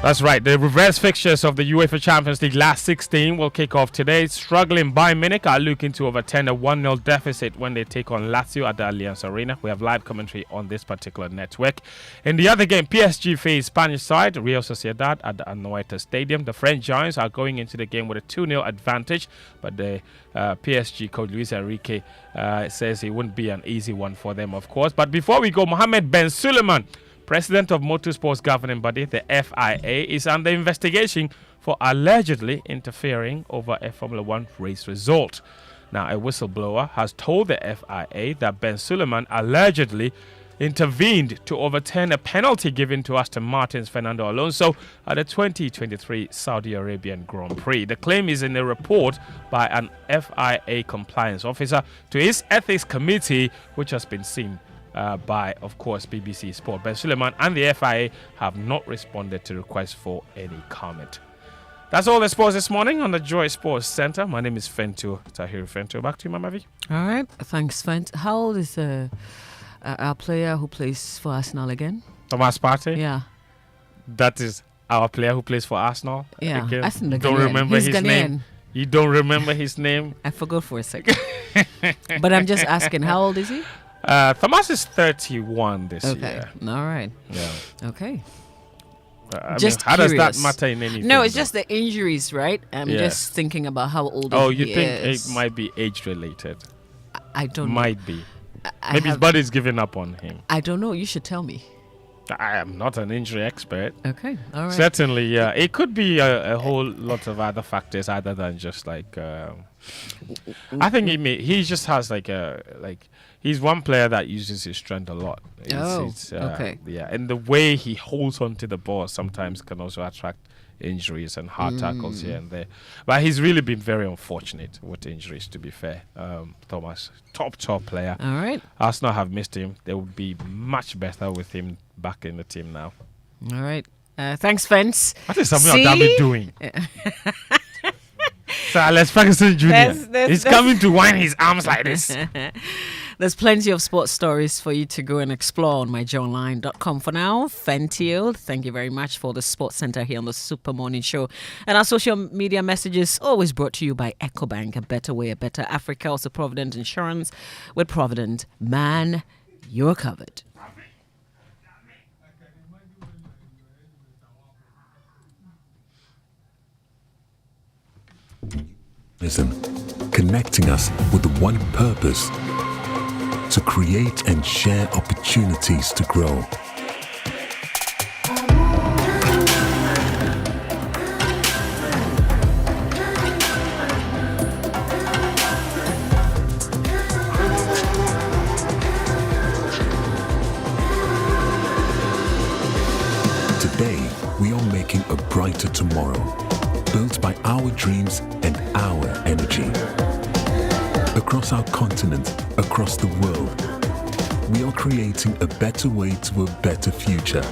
That's right. The reverse fixtures of the UEFA Champions League last 16 will kick off today. Struggling Bayern Munich are looking to overturn a 1-0 deficit when they take on Lazio at the Allianz Arena. We have live commentary on this particular network. In the other game, PSG face Spanish side Real Sociedad at the Anoeta Stadium. The French Giants are going into the game with a 2-0 advantage, but the PSG coach Luis Enrique says it wouldn't be an easy one for them, of course. But before we go, Mohammed Ben Suleiman, President of Motorsports governing body, the FIA, is under investigation for allegedly interfering over a Formula One race result. Now, a whistleblower has told the FIA that Ben Suleiman allegedly intervened to overturn a penalty given to Aston Martin's Fernando Alonso at the 2023 Saudi Arabian Grand Prix. The claim is in a report by an FIA compliance officer to his ethics committee, which has been seen by, of course, BBC Sport. Ben Suleiman and the FIA have not responded to requests for any comment. That's all the sports this morning on the Joy Sports Center. My name is Fento Tahiru Fento. Back to you, Mama V. All right. Thanks, Fent. How old is our player who plays for Arsenal again? Thomas Partey? Yeah. That is our player who plays for Arsenal. Yeah, Again, I think the don't Ghanaian. remember He's his Ghanaian. name. You don't remember his name? I forgot for a second. But I'm just asking, how old is he? Thomas is 31 this Okay. year. All right. Yeah. Okay. I Just mean, how does curious. that matter in anything? No, it's though? just the injuries, right? I'm Yeah. just thinking about how old Oh, he you think is. it might be age related? I don't know. Might be. I Maybe his have- body's giving up on him. I don't know. You should tell me. I am not an injury expert. Okay, all right. Certainly, yeah. It could be a whole lot of other factors other than just like. I think he just has he's one player that uses his strength a lot. Okay. Yeah, and the way he holds onto the ball sometimes can also attract injuries and hard tackles here and there. But he's really been very unfortunate with injuries, to be fair. Thomas, top player. All right. Arsenal have missed him. They would be much better with him back in the team now. All right. Thanks, Fence. What is Samuel Dabi doing? Sir Alex Ferguson Jr. He's coming to wind his arms like this. There's plenty of sports stories for you to go and explore on myjoyonline.com. For now, Fentio, thank you very much for the Sports Center here on the Super Morning Show. And our social media messages always brought to you by EcoBank, a better way, a better Africa. Also Provident Insurance. With Provident, man, you're covered. Connecting us with the one purpose: to create and share opportunities to grow. Today, we are making a brighter tomorrow, built by our dreams and our energy. Across our continent, across the world, we are creating a better way to a better future.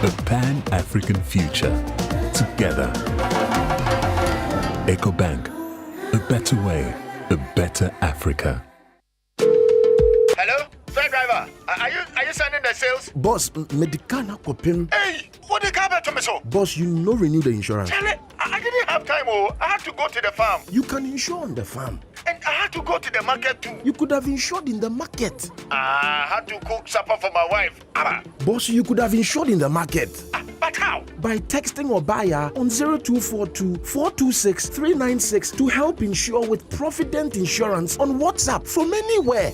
A Pan-African future. Together. EcoBank. A better way, a better Africa. Hello, fair driver. Are you sending the sales? Boss, medicana kopim. Hey, what the car to me so? Boss, you no renew the insurance. Charlie, I didn't have time. I had to go to the farm. You can insure on the farm. And I had to go to the market too. You could have insured in the market. I had to cook supper for my wife. Boss, you could have insured in the market. But how? By texting or buyer on 0242 426 396 to help insure with Provident Insurance on WhatsApp from anywhere.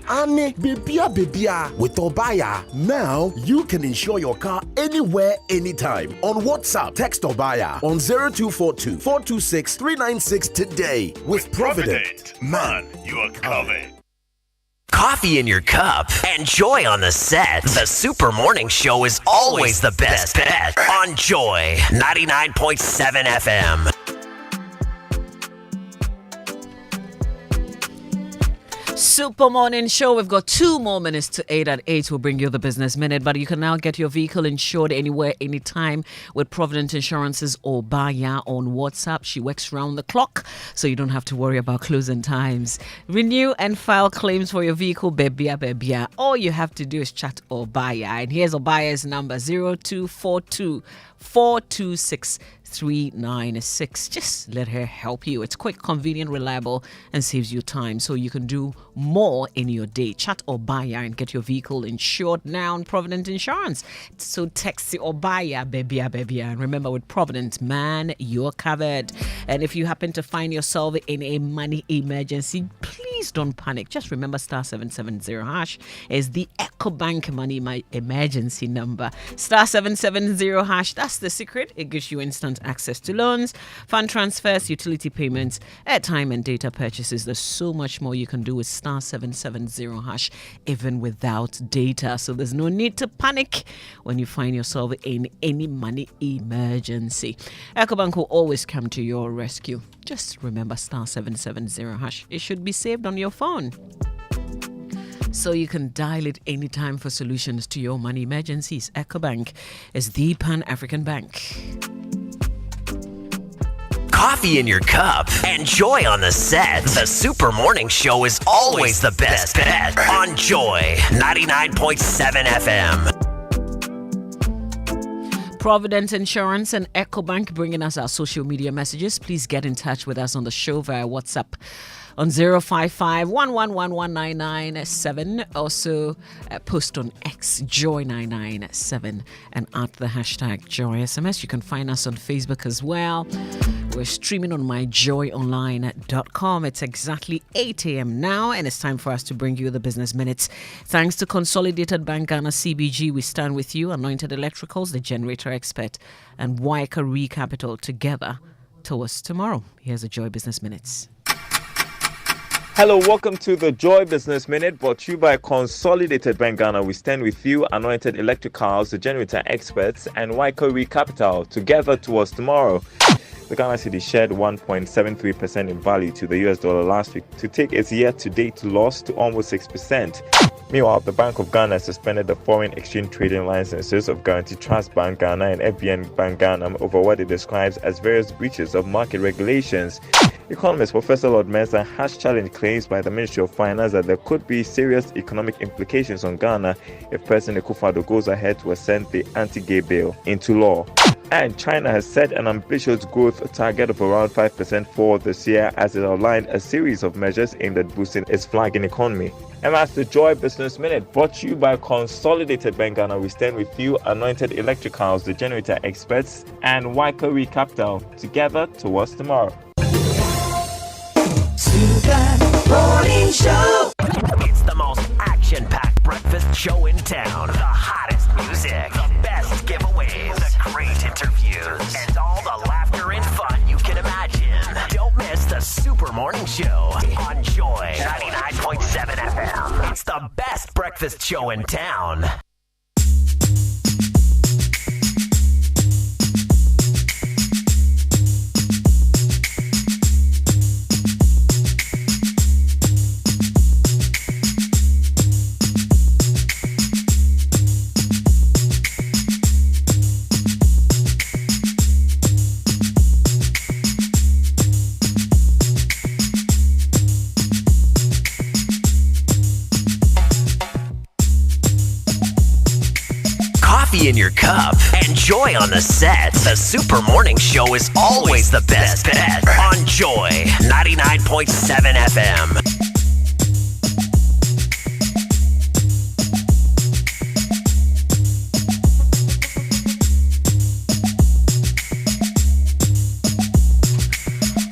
Annie, bebia. With Obaya, now you can insure your car anywhere, anytime. On WhatsApp, text Obaya on 0242 426 396 today. With Provident, man, you are covered. Coffee in your cup and joy on the set. The Super Morning Show is always the best bet on Joy 99.7 FM. Super Morning Show. We've got 2 more minutes to 8. At 8, we'll bring you the Business Minute. But you can now get your vehicle insured anywhere, anytime with Provident Insurance's Obaya on WhatsApp. She works round the clock, so you don't have to worry about closing times. Renew and file claims for your vehicle, bebia. All you have to do is chat Obaya. And here's Obaya's number, 0242 426 396. Just let her help you. It's quick, convenient, reliable, and saves you time, so you can do more in your day. Chat Obaya and get your vehicle insured now on Provident Insurance. So text the Obaya, bebia. And remember, with Provident, man, you're covered. And if you happen to find yourself in a money emergency, please don't panic. Just remember star 770 hash is the EcoBank money emergency number. Star 770 hash, that's the secret. It gives you instant access to loans, fund transfers, utility payments, airtime and data purchases. There's so much more you can do with star 770 hash even without data. So there's no need to panic when you find yourself in any money emergency. EcoBank will always come to your rescue. Just remember star 770 hash. It should be saved on your phone, so you can dial it anytime for solutions to your money emergencies. EcoBank is the Pan-African bank. Coffee in your cup and joy on the set. The Super Morning Show is always the best bet on Joy 99.7 FM. Providence Insurance and EcoBank bringing us our social media messages. Please get in touch with us on the show via WhatsApp on 055-111-199-7. Also, post on X, Joy997, and at the hashtag JoySMS. You can find us on Facebook as well. We're streaming on myjoyonline.com. It's exactly 8 a.m. now, and it's time for us to bring you the business minutes. Thanks to Consolidated Bank Ghana CBG, we stand with you, Anointed Electricals, the generator expert, and Waika Re Capital together towards tomorrow. Here's the Joy Business Minutes. Hello, welcome to the Joy Business Minute, brought to you by Consolidated Bank Ghana. We stand with you, Anointed Electricals, the generator experts, and Waika Re Capital together towards tomorrow. The Ghana cedi shed 1.73% in value to the US dollar last week to take its year-to-date loss to almost 6%. Meanwhile, the Bank of Ghana suspended the foreign exchange trading licenses of Guarantee Trust Bank Ghana and FBN Bank Ghana over what it describes as various breaches of market regulations. Economist Professor Lord Mensah has challenged claims by the Ministry of Finance that there could be serious economic implications on Ghana if President Akufo-Addo goes ahead to assent the Anti-Gay Bill into law. And China has set an ambitious growth target of around 5% for this year as it outlined a series of measures aimed at boosting its flagging economy. And that's the Joy Business Minute, brought to you by Consolidated Bank Ghana. We stand with you, Anointed Electricals, the generator experts, and Waika Re Capital together towards tomorrow. Super Morning Show. It's the most action-packed breakfast show in town. The hottest music, the best giveaways, the great interviews, and all the laughter and fun you can imagine. Don't miss the Super Morning Show on Joy 99.7 FM. It's the best breakfast show in town. In your cup and joy on the set. The Super Morning Show is always the best bet on Joy 99.7 FM.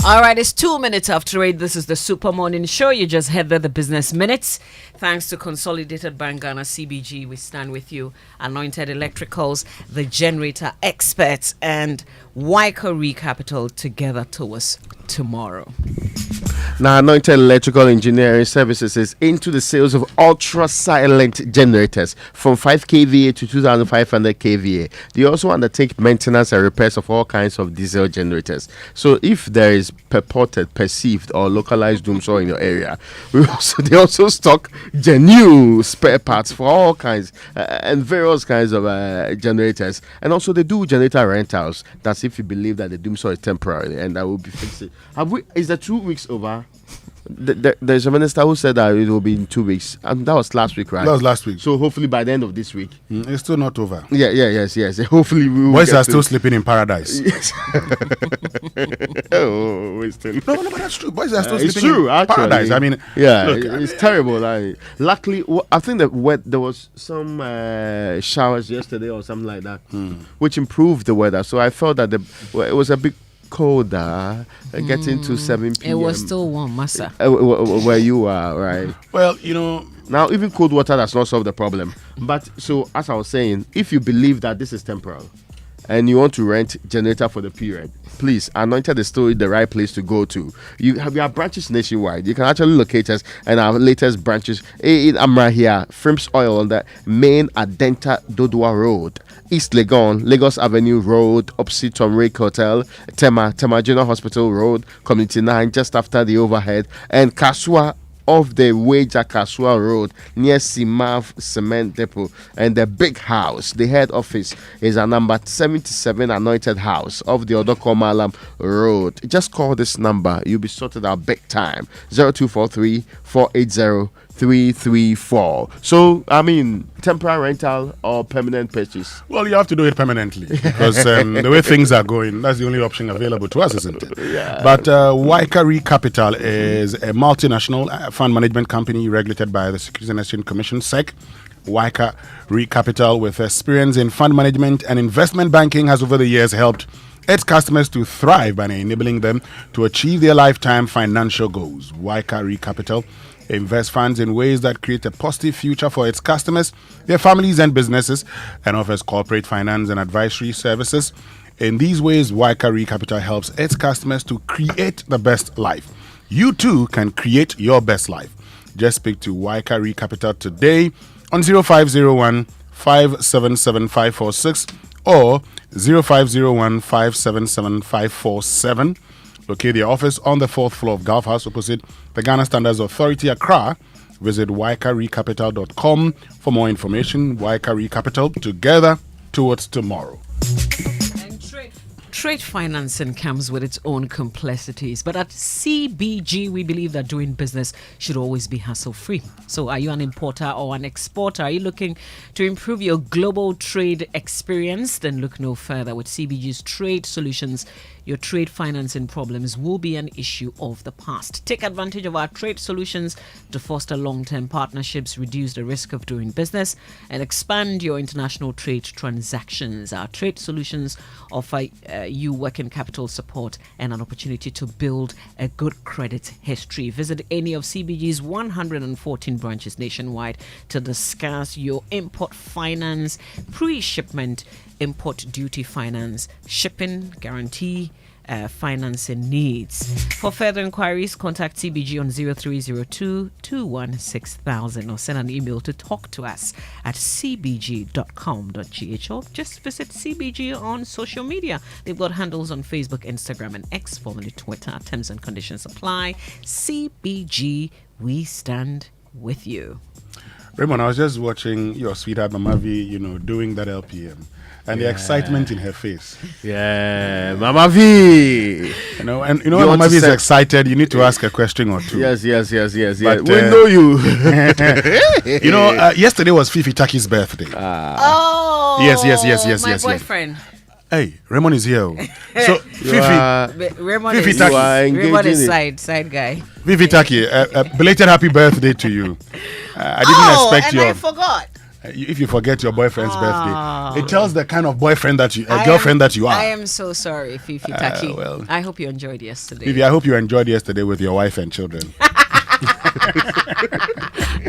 All right, it's 2 minutes after 8. This is the Super Morning Show. You just heard the business minutes. Thanks to Consolidated Bank Ghana CBG, we stand with you. Anointed Electricals, the generator experts, and Waika Re Capital together towards tomorrow. Now, Anointed Electrical Engineering Services is into the sales of ultra-silent generators from 5 kVA to 2,500 kVA. They also undertake maintenance and repairs of all kinds of diesel generators. So if there is purported, perceived, or localized doomsday in your area, they also stock genuine spare parts for all kinds and various kinds of generators. And also they do generator rentals. That's if you believe that the doomsday is temporary and that will be fixed. Is the 2 weeks over? There's a minister who said that it will be in 2 weeks, and that was last week, right? That was last week. So hopefully by the end of this week, it's still not over. Yes. Hopefully we will. Boys are still sleeping in paradise. Yes. No, but that's true. Boys are still sleeping in actually. paradise. I mean, look, it's terrible. Luckily, I think that there was some showers yesterday or something like that, which improved the weather. So I felt that it was a bit colder, getting to 7 p.m. It was still warm, Massa. Where you are, right? Well, now even cold water does not solve the problem. But so, as I was saying, if you believe that this is temporal and you want to rent generator for the period, please, Anointed is still the right place to go to. We have branches nationwide. You can actually locate us and our latest branches in Amra here, Frimps Oil on the main Adenta Dodua Road, East Legon, Lagos Avenue Road, opposite Tom Rake Hotel, Tema General Hospital Road, Community 9, just after the overhead, and Kasua off the Wager Kasua Road near Simav Cement Depot, and the big house. The head office is at number 77 Anointed House of the Odokomalam Road. Just call this number. You'll be sorted out big time. 0243 480 334. So, I mean, temporary rental or permanent purchase? Well, you have to do it permanently because the way things are going, that's the only option available to us, isn't it? Yeah. But Waika Capital is a multinational fund management company regulated by the Securities and Exchange Commission, SEC. Waika Capital, with experience in fund management and investment banking, has over the years helped its customers to thrive by enabling them to achieve their lifetime financial goals. Waika Capital invests funds in ways that create a positive future for its customers, their families and businesses, and offers corporate finance and advisory services. In these ways, Waika Capital helps its customers to create the best life. You too can create your best life. Just speak to Waika Capital today on 0501 577 546 or 0501 577 547. Locate their office on the 4th floor of Gulf House opposite the Ghana Standards Authority, Accra. Visit waikarecapital.com for more information. Waika Capital, together towards tomorrow. Trade financing comes with its own complexities, but at CBG, we believe that doing business should always be hassle-free. So are you an importer or an exporter? Are you looking to improve your global trade experience? Then look no further. With CBG's Trade Solutions, your trade financing problems will be an issue of the past. Take advantage of our trade solutions to foster long-term partnerships, reduce the risk of doing business, and expand your international trade transactions. Our trade solutions offer you working capital support and an opportunity to build a good credit history. Visit any of CBG's 114 branches nationwide to discuss your import finance, pre-shipment, import duty finance, shipping guarantee, financing needs. For further inquiries, contact CBG on 0302 216,000 or send an email to talk to us at cbg.com.gh or just visit CBG on social media. They've got handles on Facebook, Instagram, and X, formerly Twitter. Terms and conditions apply. CBG, we stand with you. Raymond, I was just watching your sweetheart Mama V, doing that LPM. And the excitement in her face. Yeah, Mama V. When Mama V is excited, you need to ask a question or two. Yes. But, we know you. Yesterday was Fifi Taki's birthday. Oh, Yes. My boyfriend. Hey, Raymond is here. So, Raymond Fifi is Taki. Raymond is side guy. Fifi Taki, belated happy birthday to you. I didn't expect you. I forgot. If you forget your boyfriend's birthday, it tells the kind of boyfriend that girlfriend that you are. I am so sorry, Fifi Taki. I hope you enjoyed yesterday. Fifi, I hope you enjoyed yesterday with your wife and children.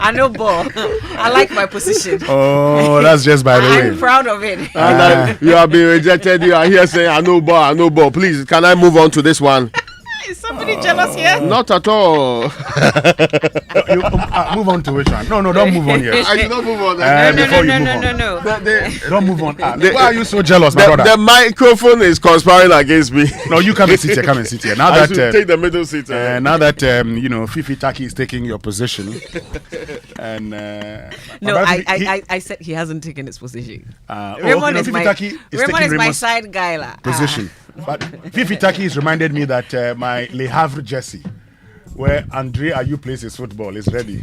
I know, Bo. I like my position. Oh, that's just by the way. I'm proud of it. You have been rejected. You are here saying, I know, Bo. Please, can I move on to this one? Is somebody jealous here? Not at all. Move on to which one? No, don't move on yet. I did not move on. No. Don't move on. Why are you so jealous, my brother? The microphone is conspiring against me. No, you come and sit here. Now I should take the middle seat. Now that Fifi Taki is taking your position, and I said he hasn't taken his position. Raymond is my side guy. Position. But Fifi Taki has reminded me that my Le Havre jersey, where Andre Ayew plays his football, is ready.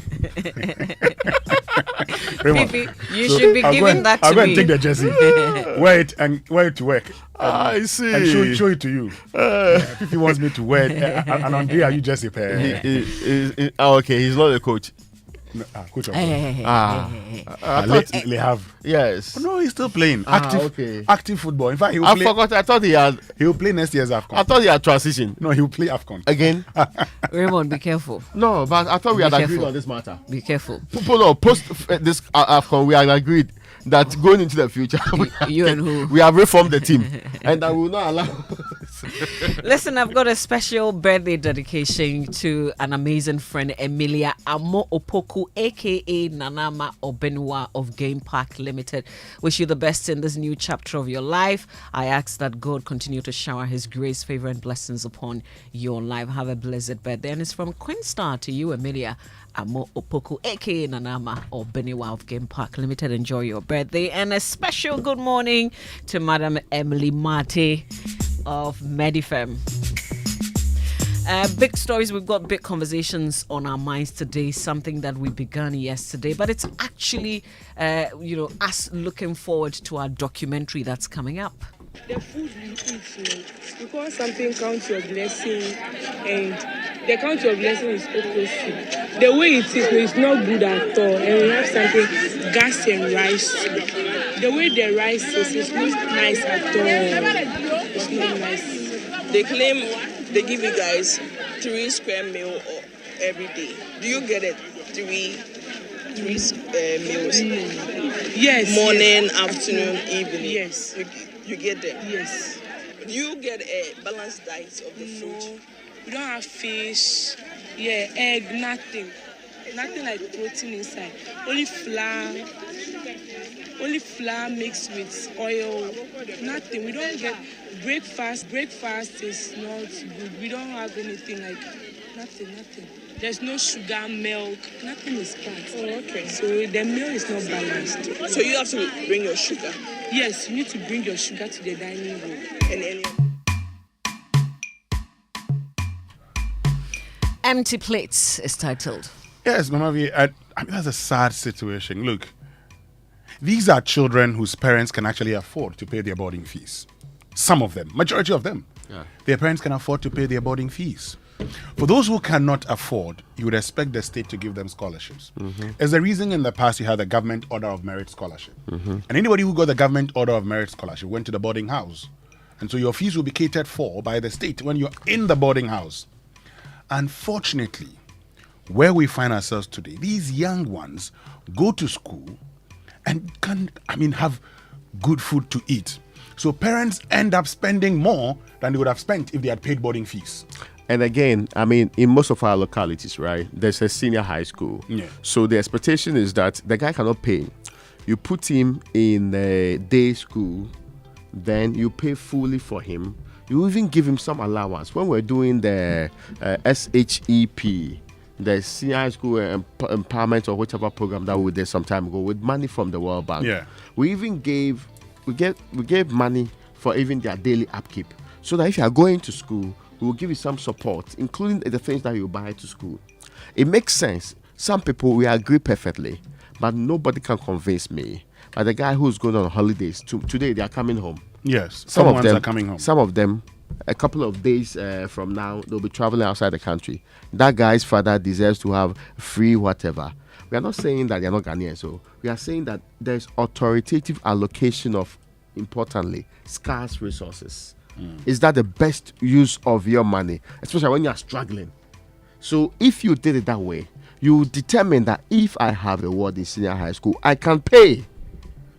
Fifi, you should be giving that to me. I'll go and take the jersey, wear it to work. I see. And show it to you. Fifi wants me to wear it, and Andre Ayew jersey. Okay, he's not a coach. No, coach of Le Havre. Yes. No, he's still playing active football. In fact, he will play. I thought he will play next year's AFCON. I thought he had transitioned. No, he will play AFCON again. Raymond, be careful. No, but I thought we had agreed on this matter. Be careful. Post this AFCON, we had agreed that going into the future, you and who we have reformed the team, and that will not allow Listen, I've got a special birthday dedication to an amazing friend, Emilia Amo Opoku, aka Nanama Obenua of Game Park Limited. Wish you the best in this new chapter of your life. I ask that God continue to shower his grace, favor, and blessings upon your life. Have a blessed birthday. And it's from Queen Star to you, Emilia Amo Opoku, aka Nanama Obenua of Game Park Limited. Enjoy your birthday. And a special good morning to Madam Emily Mate of Medifem. Big stories, we've got big conversations on our minds today, something that we began yesterday, but it's actually, us looking forward to our documentary that's coming up. The food we eat, because something counts your blessing, and the count your blessing is opposite. The way it is not good at all, and we have something, gas and rice. The way the rice is, it's not nice at all. It's not nice. They claim they give you guys 3 square meal every day. Do you get it? 3 meals? Yes. Morning, yes. afternoon, evening. Yes. You get them? Yes. Do you get a balanced diet of the food? No. We don't have fish. Yeah, egg, nothing. Nothing like protein inside. Only flour. Only flour mixed with oil. Nothing. We don't get breakfast. Breakfast is not good. We don't have anything like nothing. There's no sugar, milk. Nothing is packed. Oh, okay. So the meal is not balanced. So you have to bring your sugar? Yes, you need to bring your sugar to the dining room. And any Empty Plates is titled. Yes, Mama V, I mean, that's a sad situation. Look, these are children whose parents can actually afford to pay their boarding fees. Some of them, majority of them, their parents can afford to pay their boarding fees. For those who cannot afford, you would expect the state to give them scholarships. As the reason in the past, you had the government order of merit scholarship. And anybody who got the government order of merit scholarship went to the boarding house. And so your fees will be catered for by the state when you're in the boarding house. Unfortunately, where we find ourselves today, these young ones go to school and have good food to eat. So parents end up spending more than they would have spent if they had paid boarding fees. And again, I mean, in most of our localities, right, there's a senior high school. Yeah. So the expectation is that the guy cannot pay. You put him in a day school, then you pay fully for him. You even give him some allowance. When we're doing the SHEP, the senior high school empowerment or whichever program that we did some time ago with money from the World Bank, we even gave money for even their daily upkeep. So that if you are going to school, we will give you some support, including the things that you buy to school. It makes sense. Some people, we agree perfectly, but nobody can convince me. But the guy who's going on holidays, today they are coming home. Yes, some of them are coming home. Some of them, a couple of days from now, they'll be traveling outside the country. That guy's father deserves to have free whatever. We are not saying that they're not Ghanaian, so we are saying that there's authoritative allocation of, importantly, scarce resources. Is that the best use of your money, especially when you are struggling? So if you did it that way, you determine that if I have a ward in senior high school, I can pay.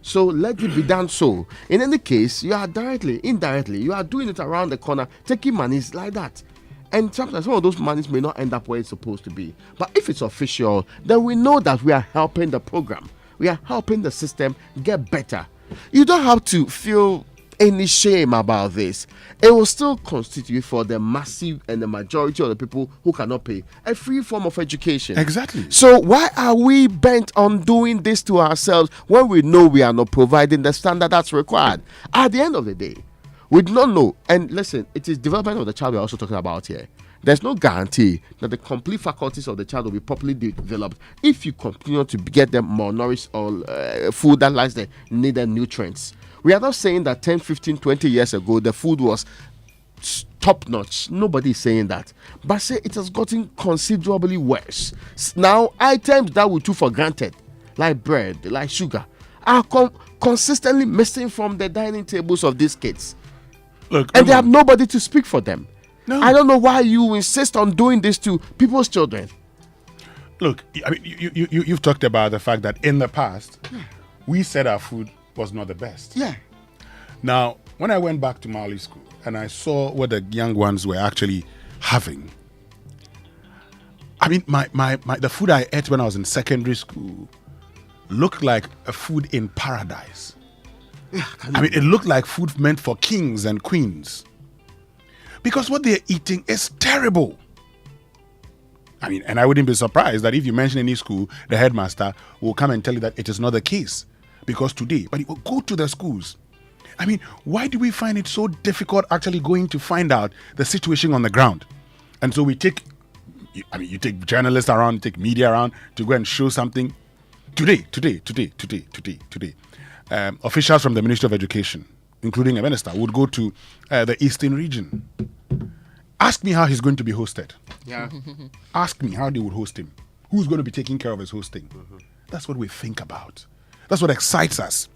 So let it be done so. In any case, you are indirectly, you are doing it around the corner, taking monies like that. And sometimes some of those monies may not end up where it's supposed to be. But if it's official, then we know that we are helping the program. We are helping the system get better. You don't have to feel any shame about this. It will still constitute for the massive and the majority of the people who cannot pay a free form of education. Exactly. So why are we bent on doing this to ourselves when we know we are not providing the standard that's required? At the end of the day, we do not know. And listen, it is development of the child we're also talking about here. There's no guarantee that the complete faculties of the child will be properly developed if you continue to get them malnourished or food that lacks the needed nutrients. We are not saying that 10, 15, 20 years ago the food was top notch. Nobody is saying that. But say it has gotten considerably worse. Now, items that we took for granted, like bread, like sugar, are consistently missing from the dining tables of these kids. Look, and they have nobody to speak for them. No. I don't know why you insist on doing this to people's children. Look, I mean, you've talked about the fact that in the past, we said our food was not the best. Yeah. Now, when I went back to Mali school, and I saw what the young ones were actually having. I mean, the food I ate when I was in secondary school looked like a food in paradise. I mean, it looked like food meant for kings and queens. Because what they're eating is terrible. I mean, and I wouldn't be surprised that if you mention any school, the headmaster will come and tell you that it is not the case. Because today, but you will go to the schools. I mean, why do we find it so difficult actually going to find out the situation on the ground? And so you take journalists around, you take media around to go and show something. Today, officials from the Ministry of Education, including a minister, would go to the Eastern region. Ask me how he's going to be hosted. Yeah. Ask me how they would host him. Who's going to be taking care of his hosting? That's what we think about. That's what excites us.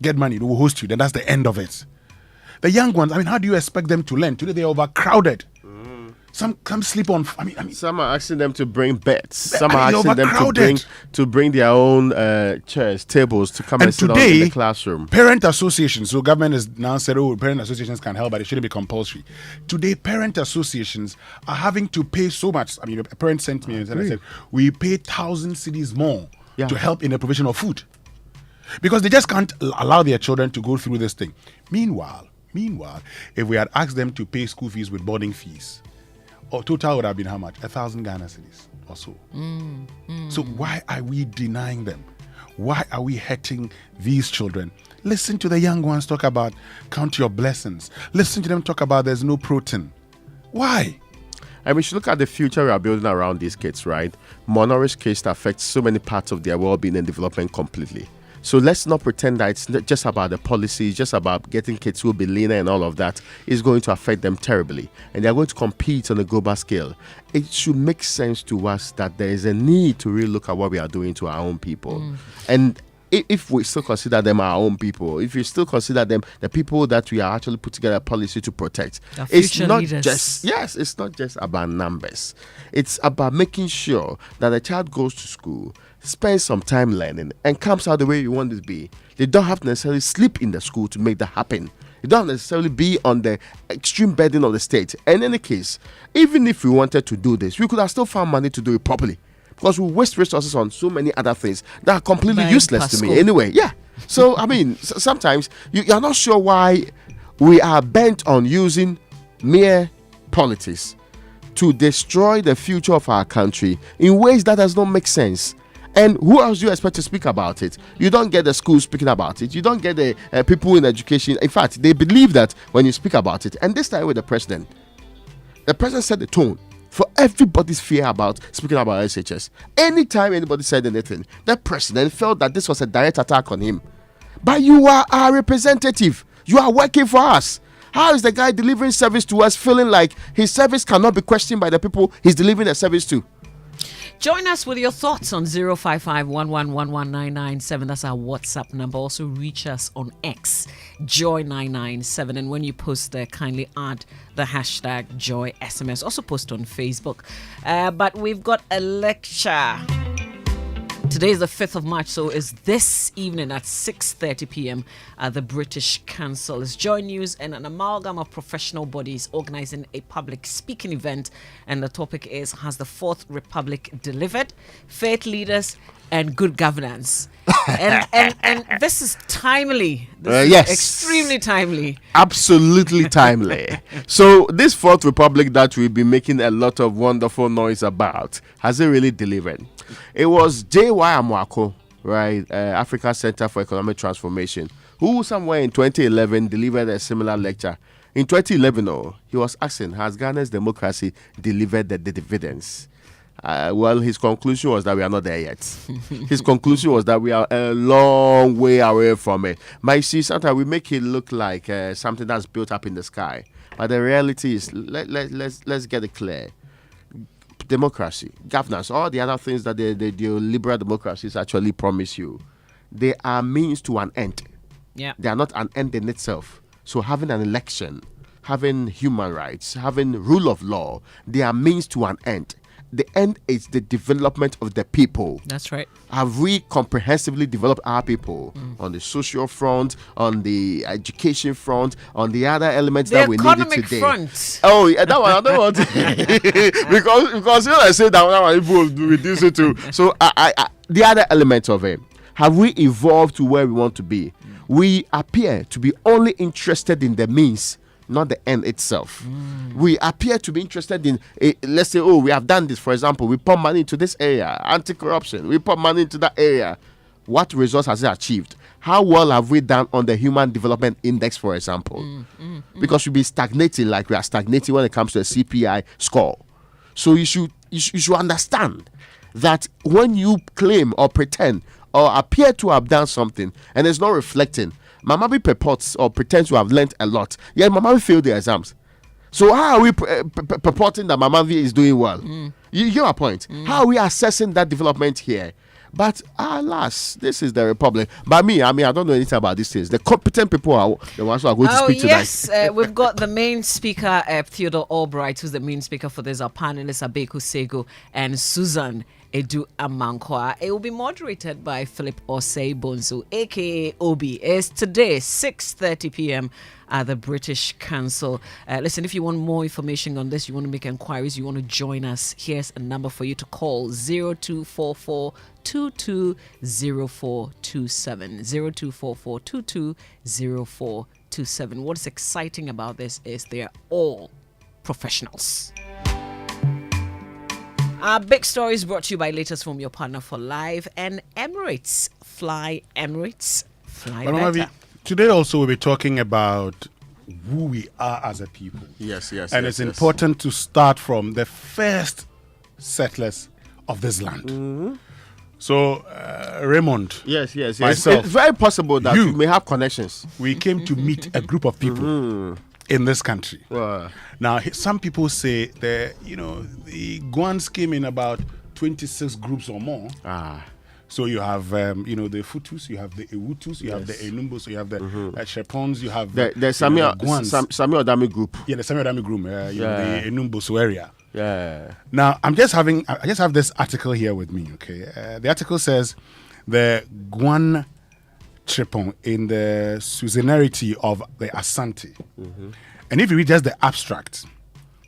Get money, they will host you, then that's the end of it. The young ones, I mean, how do you expect them to learn? Today they're overcrowded. Some sleep on. Some are asking them to bring beds. Some are asking them to bring their own chairs, tables to come and sit on in the classroom. Parent associations. So government has now said, parent associations can help, but it shouldn't be compulsory. Today, parent associations are having to pay so much. I mean, a parent sent me and said, we pay 1,000 cedis more to help in the provision of food, because they just can't allow their children to go through this thing. Meanwhile, if we had asked them to pay school fees with boarding fees, total would have been how much? 1,000 Ghana cedis or so. So why are we denying them? Why are we hurting these children? Listen to the young ones talk about count your blessings. Listen to them talk about there's no protein. Why? And we should look at the future we are building around these kids, right? Malnourished kids affects so many parts of their well-being and development completely. So let's not pretend that it's not just about the policy, just about getting kids who will be leaner and all of that. Is going to affect them terribly. And they're going to compete on a global scale. It should make sense to us that there is a need to really look at what we are doing to our own people. And if we still consider them our own people, if we still consider them the people that we are actually put together a policy to protect, it's not it's not just about numbers. It's about making sure that the child goes to school, spends some time learning, and comes out the way you want it to be. They don't have to necessarily sleep in the school to make that happen. They don't necessarily be on the extreme burden of the state. In any case, even if we wanted to do this, we could have still found money to do it properly. Because we waste resources on so many other things that are completely useless to me anyway. Yeah. So, I mean, sometimes you're not sure why we are bent on using mere politics to destroy the future of our country in ways that does not make sense. And who else do you expect to speak about it? You don't get the schools speaking about it. You don't get the people in education. In fact, they believe that when you speak about it. And this time with the president set the tone for everybody's fear about speaking about SHS. Anytime anybody said anything, the president felt that this was a direct attack on him. But you are our representative. You are working for us. How is the guy delivering service to us feeling like his service cannot be questioned by the people he's delivering the service to? Join us with your thoughts on 05511119997. That's our WhatsApp number. Also reach us on X, Joy997. And when you post there, kindly add the hashtag JoySMS. Also post on Facebook. But we've got a lecture. Today is the 5th of March, so it's this evening at 6:30 p.m. at the British Council. It's Joy News and an amalgam of professional bodies organizing a public speaking event. And the topic is, has the Fourth Republic delivered? Faith leaders and good governance. and this is timely. Yes. Is extremely timely. Absolutely timely. So this Fourth Republic that we've been making a lot of wonderful noise about, has it really delivered? It was J.Y. Amwako, right, Africa Center for Economic Transformation, who somewhere in 2011 delivered a similar lecture. In 2011, he was asking, has Ghana's democracy delivered the dividends? Well, his conclusion was that we are not there yet. His conclusion was that we are a long way away from it. But you see, sometimes we make it look like something that's built up in the sky. But the reality is, let's get it clear. Democracy, governance, all the other things that the liberal democracies actually promise you, they are means to an end. Yeah. They are not an end in itself. So having an election, having human rights, having rule of law, they are means to an end. the end is the development of the people. That's right. Have we comprehensively developed our people on the social front, on the education front, on the other elements The that we needed economic today? front. Oh, yeah, that one I don't want because you know I say that one people will reduce it to. So I the other elements of it. Have we evolved to where we want to be? We appear to be only interested in the means, not the end itself. We appear to be interested in, let's say, we have done this. For example, we put money into this area, anti-corruption. We put money into that area. What results has it achieved? How well have we done on the Human Development Index, for example? Because we'll be stagnating like we are stagnating when it comes to a CPI score. So you should understand that when you claim or pretend or appear to have done something and it's not reflecting, Mama B purports or pretends to have learnt a lot, yet Mama B failed the exams. So how are we purporting that Mama B is doing well? You get my point? How are we assessing that development here? But alas, this is the republic. But I don't know anything about these things. The competent people are the ones who are going to speak yes. tonight. We've got the main speaker, Theodore Albright, who's the main speaker for this. Our panelists, Abeku Sego and Susan Edu Amankwa. It will be moderated by Philip Osei Bonsu, aka Obi. It's today, 6:30 p.m. at the British Council. Listen, if you want more information on this, you want to make inquiries, you want to join us, here's a number for you to call: 0244 220427. 0244 220427. What's exciting about this is they're all professionals. Our big story is brought to you by Latest from your partner for life and Emirates. Fly Emirates. Fly better. Today also we'll be talking about who we are as a people. Yes. And it's important to start from the first settlers of this land. So, Raymond. Yes. Myself, it's very possible that you may have connections. We came to meet a group of people in this country. Now, some people say that, the Guans came in about 26 groups or more. So you have, the Futus, you have the Ewutus, you have the Enumbos, you have the Shepons, you have the Samuel Adami group. Yeah, the Samuel Adami group. The Enumboso area. Yeah. Now, I just have this article here with me. Okay, the article says the Guan Tripon in the suzerainty of the Asante, and if you read just the abstract,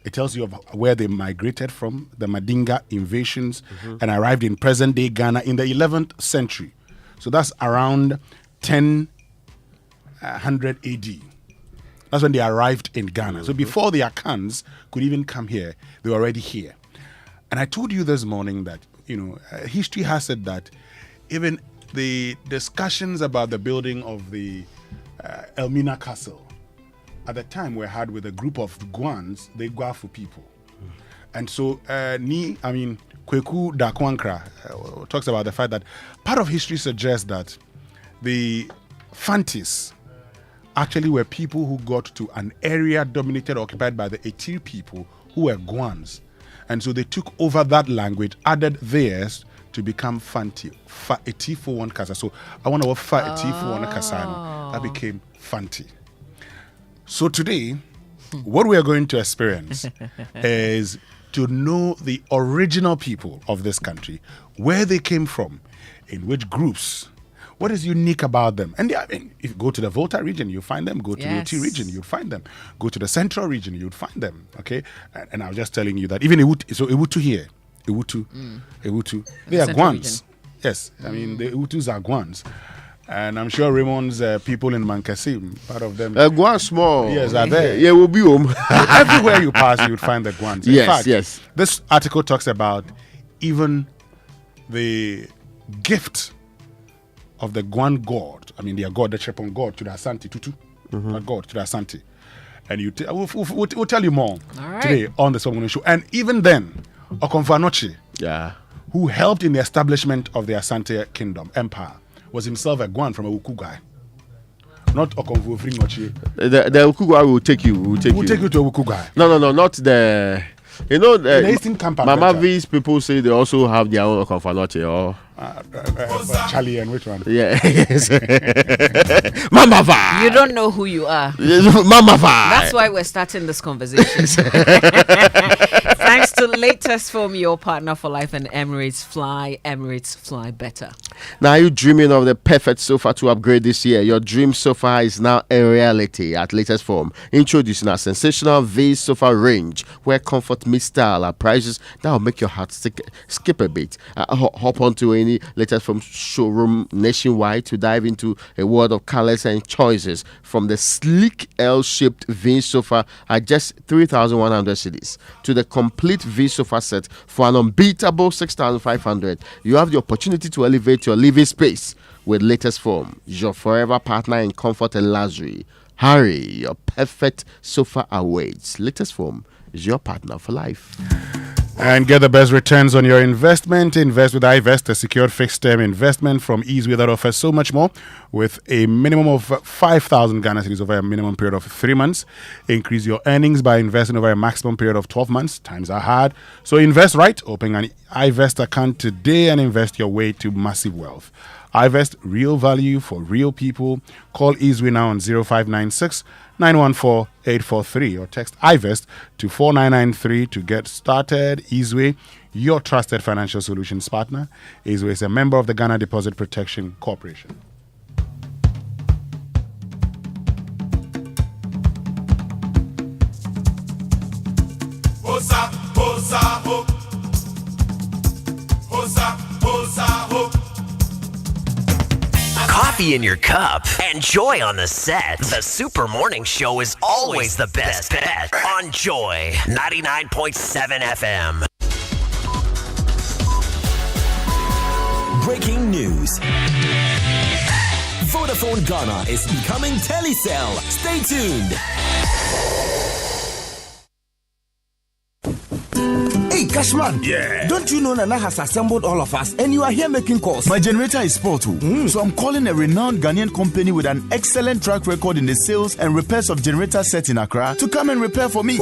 it tells you of where they migrated from, the Madinga invasions, and arrived in present-day Ghana in the 11th century. So that's around 1000 AD. That's when they arrived in Ghana. So before the Akans could even come here, they were already here. And I told you this morning that, history has said that even the discussions about the building of the Elmina Castle at the time were had with a group of Guans, the Guafu people. And so, Kweku Dakwankra talks about the fact that part of history suggests that the Fantis actually were people who got to an area dominated or occupied by the Etir people who were Guans. And so they took over that language, added theirs to become Fanti. Etir for one Kasa. So I want to offer Etir for one Kasano. That became Fanti. So today, what we are going to experience is to know the original people of this country, where they came from, in which groups, what is unique about them. And if you go to the Volta region, you find them. Go to the Oti region, you'd find them. Go to the Central region, you'd find them. Okay? And I was just telling you that even Ewutu here, Ewutu, they are Guans. Yes, the Ewutus are Guans. And I'm sure Raymond's people in Mankasim, part of them. Guans small. Yes, are there. Yeah, we'll be home. Everywhere you pass, you would find the Guans. In fact, this article talks about even the gift of the Guan god. Their god, the Chepon god, to the Asante Tutu. A god to the Asante. And we'll tell you more today on the Someone Show. And even then, Okonfanoche, who helped in the establishment of the Asante Kingdom, Empire, was himself a Guan from a Uku guy. Not Okonfu Fringochi. The Uku guy will take you. We'll take you to a Uku guy. No, not the. The Eastern Camp. Mama V's people say they also have their own Okonfanoche or. Charlie and which one? Yeah. Mama Va. You don't know who you are. Mama Va. That's why we're starting this conversation. Thanks to So latest from your partner for life and Emirates fly better. Now, are you dreaming of the perfect sofa to upgrade this year? Your dream sofa is now a reality at latest form. Introducing our sensational V sofa range, where comfort meets style at prices that will make your heart skip a beat. Hop onto any latest form showroom nationwide to dive into a world of colors and choices, from the sleek L-shaped V sofa at just 3,100 cedis to the complete V sofa set for an unbeatable 6,500. You have the opportunity to elevate your living space with latest form, your forever partner in comfort and luxury. Hurry, your perfect sofa awaits. Latest form is your partner for life. And get the best returns on your investment. Invest with iVest, a secured fixed-term investment from Easeway that offers so much more, with a minimum of 5,000 Ghana cedis over a minimum period of 3 months. Increase your earnings by investing over a maximum period of 12 months. Times are hard, so invest right. Open an iVest account today and invest your way to massive wealth. iVest, real value for real people. Call Easeway now on 0596 914 843 or text iVest to 4993 to get started. Easeway, your trusted financial solutions partner. Easeway is a member of the Ghana Deposit Protection Corporation. Hosa, hosa, ho. Hosa, hosa, ho. Coffee in your cup and Joy on the set. The Super Morning Show is always the best bet on Joy 99.7 FM. Breaking news. Vodafone Ghana is becoming Telecel. Stay tuned. Hey, Cashman. Yeah. Don't you know Nana has assembled all of us and you are here making calls? My generator is spoiled too. So I'm calling a renowned Ghanaian company with an excellent track record in the sales and repairs of generator sets in Accra to come and repair for me.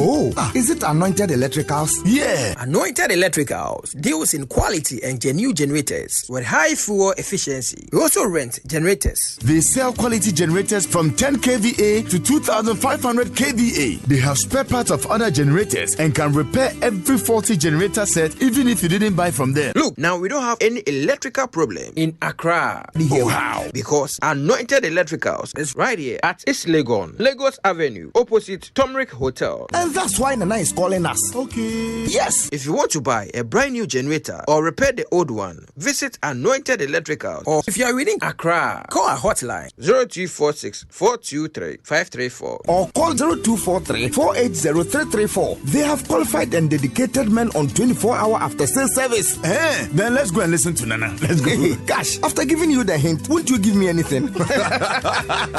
Is it Anointed Electricals? Yeah. Anointed Electricals deals in quality and genuine generators with high fuel efficiency. We also rent generators. They sell quality generators from 10 kVA to 2,500 kVA. They have spare parts of other generators and can repair every faulty generator set even if you didn't buy from them. Look, now we don't have any electrical problem in Accra. How? Because Anointed Electricals is right here at East Legon, Lagos Avenue, opposite Tomric Hotel. And that's why Nana is calling us. Okay. Yes. If you want to buy a brand new generator or repair the old one, visit Anointed Electricals. Or if you are within Accra, call our hotline 0246 423 534 or call 0243 480 334. They have qualified and dedicated men on 24-hour after sales service. Then let's go and listen to Nana. Let's go. Gosh, after giving you the hint, won't you give me anything?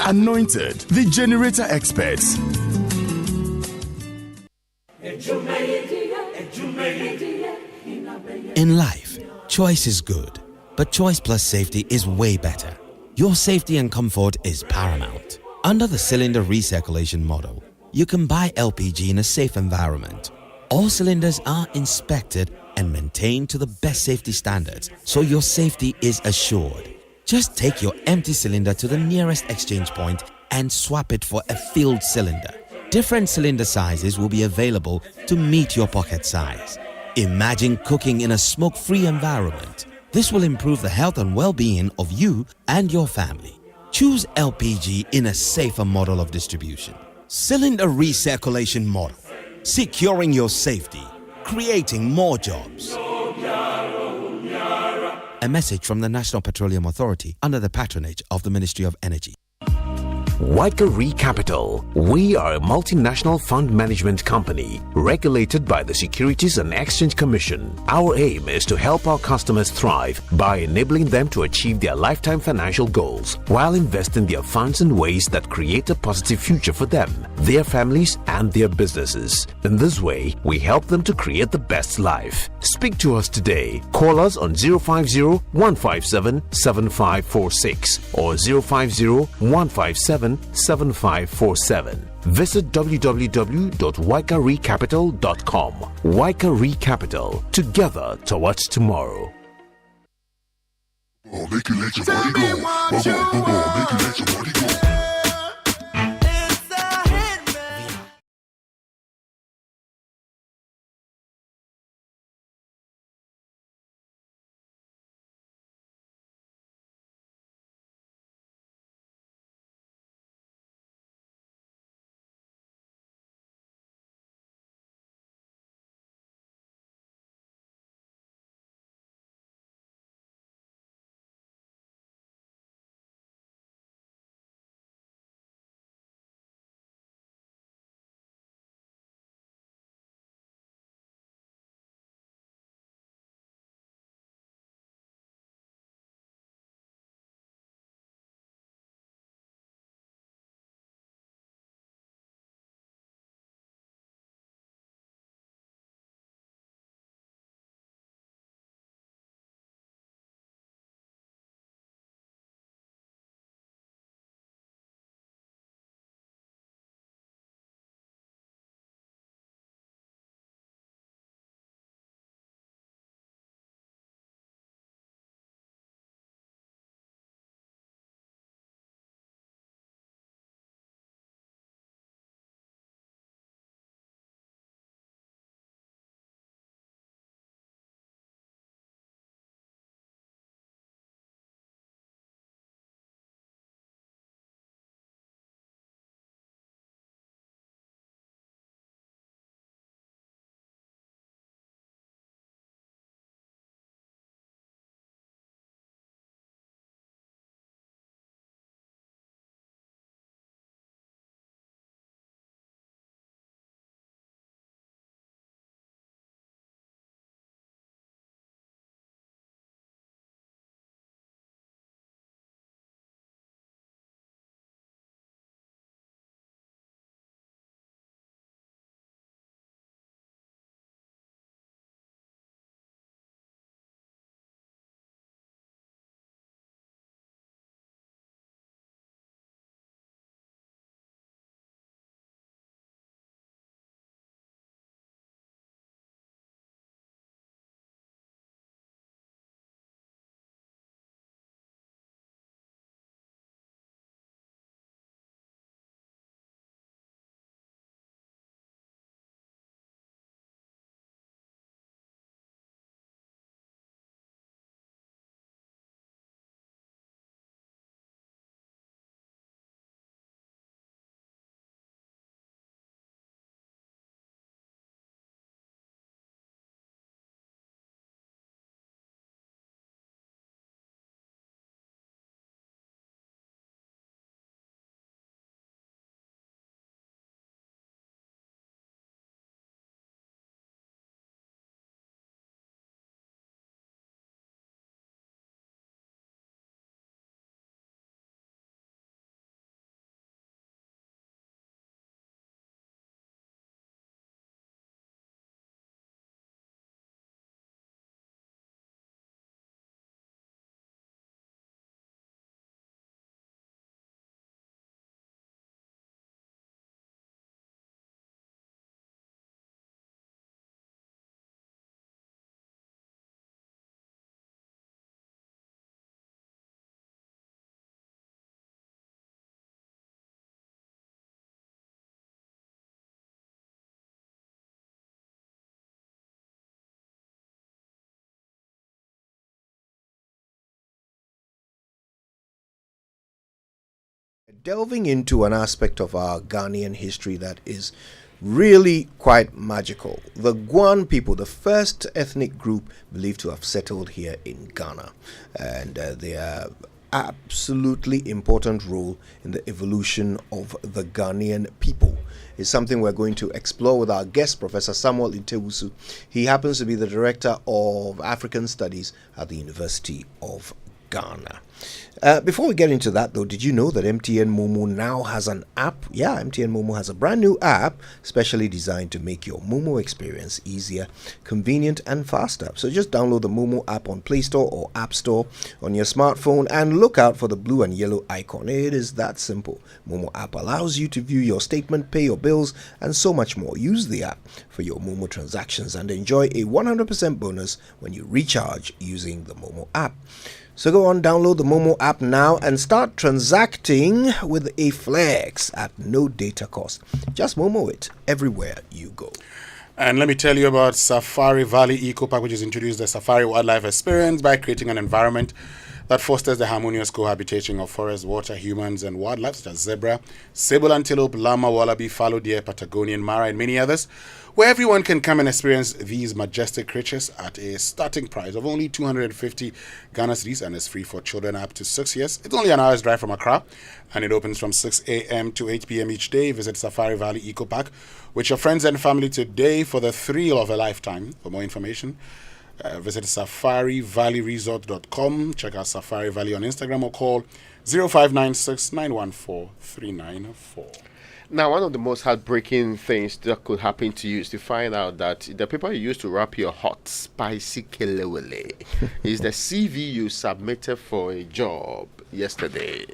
Anointed, the generator experts. In life, choice is good, but choice plus safety is way better. Your safety and comfort is paramount. Under the cylinder recirculation model, you can buy LPG in a safe environment. All cylinders are inspected and maintained to the best safety standards, so your safety is assured. Just take your empty cylinder to the nearest exchange point and swap it for a filled cylinder. Different cylinder sizes will be available to meet your pocket size. Imagine cooking in a smoke-free environment. This will improve the health and well-being of you and your family. Choose LPG in a safer model of distribution. Cylinder recirculation model. Securing your safety, creating more jobs. A message from the National Petroleum Authority under the patronage of the Ministry of Energy. Waikari Capital. We are a multinational fund management company regulated by the Securities and Exchange Commission. Our aim is to help our customers thrive by enabling them to achieve their lifetime financial goals while investing their funds in ways that create a positive future for them, their families, and their businesses. In this way, we help them to create the best life. Speak to us today. Call us on 050-157-7546 or 050-157-7547. Visit www.waikaricapital.com. Waikari Capital. Together towards tomorrow. Make you let your body go. Make you let your body go. Delving into an aspect of our Ghanaian history that is really quite magical. The Guan people, the first ethnic group believed to have settled here in Ghana, and they are absolutely important role in the evolution of the Ghanaian people is something we're going to explore with our guest, Professor Samuel Intewusu. He happens to be the Director of African Studies at the University of Ghana. Before we get into that, though, did you know that MTN Momo now has an app? Yeah, MTN Momo has a brand new app specially designed to make your Momo experience easier, convenient, and faster. So just download the Momo app on Play Store or App Store on your smartphone and look out for the blue and yellow icon. It is that simple. Momo app allows you to view your statement, pay your bills, and so much more. Use the app for your Momo transactions and enjoy a 100% bonus when you recharge using the Momo app. So go on, download the Momo app now and start transacting with a flex at no data cost. Just Momo it everywhere you go. And let me tell you about Safari Valley Eco Park, which has introduced the Safari Wildlife Experience by creating an environment that fosters the harmonious cohabitation of forest, water, humans, and wildlife such as zebra, sable antelope, llama, wallaby, fallow deer, Patagonian mara, and many others, where everyone can come and experience these majestic creatures at a starting price of only 250 Ghana cedis, and is free for children up to 6 years. It's only an hour's drive from Accra, and it opens from 6 a.m. to 8 p.m. each day. Visit Safari Valley Eco Park with your friends and family today for the thrill of a lifetime. For more information, visit safarivalleyresort.com. Check out Safari Valley on Instagram or call 0596 914 394. Now, one of the most heartbreaking things that could happen to you is to find out that the paper you used to wrap your hot, spicy kelewele is the CV you submitted for a job yesterday.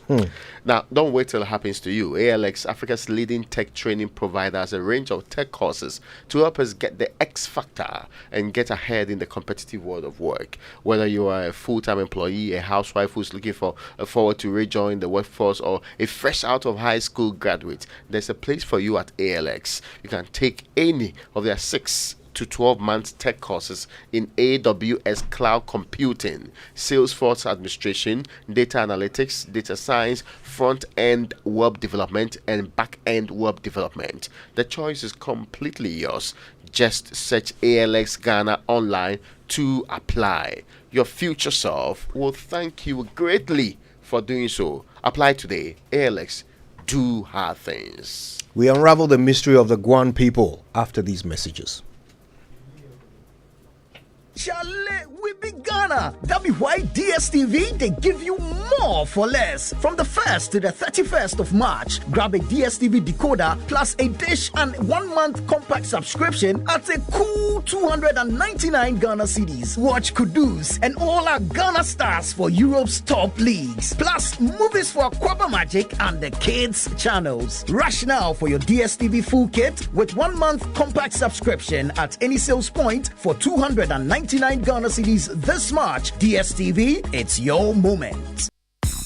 Now, don't wait till it happens to you. ALX, Africa's leading tech training provider, has a range of tech courses to help us get the X factor and get ahead in the competitive world of work. Whether you are a full-time employee, a housewife who's looking forward to rejoin the workforce, or a fresh out of high school graduate, there's a place for you at ALX. You can take any of their 6 to 12 months tech courses in AWS cloud computing, Salesforce administration, data analytics, data science, front-end web development, and back-end web development. The choice is completely yours. Just search ALX Ghana online to apply. Your future self will thank you greatly for doing so. Apply today. ALX, do hard things. We unravel the mystery of the Guan people after these messages. Charlie, we be Ghana. That be why DSTV, they give you more for less. From the 1st to the 31st of March, grab a DSTV decoder plus a dish and 1 month compact subscription at a cool 299 Ghana cedis. Watch Kudus and all our Ghana stars for Europe's top leagues. Plus movies for Aquaba Magic and the kids channels. Rush now for your DSTV full kit with 1 month compact subscription at any sales point for 299 Ghana cedis this March. DSTV, it's your moment.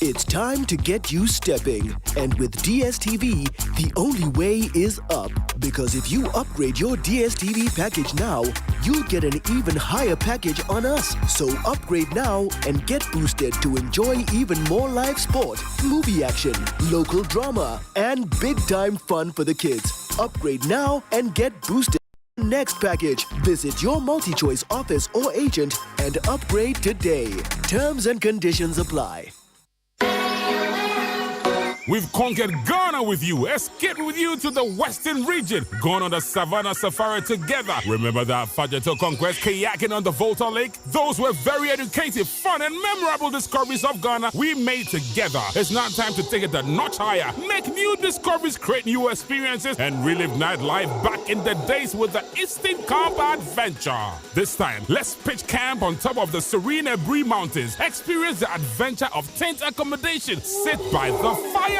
It's time to get you stepping. And with DSTV, the only way is up. Because if you upgrade your DSTV package now, you'll get an even higher package on us. So upgrade now and get boosted to enjoy even more live sport, movie action, local drama, and big time fun for the kids. Upgrade now and get boosted. Next package. Visit your multi-choice office or agent and upgrade today. Terms and conditions apply. We've conquered Ghana with you, escaped with you to the western region, gone on the Savannah Safari together. Remember that Fajeto conquest, kayaking on the Volta Lake? Those were very educative, fun, and memorable discoveries of Ghana we made together. It's now time to take it a notch higher, make new discoveries, create new experiences, and relive nightlife back in the days with the Eastern Camp Adventure. This time, let's pitch camp on top of the serene Ebri Mountains, experience the adventure of tent accommodation, sit by the fireside,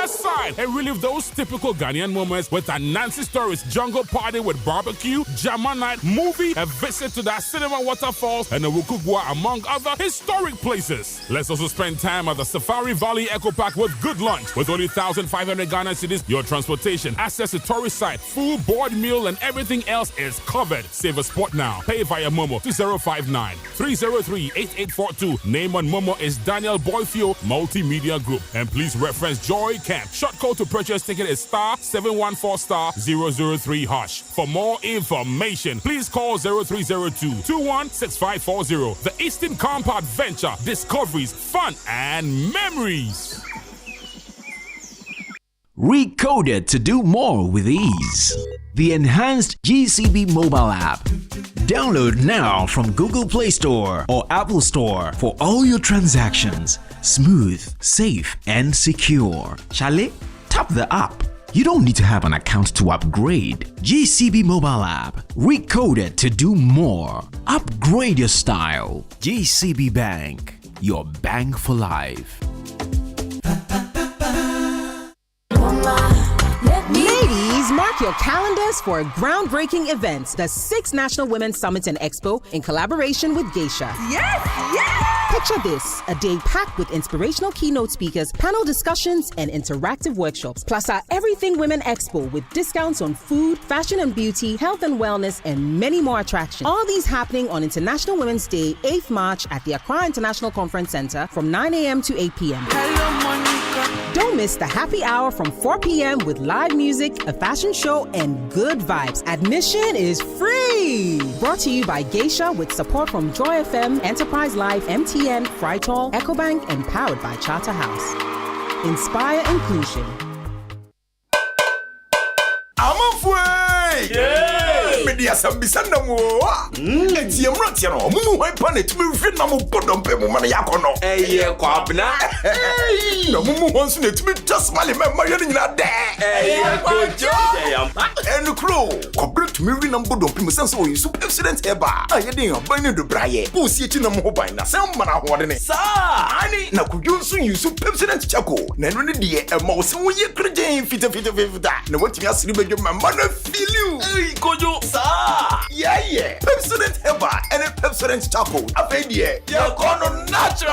and relive those typical Ghanaian moments with a Nancy Stories jungle party with barbecue, Jama night, movie, a visit to the cinema waterfalls, and a Wukugwa, among other historic places. Let's also spend time at the Safari Valley Eco Park with good lunch. With only 1,500 Ghana cedis, your transportation, access to tourist site, full board meal, and everything else is covered. Save a spot now. Pay via Momo to 059-303-8842. Name on Momo is Daniel Boyfio Multimedia Group. And please reference Joy camp. Short code to purchase ticket is star 714 star 003 hash. For more information, please call 0302 216540. The Eastern Camp Adventure, discoveries, fun, and memories. Recoded to do more with ease. The enhanced GCB mobile app. Download now from Google Play Store or Apple Store for all your transactions. Smooth, safe, and secure. Charlie, tap the app. You don't need to have an account to upgrade. GCB mobile app. Recoded to do more. Upgrade your style. GCB Bank. Your bank for life. Ladies, mark your calendars for a groundbreaking event, the 6th National Women's Summit and Expo in collaboration with Geisha. Yes! Picture this, a day packed with inspirational keynote speakers, panel discussions, and interactive workshops, plus our Everything Women Expo with discounts on food, fashion and beauty, health and wellness, and many more attractions. All these happening on International Women's Day, 8th March at the Accra International Conference Center from 9 a.m. to 8 p.m. Don't miss the happy hour from 4 p.m. with live music, a fashion show, and good vibes. Admission is free! Brought to you by Geisha with support from Joy FM, Enterprise Live, MTN, Frytol, EcoBank, and powered by Charter House. Inspire inclusion. I'm afraid! Yeah! Media Sambisanda mo. Eti emrantia no. Mumu hwan pa na tumi hwe na mo bodom pe mo man yakono. Eye kwabna. No mumu hwan so na tumi just mali me ma yene nyina de. Eye kojo. Enu kro. Kobre tumi hwe na bodom pe mo sense o yisu accident eba. Ayede yan ban ne do braye. Wo si eti na mo ban na sem ma na hode ne. Sa! Ani na kudwo so yisu accident chako. Na enu ne de e ma wo se wo ye krejen fita. Na watimi asiri bedwo ma na feel you. Ey kojo. Yeah. Pepsodent Heba and a Pepsodent Chapo. Afedie. You're gonna natural.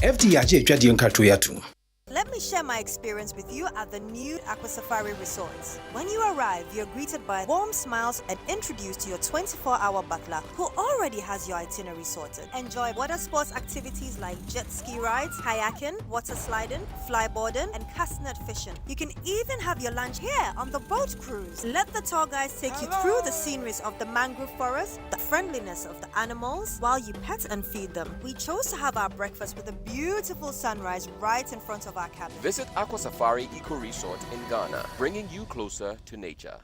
FDIJ Jadian Katoyatu. Let me share my experience with you at the new Aqua Safari Resorts. When you arrive, you're greeted by warm smiles and introduced to your 24-hour butler who already has your itinerary sorted. Enjoy water sports activities like jet ski rides, kayaking, water sliding, flyboarding, and castnet fishing. You can even have your lunch here on the boat cruise. Let the tour guides take you through the sceneries of the mangrove forest, the friendliness of the animals, while you pet and feed them. We chose to have our breakfast with a beautiful sunrise right in front of our cabin. Visit Aqua Safari Eco Resort in Ghana, bringing you closer to nature.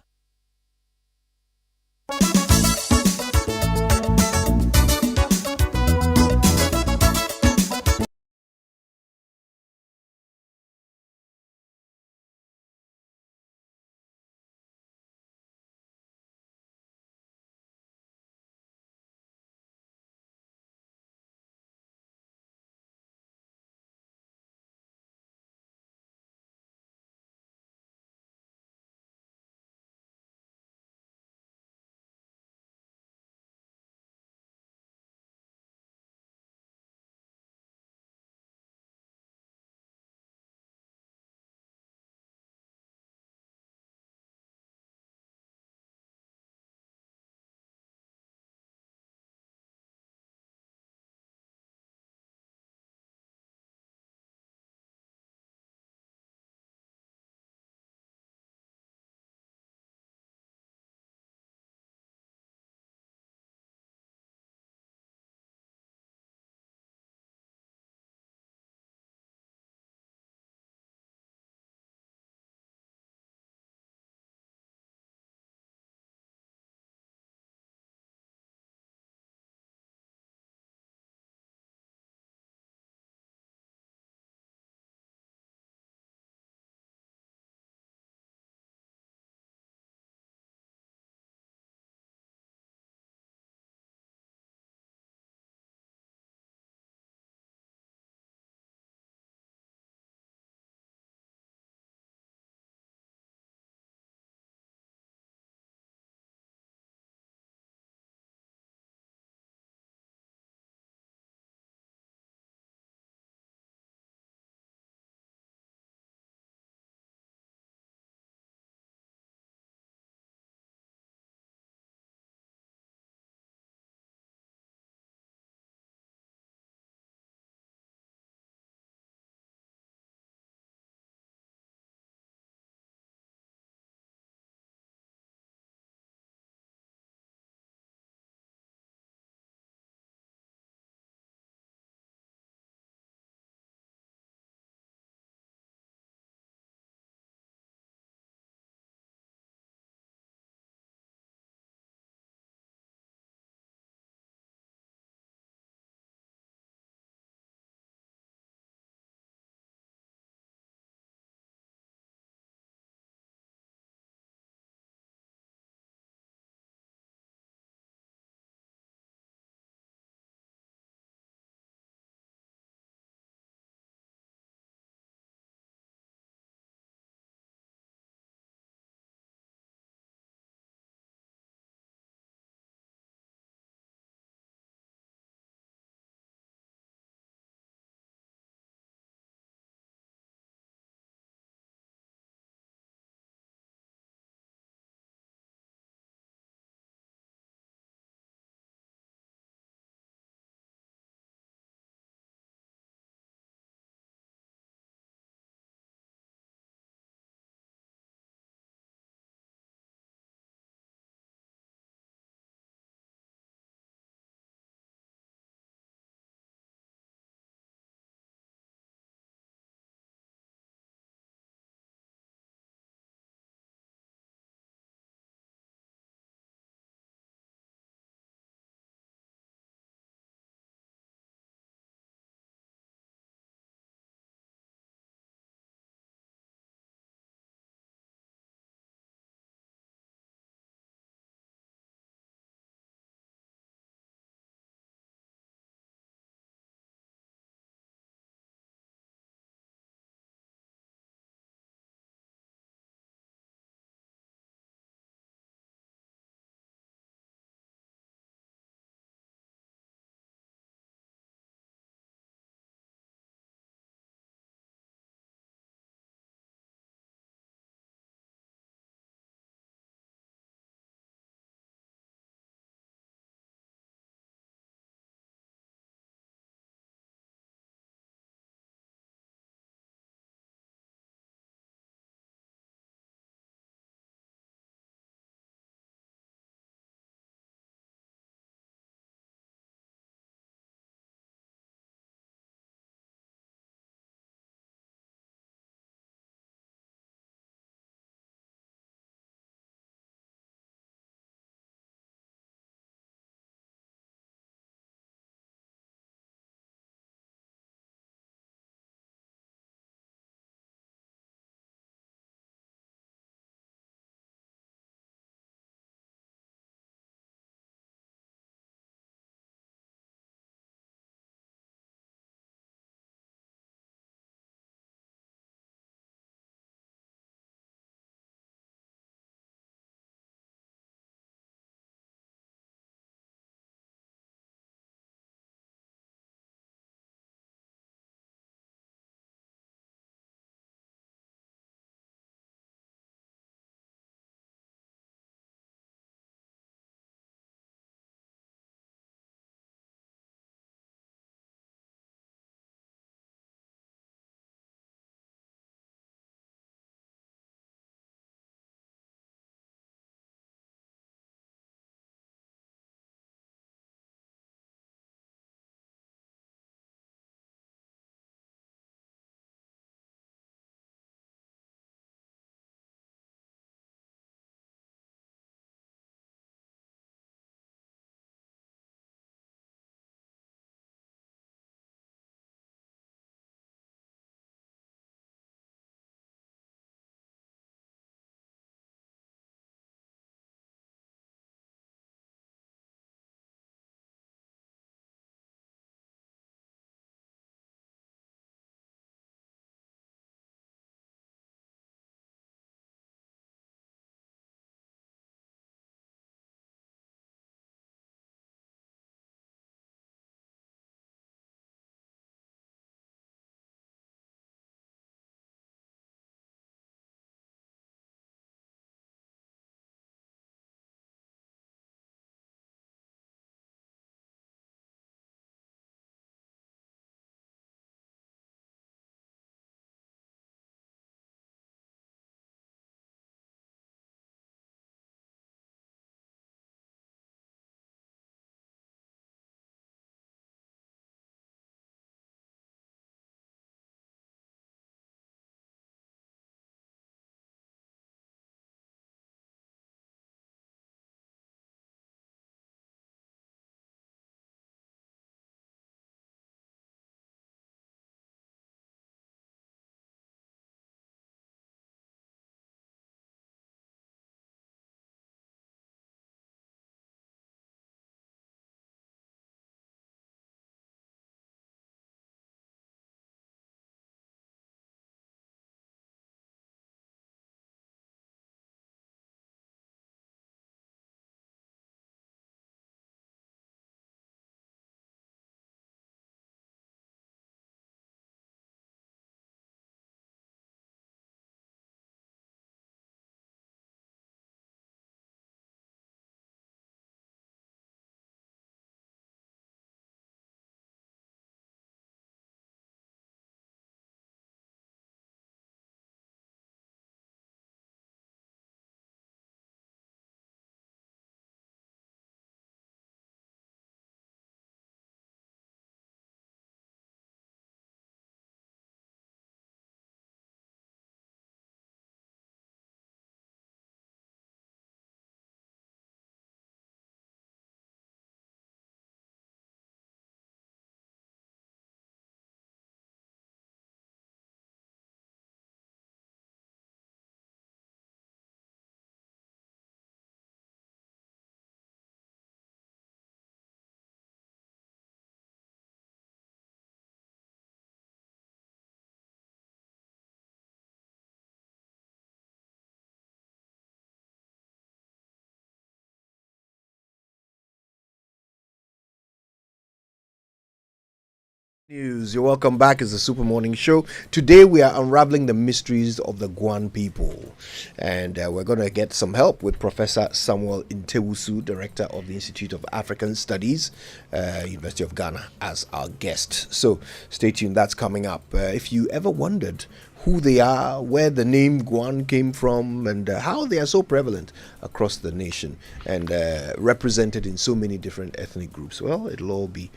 News. You're welcome back. It's the Super Morning Show. Today we are unraveling the mysteries of the Guan people, and we're going to get some help with Professor Samuel Intewusu, Director of the Institute of African Studies, University of Ghana, as our guest. So stay tuned. That's coming up. If you ever wondered who they are, where the name Guan came from, and how they are so prevalent across the nation and represented in so many different ethnic groups, well, it'll all be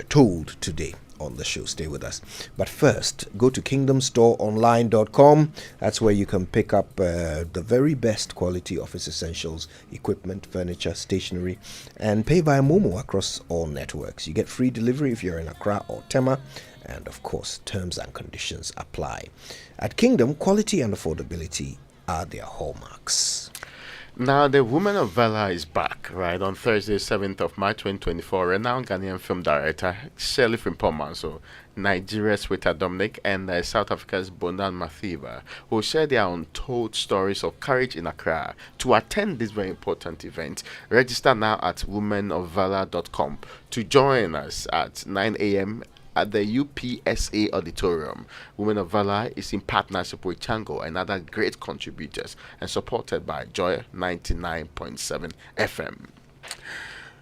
told today on the show. Stay with us. But first, go to kingdomstoreonline.com. That's where you can pick up the very best quality office essentials, equipment, furniture, stationery, and pay via Momo across all networks. You get free delivery if you're in Accra or Tema. And of course, terms and conditions apply. At Kingdom, quality and affordability are their hallmarks. Now, the Woman of Valor is back, right? On Thursday, 7th of March 2024, renowned Ghanaian film director Shirley Frimpong-Manso, Nigeria's Weta Dominic, and South Africa's Bonan Mathiva will share their untold stories of courage in Accra. To attend this very important event, register now at womenofvalor.com to join us at 9 a.m. at the UPSA Auditorium. Women of Valor is in partnership with Chango and other great contributors and supported by Joy 99.7 FM.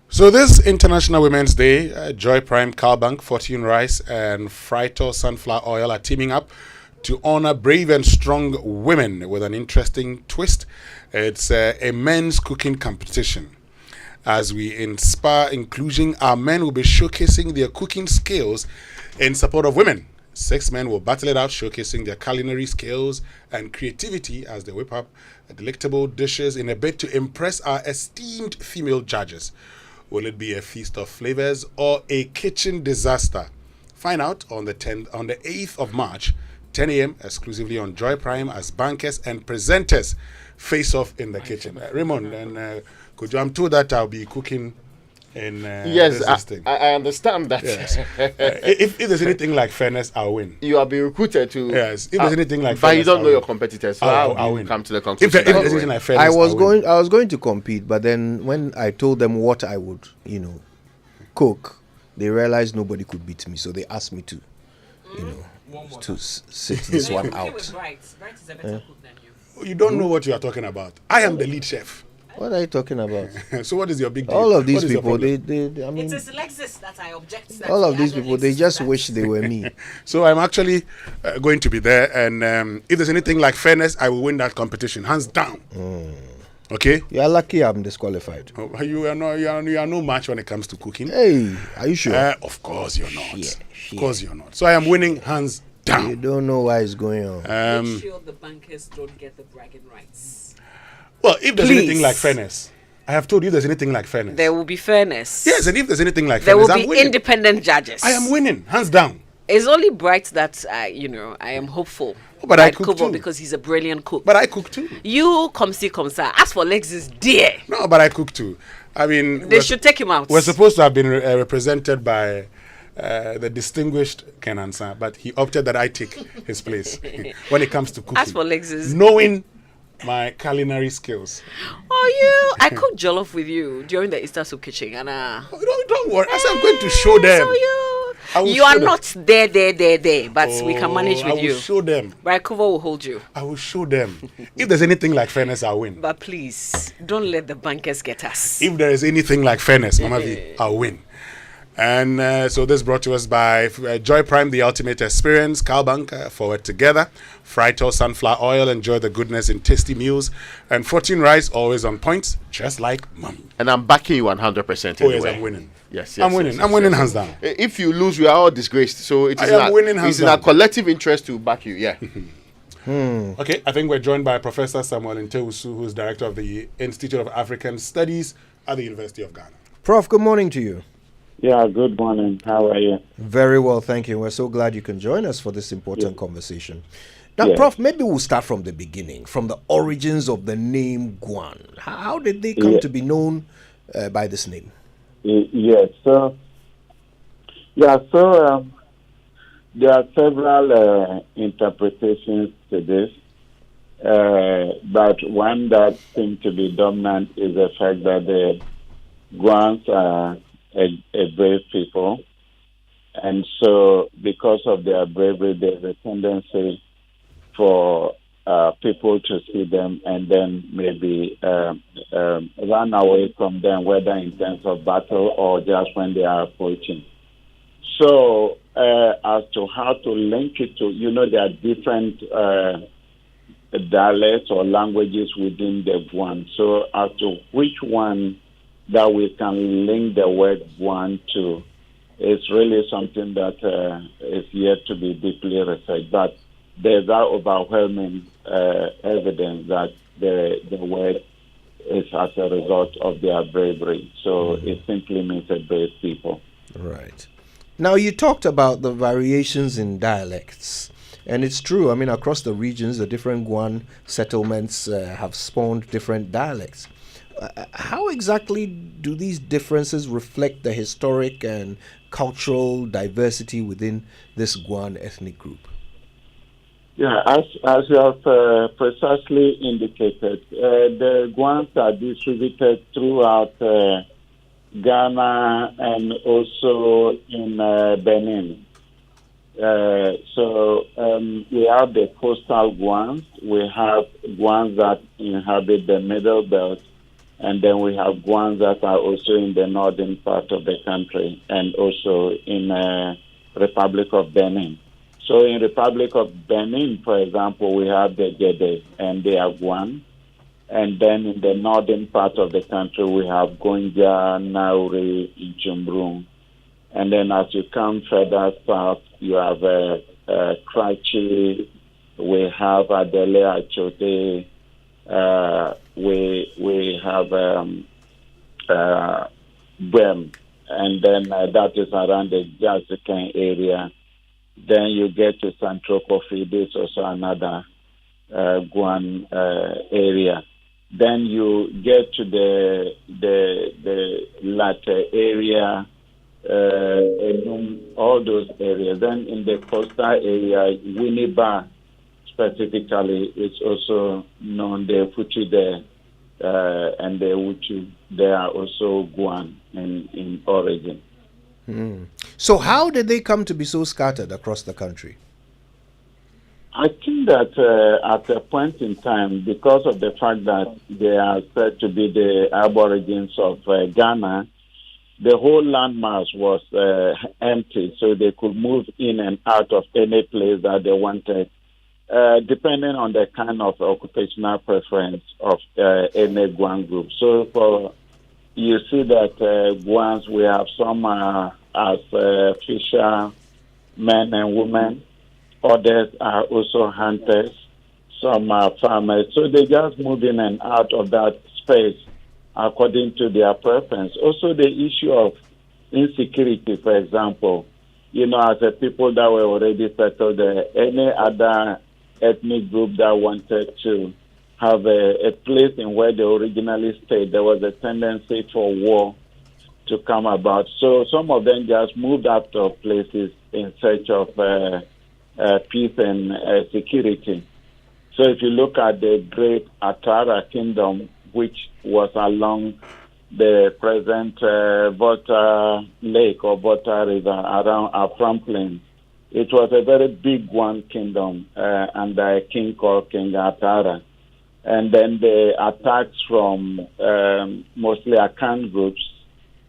So this International Women's Day, Joy Prime Cowbank, Fortune Rice, and Frito Sunflower Oil are teaming up to honor brave and strong women with an interesting twist. It's a men's cooking competition. As we inspire inclusion, our men will be showcasing their cooking skills in support of women. 6 men will battle it out, showcasing their culinary skills and creativity as they whip up delectable dishes in a bid to impress our esteemed female judges. Will it be a feast of flavors or a kitchen disaster? Find out on the 8th of March, 10 a.m. exclusively on Joy Prime as bankers and presenters face off in the kitchen. Raymond and I'm told that I'll be cooking in yes, I understand that. Yes. If there's anything like fairness, I'll win. You are being recruited to. Yes. If there's anything like but fairness, you don't know win. your competitors, so I'll win. Come to the conclusion. If there's anything like fairness, I was going to compete, but then when I told them what I would, cook, they realized nobody could beat me, so they asked me to, to sit this one out. You don't know what you are talking about. I am the lead chef. What are you talking about? So what is your big deal? All of these people, I mean, it is Lexus that I object. That all of these people, they just wish they were me. So I'm actually going to be there, and if there's anything like fairness, I will win that competition, hands down. Okay? You are lucky I'm disqualified. Oh, you are no match when it comes to cooking. Hey, are you sure? Of course you're not. Of course you're not. So I am winning hands down. You don't know why it's going on. Make sure the bankers don't get the bragging rights. Well, if there's anything like fairness, I have told you there's anything like fairness. There will be fairness. Yes, and if there's anything like there fairness, will I'm be winning. Independent judges. I am winning, hands down. It's only Bright that I am hopeful. But I cook too. Because he's a brilliant cook. But I cook too. You come see, come sir. As for Lexus, dear. No, but I cook too. I mean, they should take him out. We're supposed to have been represented by the distinguished Ken Ansa, but he opted that I take his place when it comes to cooking. As for Lexus, knowing my culinary skills. I cooked jollof with you during the Easter soup kitchen, and don't worry. As I'm going to show them. You are not there, but we can manage with you. I will show them. Raikova will hold you. I will show them. If there's anything like fairness, I'll win. But please, don't let the bankers get us. If there is anything like fairness, Mama V, I'll win. And so this brought to us by Joy Prime, the ultimate experience. Cowbank, forward together. Frito Sunflower Oil, enjoy the goodness in tasty meals. And Fortune Rice, always on point, just like mommy. And I'm backing you 100%. Oh, yes, I'm winning. Yes, I'm winning. I'm winning hands down. If you lose, we are all disgraced. So it is it's in our collective interest to back you. Yeah. Okay, I think we're joined by Professor Samuel Intewusu, who's director of the Institute of African Studies at the University of Ghana. Prof, good morning to you. Yeah, good morning. How are you? Very well, thank you. We're so glad you can join us for this important conversation. Now, Prof, maybe we'll start from the beginning, from the origins of the name Guan. How did they come to be known by this name? Yes, so there are several interpretations to this, but one that seems to be dominant is the fact that the Guans are a brave people, And so, because of their bravery, there's a tendency for people to see them and then maybe run away from them, whether in terms of battle or just when they are approaching. So, as to how to link it to, there are different dialects or languages within the Guan. So, as to which one that we can link the word Guan to, it's really something that is yet to be deeply researched. But there's that overwhelming evidence that the word is as a result of their bravery. So it simply means a brave people. Right. Now, you talked about the variations in dialects. And it's true. I mean, across the regions, the different Guan settlements have spawned different dialects. How exactly do these differences reflect the historic and cultural diversity within this Guan ethnic group? Yeah, as you have precisely indicated, the Guans are distributed throughout Ghana and also in Benin. So we have the coastal Guans, we have Guans that inhabit the middle belt, and then we have Guans that are also in the northern part of the country and also in Republic of Benin. So in Republic of Benin, for example, we have the Gede and they are Guan. And then in the northern part of the country, we have Gonja, Nauri, Ichumbrung. And then as you come further south, you have Krachi, we have Adele Achote, we have Bem, and then that is around the Jazikan area. Then you get to Central Coffee, this is also another Guan area. Then you get to the latter area, all those areas. Then in the coastal area, Winneba specifically is also known. The Fuchi there and the Uchu, they are also Guan in origin. So how did they come to be so scattered across the country? I think that at a point in time, because of the fact that they are said to be the aborigines of Ghana, the whole landmass was empty, so they could move in and out of any place that they wanted, depending on the kind of occupational preference of any Guan group. So you see that Guans, we have some as fishermen and women. Others are also hunters. Some are farmers. So they just move in and out of that space according to their preference. Also, the issue of insecurity, for example, as a people that were already settled there, any other ethnic group that wanted to have a place in where they originally stayed, there was a tendency for war to come about. So some of them just moved out of places in search of peace and security. So if you look at the great Atara kingdom, which was along the present Volta Lake or Volta River around Afram Plain, it was a very big one kingdom under a king called King Atara. And then the attacks from mostly Akan groups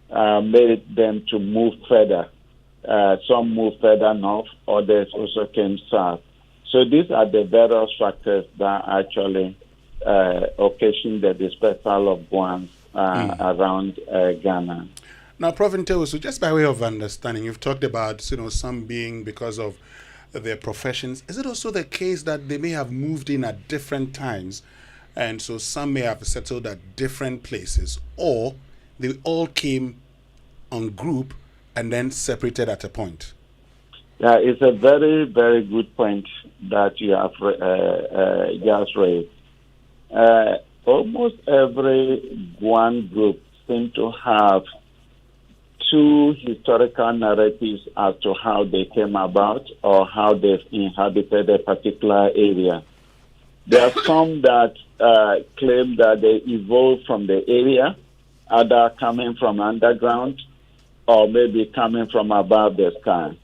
made them to move further. Some moved further north, others also came south. So these are the various factors that actually occasioned the dispersal of Guans around Ghana. Now, Prof. Ntewusu, just by way of understanding, you've talked about some being because of their professions. Is it also the case that they may have moved in at different times, and so some may have settled at different places, or they all came on group and then separated at a point? Yeah, it's a very, very good point that you have just raised. Almost every Guan group seems to have two historical narratives as to how they came about or how they've inhabited a particular area. There are some that claim that they evolved from the area, other coming from underground, or maybe coming from above the sky.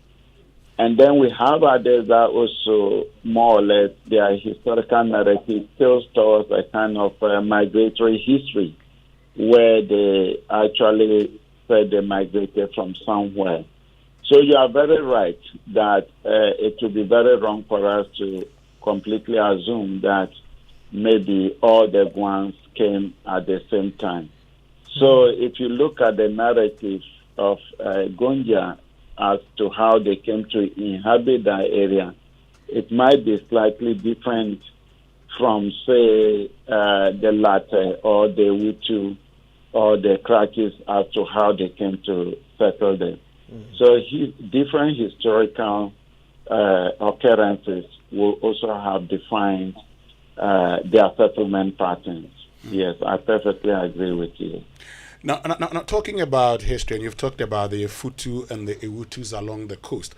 And then we have others that also more or less their historical narrative tells us a kind of migratory history where they actually said they migrated from somewhere. So you are very right that it would be very wrong for us to completely assume that maybe all the Guans came at the same time. So if you look at the narrative of Gonja as to how they came to inhabit that area, it might be slightly different from, say, the Latte or the Hutu or the Krakis as to how they came to settle there. So different historical occurrences will also have defined their settlement patterns. Yes, I perfectly agree with you. Now, talking about history, and you've talked about the Futu and the Ehutus along the coast,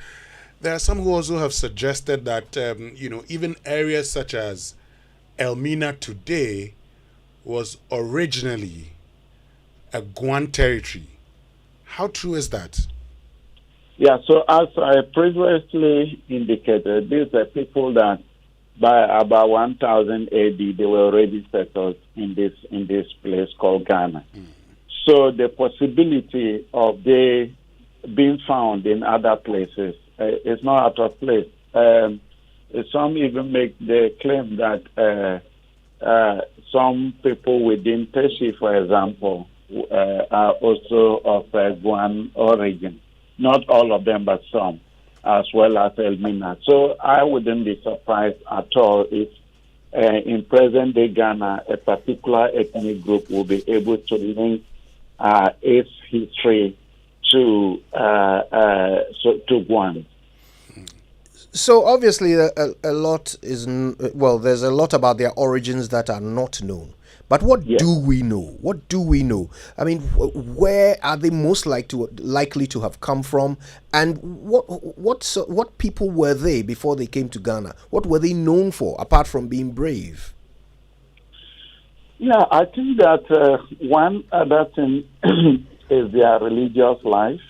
there are some who also have suggested that, even areas such as Elmina today was originally a Guan territory. How true is that? Yeah, so as I previously indicated, these are people that by about 1000 AD, they were already settled in this place called Ghana. So the possibility of they being found in other places is not out of place. Some even make the claim that some people within Teshi, for example, are also of Guan origin. Not all of them, but some, as well as Elmina. So I wouldn't be surprised at all if in present-day Ghana, a particular ethnic group will be able to link its history to Guan. So obviously a lot is, there's a lot about their origins that are not known. But what do we know? What do we know? I mean, where are they most likely to have come from? And what people were they before they came to Ghana? What were they known for, apart from being brave? Yeah, I think that one other thing is their religious life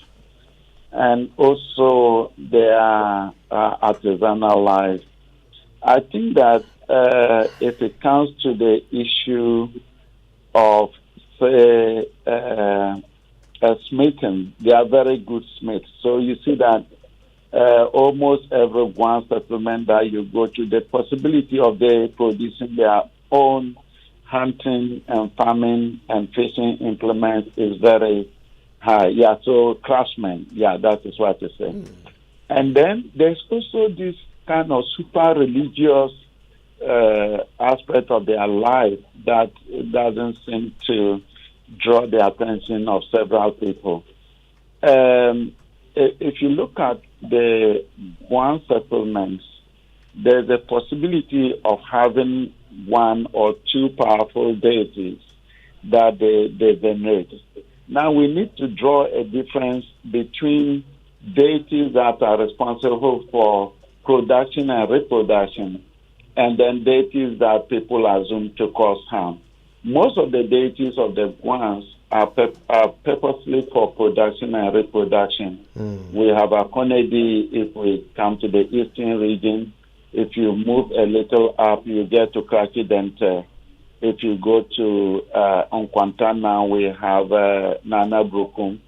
and also their artisanal life. I think that if it comes to the issue of, say, smithing, they are very good smiths. So you see that almost every one settlement that you go to, the possibility of they producing their own hunting and farming and fishing implements is very high. Yeah, so craftsmen, that is what I say. And then there's also this kind of super religious aspect of their life that doesn't seem to draw the attention of several people. If you look at the one settlements, there's a possibility of having one or two powerful deities that they venerate. Now we need to draw a difference between deities that are responsible for production and reproduction, and then deities that people assume to cause harm. Most of the deities of the Guans are purposely for production and reproduction. We have a Konedi if we come to the eastern region. If you move a little up, you get to Krakidente. If you go to Onkwanta now, we have Nana Brukum.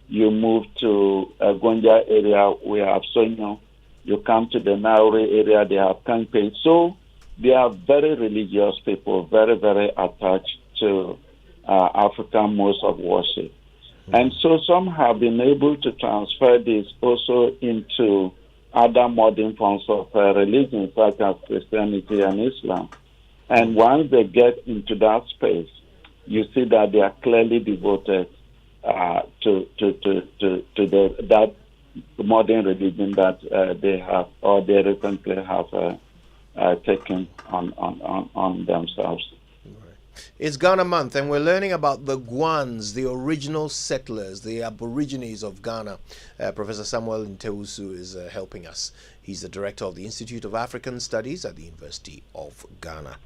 You move to Gonja area, we have Sonyo. You come to the Nauri area, they have Kanpe. So they are very religious people, very, very attached to African modes of worship. And so some have been able to transfer this also into other modern forms of religion, such as Christianity and Islam. And once they get into that space, you see that they are clearly devoted to that modern religion that they have, or they recently have taken on themselves. It's Ghana Month, and we're learning about the Guans, the original settlers, the aborigines of Ghana. Professor Samuel Ntewusu is helping us. He's the director of the Institute of African Studies at the University of Ghana.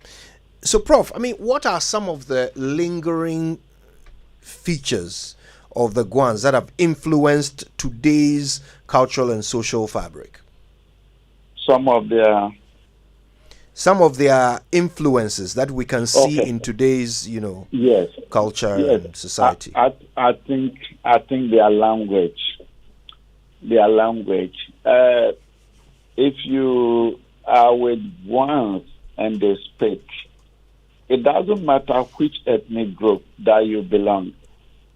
So, Prof, I mean, what are some of the lingering features of the Guans that have influenced today's cultural and social fabric? Some of their influences that we can see in today's, yes, culture yes. and society. I think their language. If you are with ones and they speak, it doesn't matter which ethnic group that you belong.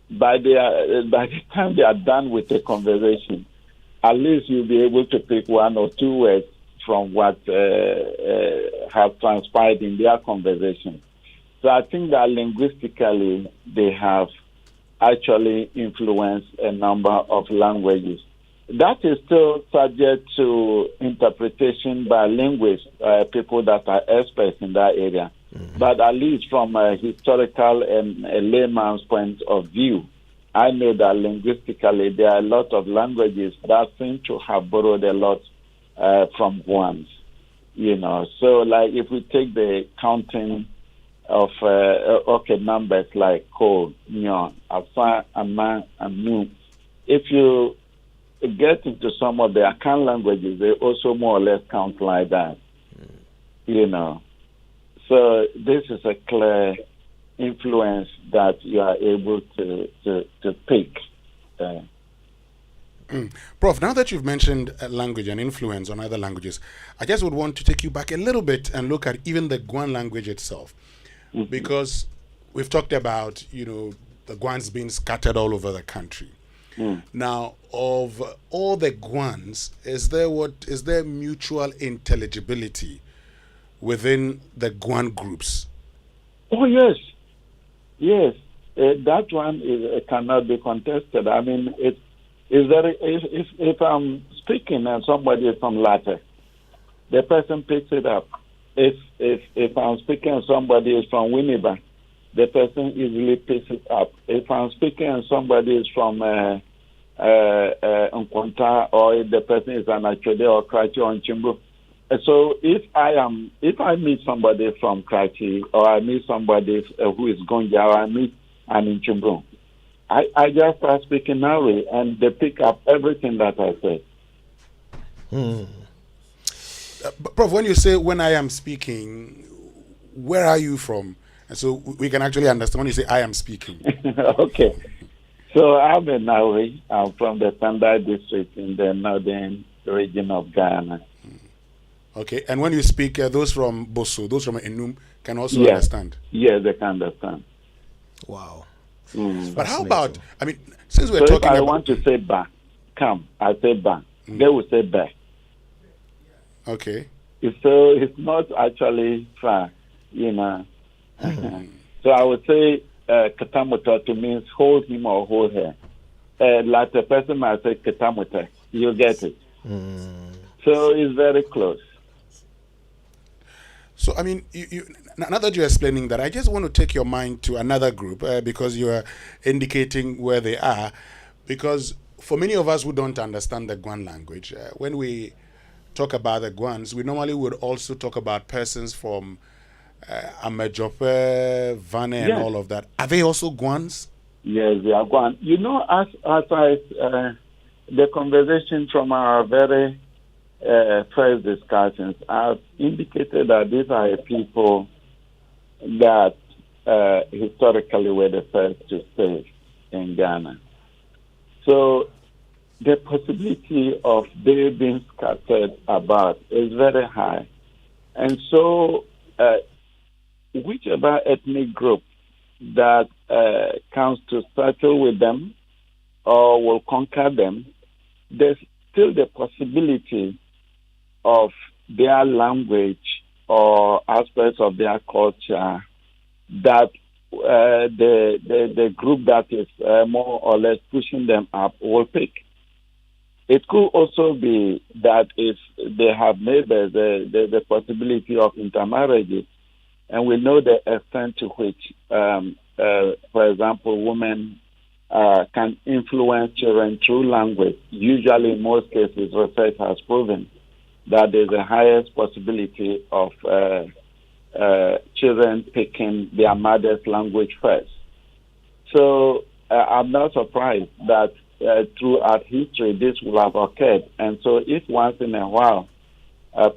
By the time they are done with the conversation, at least you'll be able to pick one or two words from what have transpired in their conversation. So I think that linguistically they have actually influenced a number of languages. That is still subject to interpretation by linguists, people that are experts in that area. But at least from a historical and a layman's point of view, I know that linguistically there are a lot of languages that seem to have borrowed a lot from Guans. So like if we take the counting of numbers like Ko, Nyon, Afa, Ama, Anu, if you get into some of the Akan languages, they also more or less count like that. So this is a clear influence that you are able to pick. Prof, now that you've mentioned language and influence on other languages, I just would want to take you back a little bit and look at even the Guan language itself. Because we've talked about, the Guans being scattered all over the country. Now, of all the Guans, is there mutual intelligibility within the Guan groups? Oh yes, that one cannot be contested. I mean, if I'm speaking and somebody is from Latte, the person picks it up. If I'm speaking and somebody is from Winneba, the person easily picks it up. If I'm speaking and somebody is from Nkwanta, or if the person is an Achode or Krachi or Nchimbo. So if I meet somebody from Krachi, or I meet somebody who is Gonja, or I meet an Nchimbo, I just start speaking that way, and they pick up everything that I say. Prof, when you say when I am speaking, where are you from? And so we can actually understand when you say I am speaking. Okay. So I'm in Naui. I'm from the Tandai district in the northern region of Ghana. Okay. And when you speak, those from Boso, those from Enum can also understand? Yes, they can understand. Wow. But how about, since we're talking about... I want to say ba, come, I say ba. They will say ba. Okay. So it's not actually far, So I would say katamuta to means hold him or hold her. Like the person might say katamuta. You get it. So it's very close. So, you now that you're explaining that, I just want to take your mind to another group because you are indicating where they are. Because for many of us who don't understand the Guan language, when we talk about the Guans, we normally would also talk about persons from Amejope, Vane, and all of that. Are they also Guans? Yes, they are Guan. As the conversation from our very first discussions, I've indicated that these are people that historically were the first to stay in Ghana. So the possibility of they being scattered about is very high. And so whichever ethnic group that comes to settle with them or will conquer them, there's still the possibility of their language or aspects of their culture that the group that is more or less pushing them up will pick. It could also be that if they have neighbors, the possibility of intermarriages, and we know the extent to which, for example, women can influence children through language. Usually, in most cases, research has proven that there's a highest possibility of children picking their mother's language first. So I'm not surprised that throughout history this will have occurred. And so if once in a while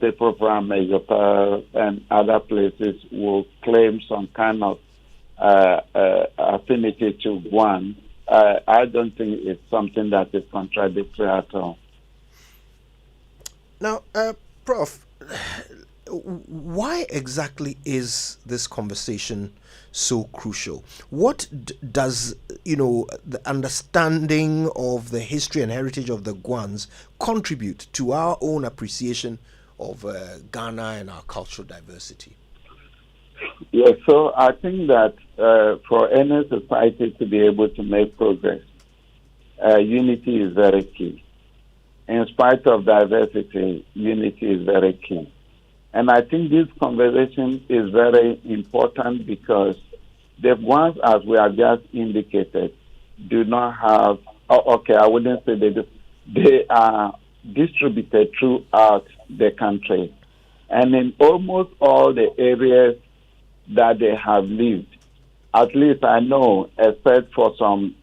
people from Japan and other places will claim some kind of affinity to Guan, I don't think it's something that is contradictory at all. Now, Prof, why exactly is this conversation so crucial? What does, the understanding of the history and heritage of the Guans contribute to our own appreciation of Ghana and our cultural diversity? Yes, so I think that for any society to be able to make progress, unity is very key. In spite of diversity, unity is very key. And I think this conversation is very important because the ones, as we have just indicated, do not have, I wouldn't say they are distributed throughout the country. And in almost all the areas that they have lived, at least I know, except for some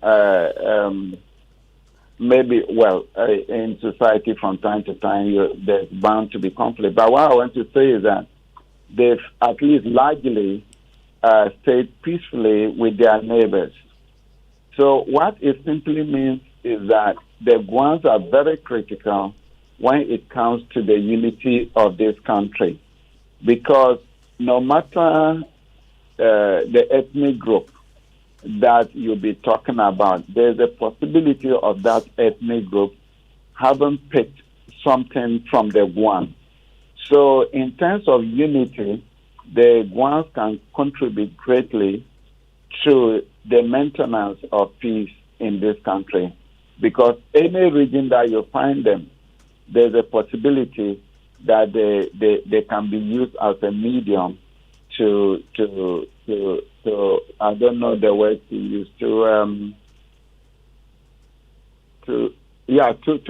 in society from time to time, there's bound to be conflict. But what I want to say is that they've at least largely stayed peacefully with their neighbors. So what it simply means is that the Guans are very critical when it comes to the unity of this country. Because no matter the ethnic group that you'll be talking about, there's a possibility of that ethnic group having picked something from the Guan. So in terms of unity, the Guans can contribute greatly to the maintenance of peace in this country. Because any region that you find them, there's a possibility that they can be used as a medium to I don't know the word to use, to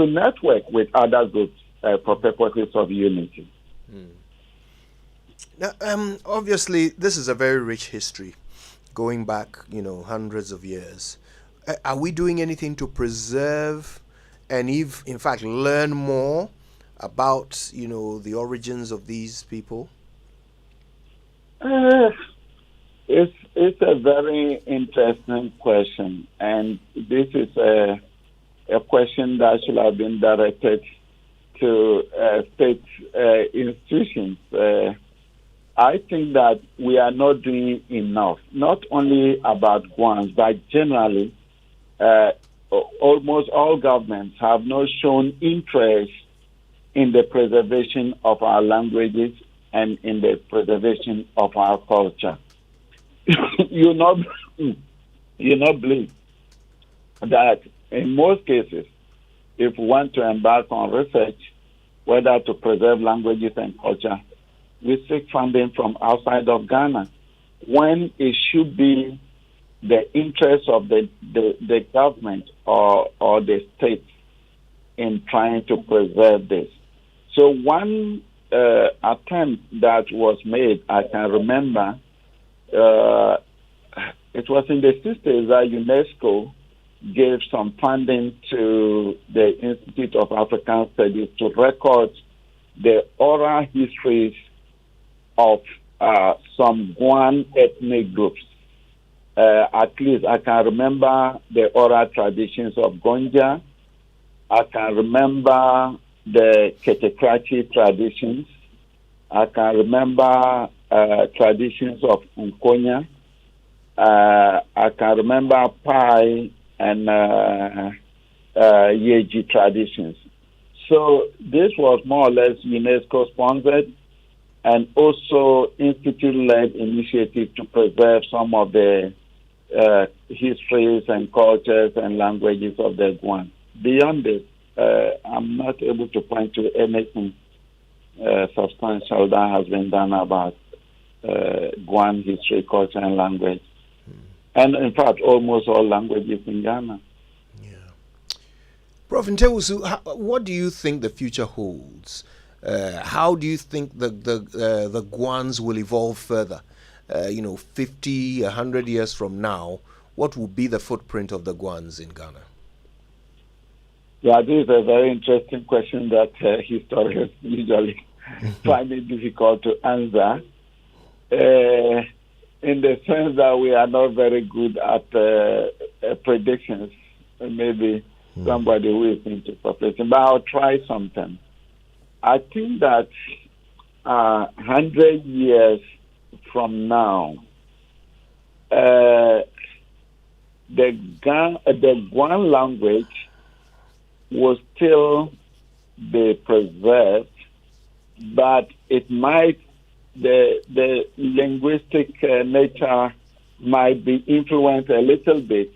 network with other groups for purposes of unity. Now, obviously, this is a very rich history, going back, hundreds of years. Are we doing anything to preserve and, in fact, learn more about, the origins of these people? It's a very interesting question, and this is a question that should have been directed to state institutions. I think that we are not doing enough, not only about Guans, but generally, almost all governments have not shown interest in the preservation of our languages and in the preservation of our culture. you not believe that in most cases, if we want to embark on research, whether to preserve languages and culture, we seek funding from outside of Ghana, when it should be the interest of the government or the state in trying to preserve this. So one attempt that was made, I can remember, it was in the 60s that UNESCO gave some funding to the Institute of African Studies to record the oral histories of some Guan ethnic groups. At least I can remember the oral traditions of Gonja. I can remember the Ketekrachi traditions. I can remember traditions of Nkonya. I can remember Pai and Yeji traditions. So this was more or less UNESCO sponsored and also institute-led initiative to preserve some of the histories and cultures and languages of the Guan. Beyond this, I'm not able to point to anything substantial that has been done about Guan history, culture, and language. And in fact, almost all languages in Ghana. Prof. Ntewusu, what do you think the future holds? How do you think the Guans will evolve further? 50, 100 years from now, what will be the footprint of the Guans in Ghana? Yeah, this is a very interesting question that historians usually find it difficult to answer. In the sense that we are not very good at predictions. Maybe somebody who is into population, but I'll try something. I think that 100 years from now, the Guan language will still be preserved, but it might the linguistic nature might be influenced a little bit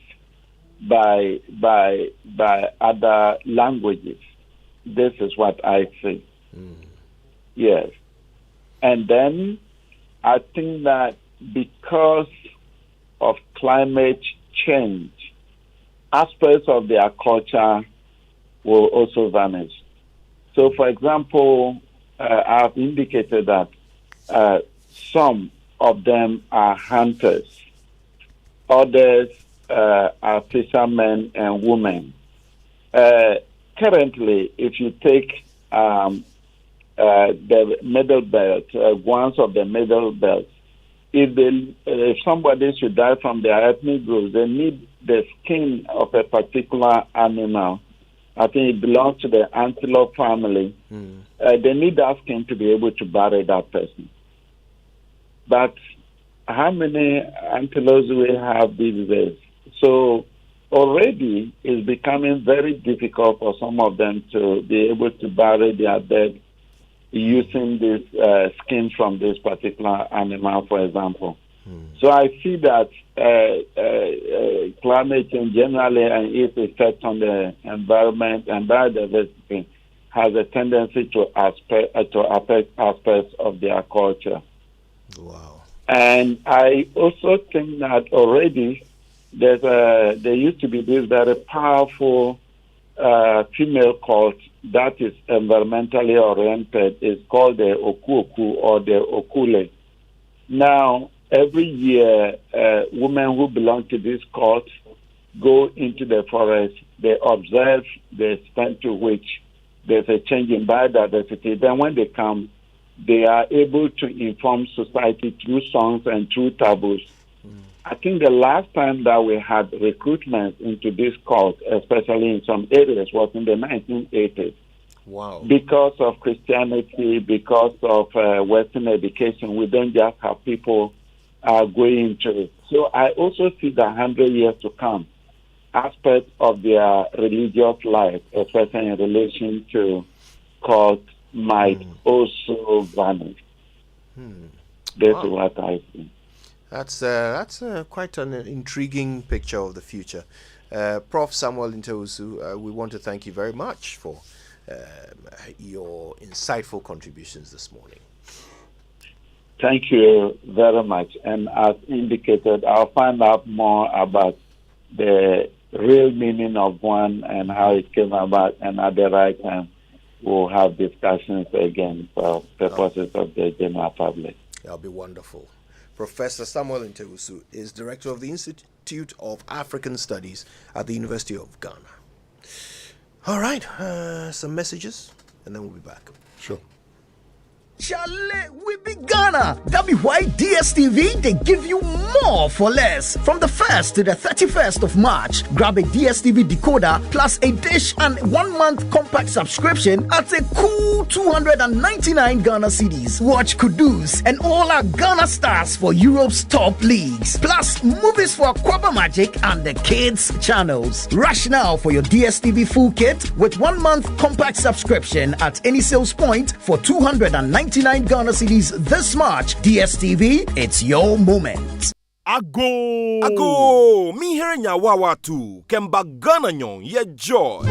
by other languages. This is what I see. Yes. And then I think that because of climate change, aspects of their culture will also vanish. So, for example, I've indicated that some of them are hunters, others are fishermen and women. Currently, if you take the middle belt, Guans of the middle belt, if somebody should die from their ethnic group, they need the skin of a particular animal. I think it belongs to the antelope family. They need that skin to be able to bury that person. But how many antelopes do we have these days? So already it's becoming very difficult for some of them to be able to bury their dead using this skin from this particular animal, for example. So I see that climate change generally and its effect on the environment and biodiversity has a tendency to affect aspects of their culture. Wow. And I also think that already there used to be this very powerful female cult that is environmentally oriented. It's called the Okuoku or the Okule. Now, every year, women who belong to this cult go into the forest. They observe the extent to which there's a change in biodiversity. Then when they come, they are able to inform society through songs and through taboos. I think the last time that we had recruitment into this cult, especially in some areas, was in the 1980s. Wow. Because of Christianity, because of Western education, we don't just have people going into it. So I also see the 100 years to come aspect of their religious life, especially in relation to cult, might also vanish. That's what I think. That's quite an intriguing picture of the future. Prof. Samuel Ntewusu, we want to thank you very much for your insightful contributions this morning. Thank you very much. And as indicated, I'll find out more about the real meaning of Guan and how it came about, and at the right time, we'll have discussions again for purposes of the general public. That'll be wonderful. Professor Samuel Ntewusu is Director of the Institute of African Studies at the University of Ghana. All right, some messages, and then we'll be back. Sure. Charlie, we be Ghana. That be why DSTV, they give you more for less. From the 1st to the 31st of March, grab a DSTV decoder plus a dish and 1 month compact subscription at a cool 299 Ghana cedis. Watch Kudus and all our Ghana stars for Europe's top leagues. Plus movies for Kwaba Magic and the kids channels. Rush now for your DSTV full kit with 1 month compact subscription at any sales point for 299 Ghana cedis this March. DSTV, it's your moment. Ago, mi here nya wawa tu, kemba Ghana nyon ye joy.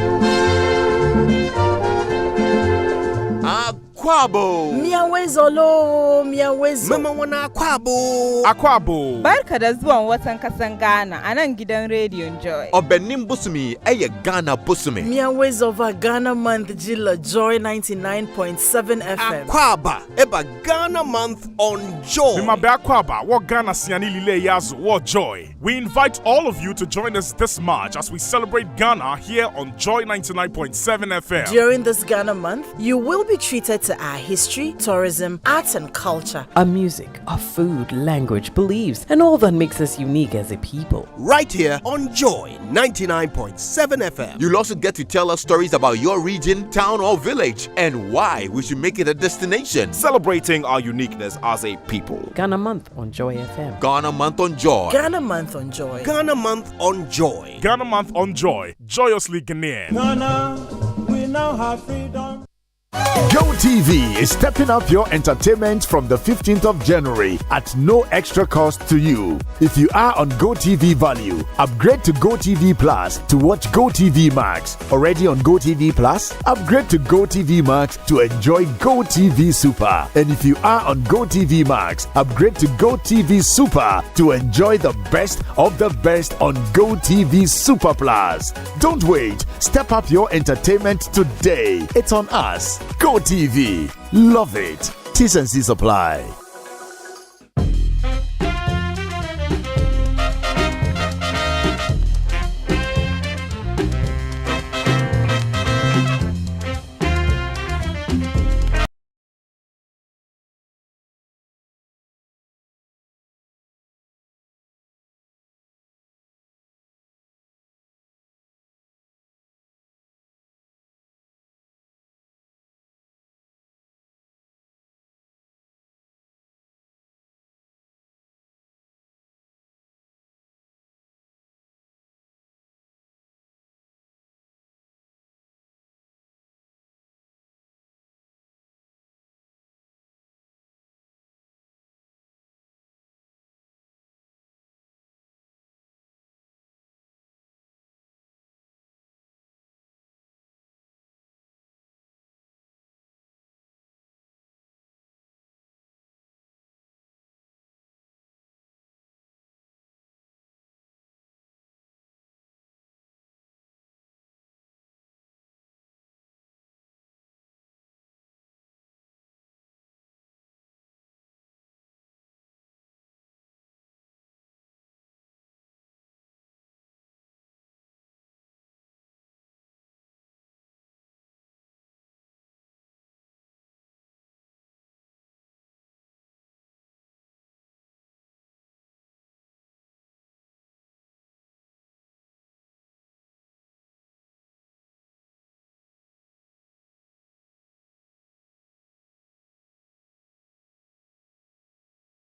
Akwabo. Miawezolo, miawezo. Mama wana Akwabo. Akwabo. Barka da zuwan watan kasan Ghana a nan gidan Radio Joy. Obenim Busumi eye Ghana Busumi. Miawezova Ghana Month Jilla Joy 99.7 FM. Akwaba eba Ghana Month on Joy. Mimabe Akwaba, what Ghana siani lile yazu, what joy. We invite all of you to join us this March as we celebrate Ghana here on Joy 99.7 FM. During this Ghana Month, you will be treated to our history, tourism, arts and culture, our music, our food, language, beliefs, and all that makes us unique as a people. Right here on Joy 99.7 FM. You'll also get to tell us stories about your region, town, or village and why we should make it a destination. Celebrating our uniqueness as a people. Ghana Month on Joy FM. Ghana Month on Joy. Ghana Month on Joy. Ghana Month on Joy. Ghana Month on Joy. Joyously Ghanaian. Ghana, we now have freedom. GoTV is stepping up your entertainment from the 15th of January at no extra cost to you. If you are on GoTV Value, upgrade to GoTV Plus to watch GoTV Max. Already on GoTV Plus, upgrade to GoTV Max to enjoy GoTV Super. And if you are on GoTV Max, upgrade to GoTV Super to enjoy the best of the best on GoTV Super Plus. Don't wait. Step up your entertainment today. It's on us. GoTV. Love it. T's and C's apply.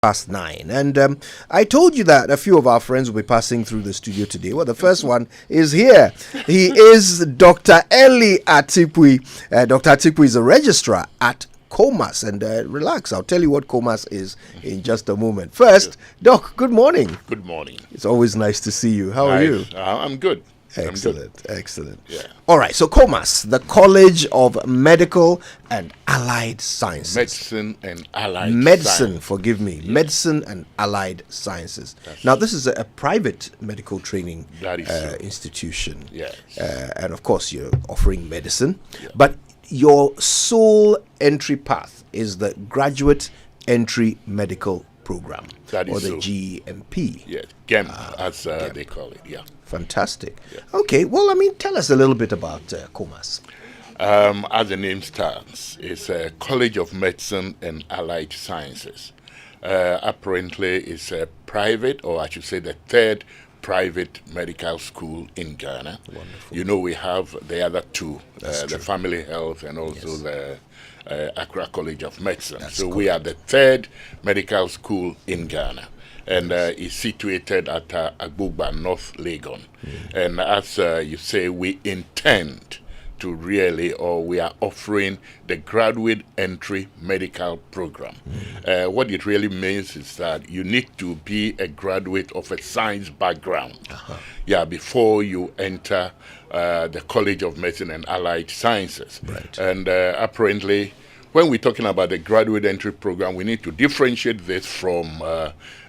Past 9, and I told you that a few of our friends will be passing through the studio today. Well, the first one is here. He is Dr. Eli Atipui. Dr. Atipui is a registrar at COMAS, and relax, I'll tell you what COMAS is in just a moment. First, Doc, good morning. Good morning. It's always nice to see you. How are you? I'm good. Excellent, excellent. Yeah. All right, so COMAS, the College of Medical and Allied Sciences. Medicine and Allied Medicine, Science. forgive me. Yeah. Medicine and Allied Sciences. Now, this is a private medical training institution. Yes. And of course, you're offering medicine. Yeah. But your sole entry path is the Graduate Entry Medical Program, That is or the so. GMP. Yes, GEM, as they call it, yeah. Fantastic. Yeah. Okay, well, I mean, tell us a little bit about COMAS. As the name stands, it's a College of Medicine and Allied Sciences. Apparently, it's a private, or I should say the third private medical school in Ghana. Wonderful. You know, we have the other two, the Family Health and also the Accra College of Medicine. So we are the third medical school in Ghana. And is situated at Agbugba, North Legon. And as you say, we intend to really, or we are offering the Graduate Entry Medical Program. What it really means is that you need to be a graduate of a science background, before you enter the College of Medicine and Allied Sciences. Right. And apparently, when we're talking about the graduate entry program, we need to differentiate this from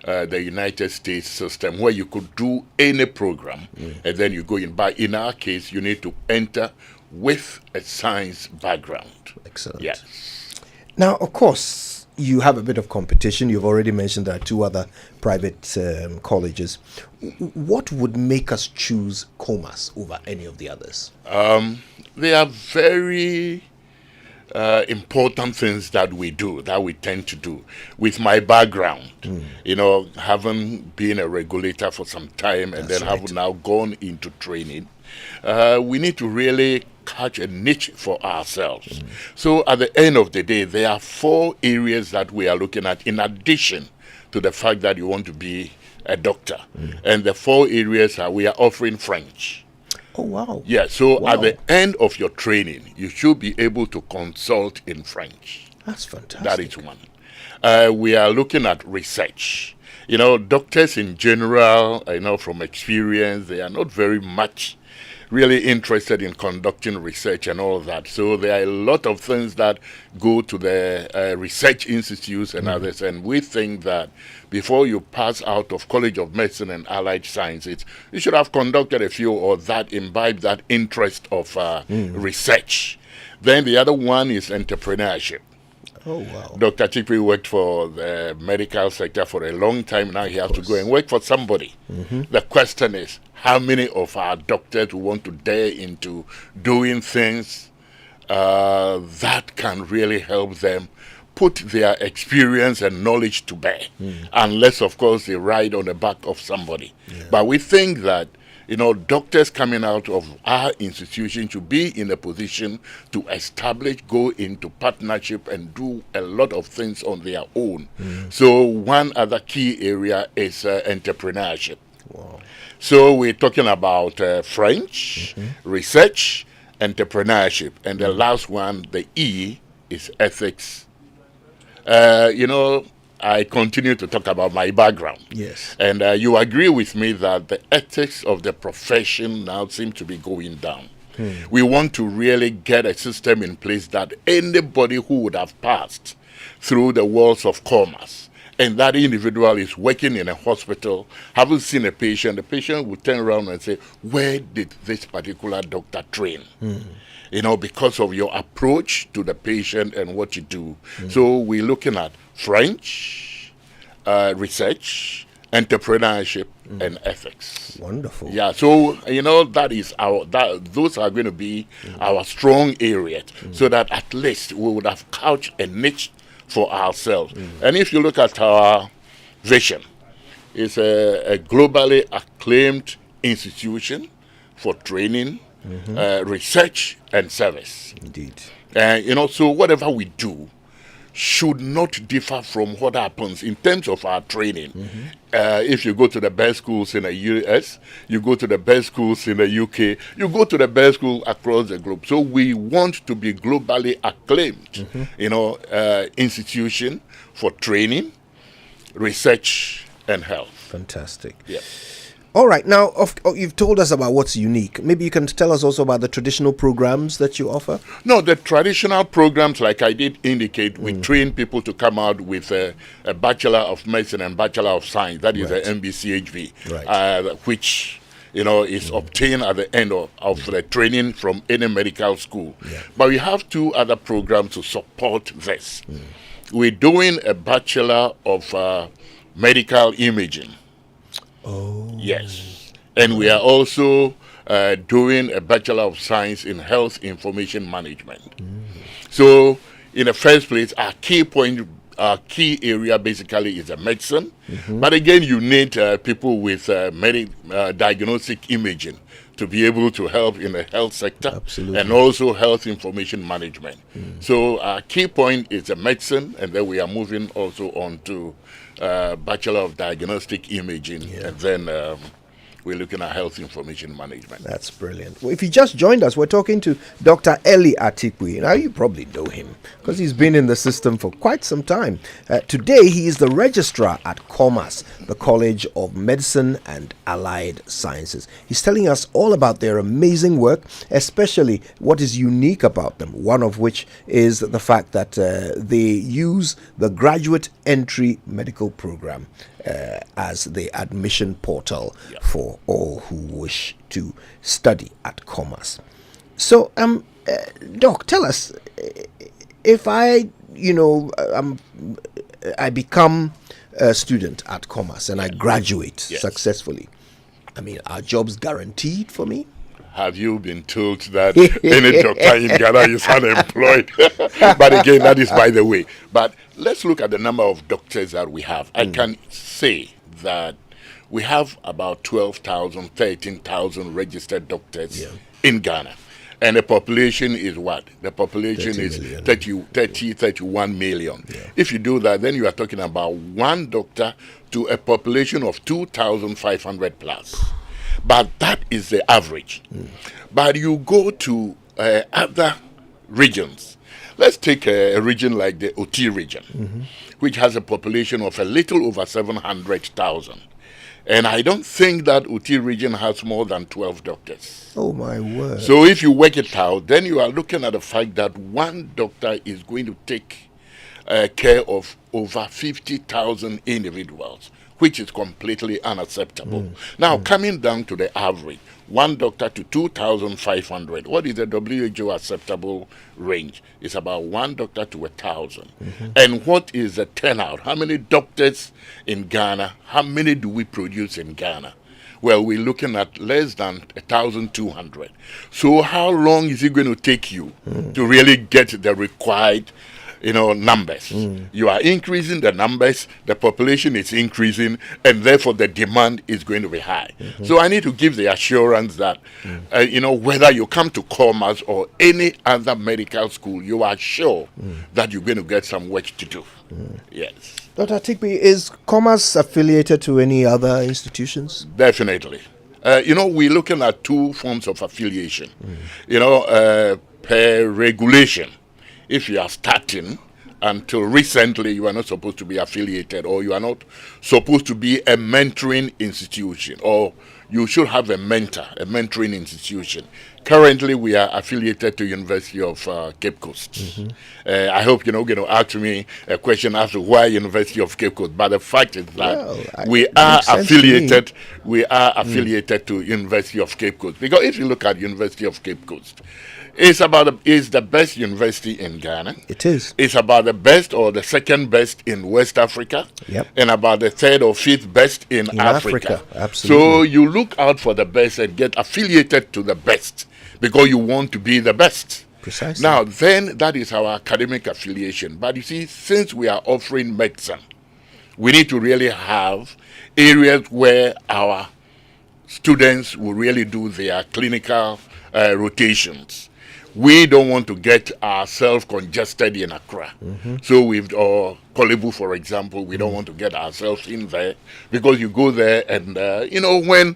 the United States system, where you could do any program and then you go in. But in our case, you need to enter with a science background. Excellent. Yes. Now, of course, you have a bit of competition. You've already mentioned there are 2 other private colleges. What would make us choose Comas over any of the others? They are very important things that we do, that we tend to do. With my background, having been a regulator for some time and then having now gone into training, we need to really catch a niche for ourselves. So at the end of the day, there are 4 areas that we are looking at, in addition to the fact that you want to be a doctor. And the 4 areas are, we are offering French. Oh, wow. Yeah, so Wow. at the end of your training, you should be able to consult in French. That's fantastic. That is one. We are looking at research. Doctors in general, from experience, they are not very much really interested in conducting research and all that. So there are a lot of things that go to the research institutes and others, and we think that before you pass out of College of Medicine and Allied Sciences, you should have conducted a few or that imbibe that interest of research. Then the other one is entrepreneurship. Oh, wow. Dr. Chikwi worked for the medical sector for a long time. Now he has to go and work for somebody. The question is, how many of our doctors want to dare into doing things that can really help them put their experience and knowledge to bear? Unless, of course, they ride on the back of somebody. But we think that doctors coming out of our institution should be in a position to establish, go into partnership and do a lot of things on their own. So one other key area is entrepreneurship. Wow. So we're talking about French, research, entrepreneurship. And the last one, the E, is ethics. I continue to talk about my background. Yes. And you agree with me that the ethics of the profession now seem to be going down. We want to really get a system in place that anybody who would have passed through the walls of commerce, and that individual is working in a hospital, having seen a patient, the patient would turn around and say, where did this particular doctor train? Because of your approach to the patient and what you do. So we're looking at French, research, entrepreneurship, and ethics. Wonderful. Yeah, so that is those are going to be our strong areas, so that at least we would have couched a niche for ourselves. And if you look at our vision, it's a globally acclaimed institution for training, research, and service. Indeed. So whatever we do should not differ from what happens in terms of our training. If you go to the best schools in the US, you go to the best schools in the UK, you go to the best school across the globe. So we want to be globally acclaimed, institution for training, research, and health. Fantastic. Yeah. All right. Now, you've told us about what's unique. Maybe you can tell us also about the traditional programs that you offer? No, the traditional programs, like I did indicate, we train people to come out with a Bachelor of Medicine and Bachelor of Science. That is an MBCHV, which is obtained at the end of the training from any medical school. But we have 2 other programs to support this. We're doing a Bachelor of Medical Imaging. Oh. Yes. And we are also doing a Bachelor of Science in Health Information Management. So, in the first place, our key area basically is the medicine. But again, you need people with diagnostic imaging to be able to help in the health sector. And also health information management. So our key point is the medicine, and then we are moving also on to Bachelor of Diagnostic Imaging, and then we're looking at health information management. That's brilliant. Well, if you just joined us, we're talking to Dr. Eli Atikwe. Now, you probably know him because he's been in the system for quite some time. Today, he is the registrar at Commerce, the College of Medicine and Allied Sciences. He's telling us all about their amazing work, especially what is unique about them, one of which is the fact that they use the graduate entry medical program as the admission portal for all who wish to study at Commerce. So, Doc, tell us, if I become a student at Commerce and I graduate successfully, I mean, are jobs guaranteed for me? Have you been told that any doctor in Ghana is unemployed? But again, that is by the way. But let's look at the number of doctors that we have. I can say that we have about 12,000, 13,000 registered doctors in Ghana. And the population is what? The population is 31 million. If you do that, then you are talking about one doctor to a population of 2,500 plus. But that is the average. But you go to other regions. Let's take a region like the OT region, which has a population of a little over 700,000. And I don't think that OT region has more than 12 doctors. Oh, my word. So if you work it out, then you are looking at the fact that one doctor is going to take care of over 50,000 individuals, which is completely unacceptable. Now, coming down to the average, one doctor to 2,500. What is the WHO acceptable range? It's about one doctor to 1,000. And what is the turnout? How many doctors in Ghana? How many do we produce in Ghana? Well, we're looking at less than 1,200. So how long is it going to take you to really get the required numbers? You are increasing the numbers, the population is increasing, and therefore the demand is going to be high. So I need to give the assurance that, whether you come to Commerce or any other medical school, you are sure that you're going to get some work to do. Yes. Dr. Atikwe, is Commerce affiliated to any other institutions? Definitely. We're looking at two forms of affiliation. Per regulation. If you are starting, until recently you are not supposed to be affiliated, or you are not supposed to be a mentoring institution, or you should have a mentor, a mentoring institution. Currently, we are affiliated to University of Cape Coast. I hope you're not going to ask me a question as to why University of Cape Coast, but the fact is that we are affiliated. We are affiliated to University of Cape Coast, because if you look at University of Cape Coast, it's the best university in Ghana. It is. It's about the best or the second best in West Africa. And about the third or fifth best in Africa. Absolutely. So you look out for the best and get affiliated to the best because you want to be the best. Precisely. Now, then that is our academic affiliation. But you see, since we are offering medicine, we need to really have areas where our students will really do their clinical rotations. We don't want to get ourselves congested in Accra. So with Kolebu, for example, we don't want to get ourselves in there, because you go there and, when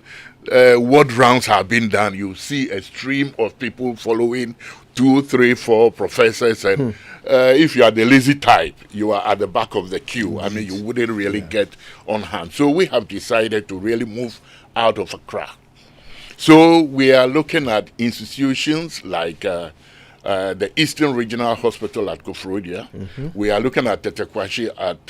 ward rounds have been done, you see a stream of people following 2, 3, 4 professors. And if you are the lazy type, you are at the back of the queue. I mean, you wouldn't really get on hand. So we have decided to really move out of Accra. So we are looking at institutions like the Eastern Regional Hospital at Koforidua. We are looking at Tetekwashi at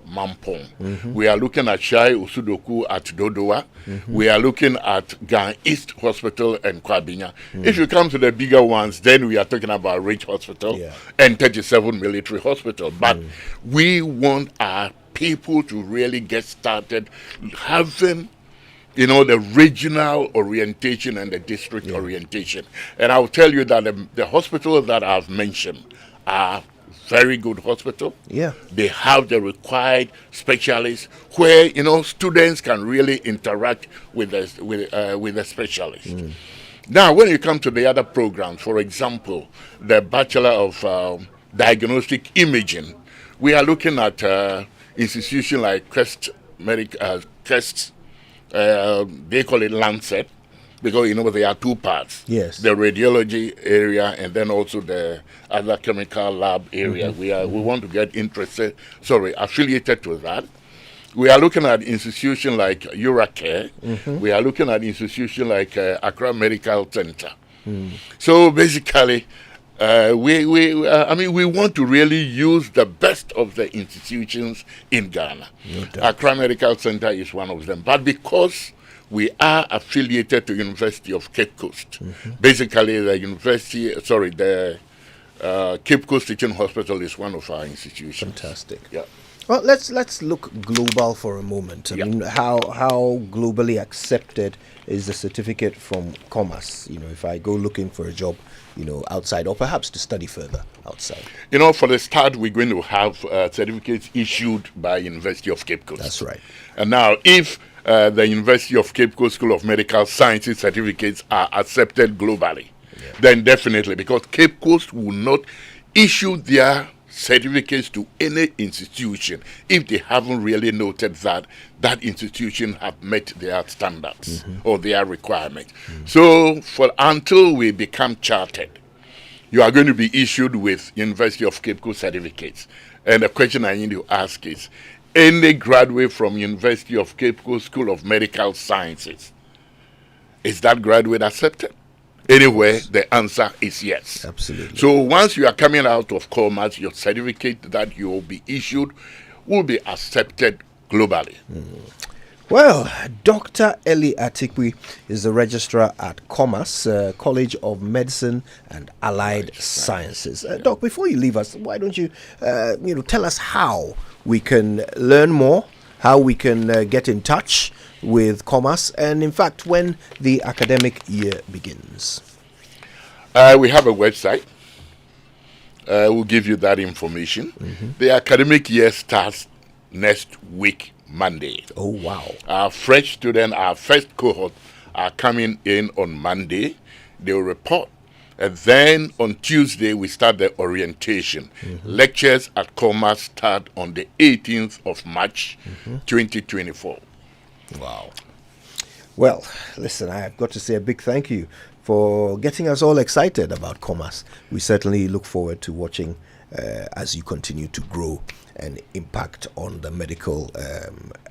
Mampong. We are looking at Shai Usudoku at Dodowa. We are looking at Gan East Hospital and Kwabinya. If you come to the bigger ones, then we are talking about Ridge Hospital and 37 Military Hospital. But we want our people to really get started having the regional orientation and the district orientation. And I'll tell you that the hospitals that I've mentioned are very good hospitals. They have the required specialists where, students can really interact with the specialists. Now, when you come to the other programs, for example, the Bachelor of Diagnostic Imaging, we are looking at institutions like Quest they call it Lancet, because there are two parts. Yes. The radiology area and then also the other chemical lab area. Mm-hmm. We want to get affiliated to that. We are looking at institutions like Uracare. Mm-hmm. We are looking at institutions like Accra Medical Center. So basically, we want to really use the best of the institutions in Ghana. No doubt. Accra Medical Center is one of them. But because we are affiliated to University of Cape Coast, basically the Cape Coast Teaching Hospital is one of our institutions. Fantastic. Yeah. Well, let's look global for a moment. I mean, how globally accepted is the certificate from Commerce? If I go looking for a job, outside, or perhaps to study further outside. For the start, we're going to have certificates issued by University of Cape Coast. That's right. And now, if the University of Cape Coast School of Medical Sciences certificates are accepted globally, then definitely, because Cape Coast will not issue their certificates to any institution if they haven't really noted that that institution have met their standards or their requirements. So until we become chartered, you are going to be issued with University of Cape Coast certificates. And the question I need to ask is, any graduate from University of Cape Coast School of Medical Sciences, is that graduate accepted? Anywhere, the answer is yes. Absolutely. So once you are coming out of Commerce, your certificate that you will be issued will be accepted globally. Well, Dr. Eli Atikwe is the registrar at Commerce, College of Medicine and Allied Sciences. Doc, before you leave us, why don't you, tell us how we can learn more, how we can get in touch with Commerce, and in fact, when the academic year begins. We have a website. We'll give you that information. The academic year starts next week, Monday. Oh, wow. Our fresh students, our first cohort, are coming in on Monday. They will report. And then on Tuesday, we start the orientation. Lectures at Commerce start on the 18th of March, 2024. Wow. Well, listen, I have got to say a big thank you for getting us all excited about Commerce. We certainly look forward to watching as you continue to grow and impact on the medical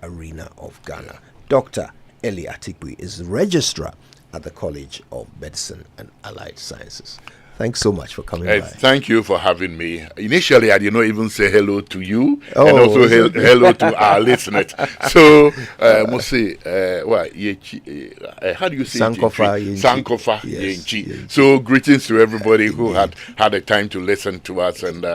arena of Ghana. Dr. Eli Atikwe is registrar at the College of Medicine and Allied Sciences. Thanks so much for coming by. Thank you for having me. Initially, I did not even say hello to you, and also hello to our listeners. So, must say, how do you say Sankofa Yenchi. So, greetings to everybody who had the time to listen to us, and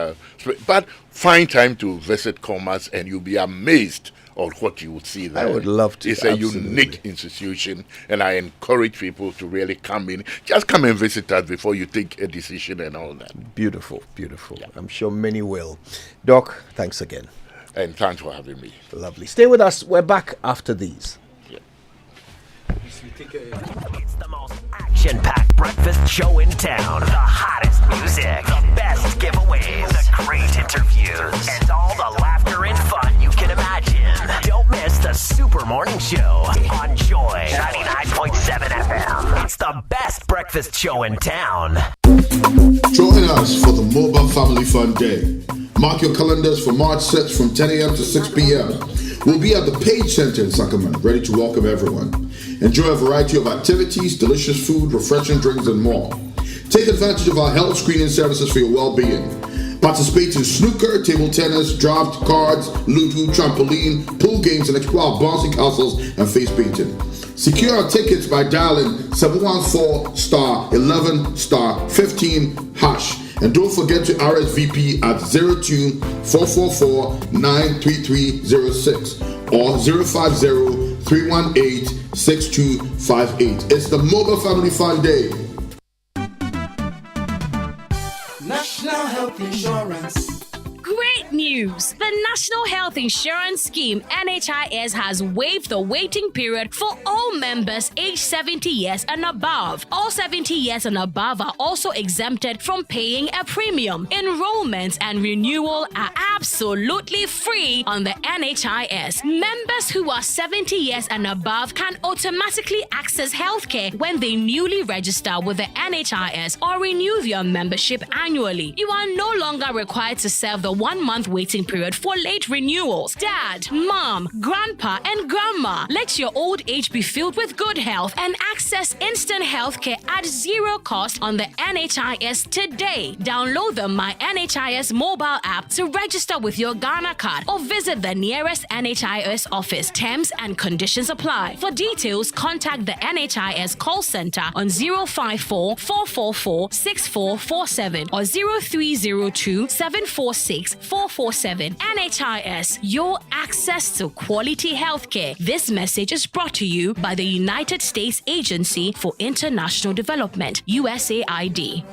but find time to visit Commerce, and you'll be amazed or what you would see there. I would love to. It's a unique institution, and I encourage people to really come in. Just come and visit us before you take a decision and all that. Beautiful, beautiful. Yeah. I'm sure many will. Doc, thanks again. And thanks for having me. Lovely. Stay with us. We're back after these. It's the most action-packed breakfast show in town. The hottest music, the best giveaways, the great interviews, and all the laughter and fun you can imagine. Don't miss the Super Morning Show on Joy 99.7 FM. It's the best breakfast show in town. Join us for the Mobile Family Fun Day. Mark your calendars for March 6th from 10 a.m. to 6 p.m. We'll be at the Page Center in Sacramento, ready to welcome everyone. Enjoy a variety of activities, delicious food, refreshing drinks, and more. Take advantage of our health screening services for your well-being. Participate in snooker, table tennis, draft, cards, ludo, trampoline, pool games, and explore bouncy castles and face painting. Secure our tickets by dialing 714*11*15#. And don't forget to RSVP at 02-444-93306 or 050-318-6258. It's the Mobile Family Fun Day. National Health Insurance. Great news. The National Health Insurance Scheme (NHIS) has waived the waiting period for all members aged 70 years and above. All 70 years and above are also exempted from paying a premium. Enrollment and renewal are absolutely free on the NHIS. Members who are 70 years and above can automatically access healthcare when they newly register with the NHIS or renew their membership annually. You are no longer required to serve the 1-month waiting period for late renewals. Dad, mom, grandpa, and grandma, let your old age be filled with good health and access instant healthcare at zero cost on the NHIS today. Download the My NHIS mobile app to register with your Ghana card or visit the nearest NHIS office. Terms and conditions apply. For details, contact the NHIS call center on 054 444 6447 or 0302 746 447. NHIS, your access to quality healthcare. This message is brought to you by the United States Agency for International Development, USAID.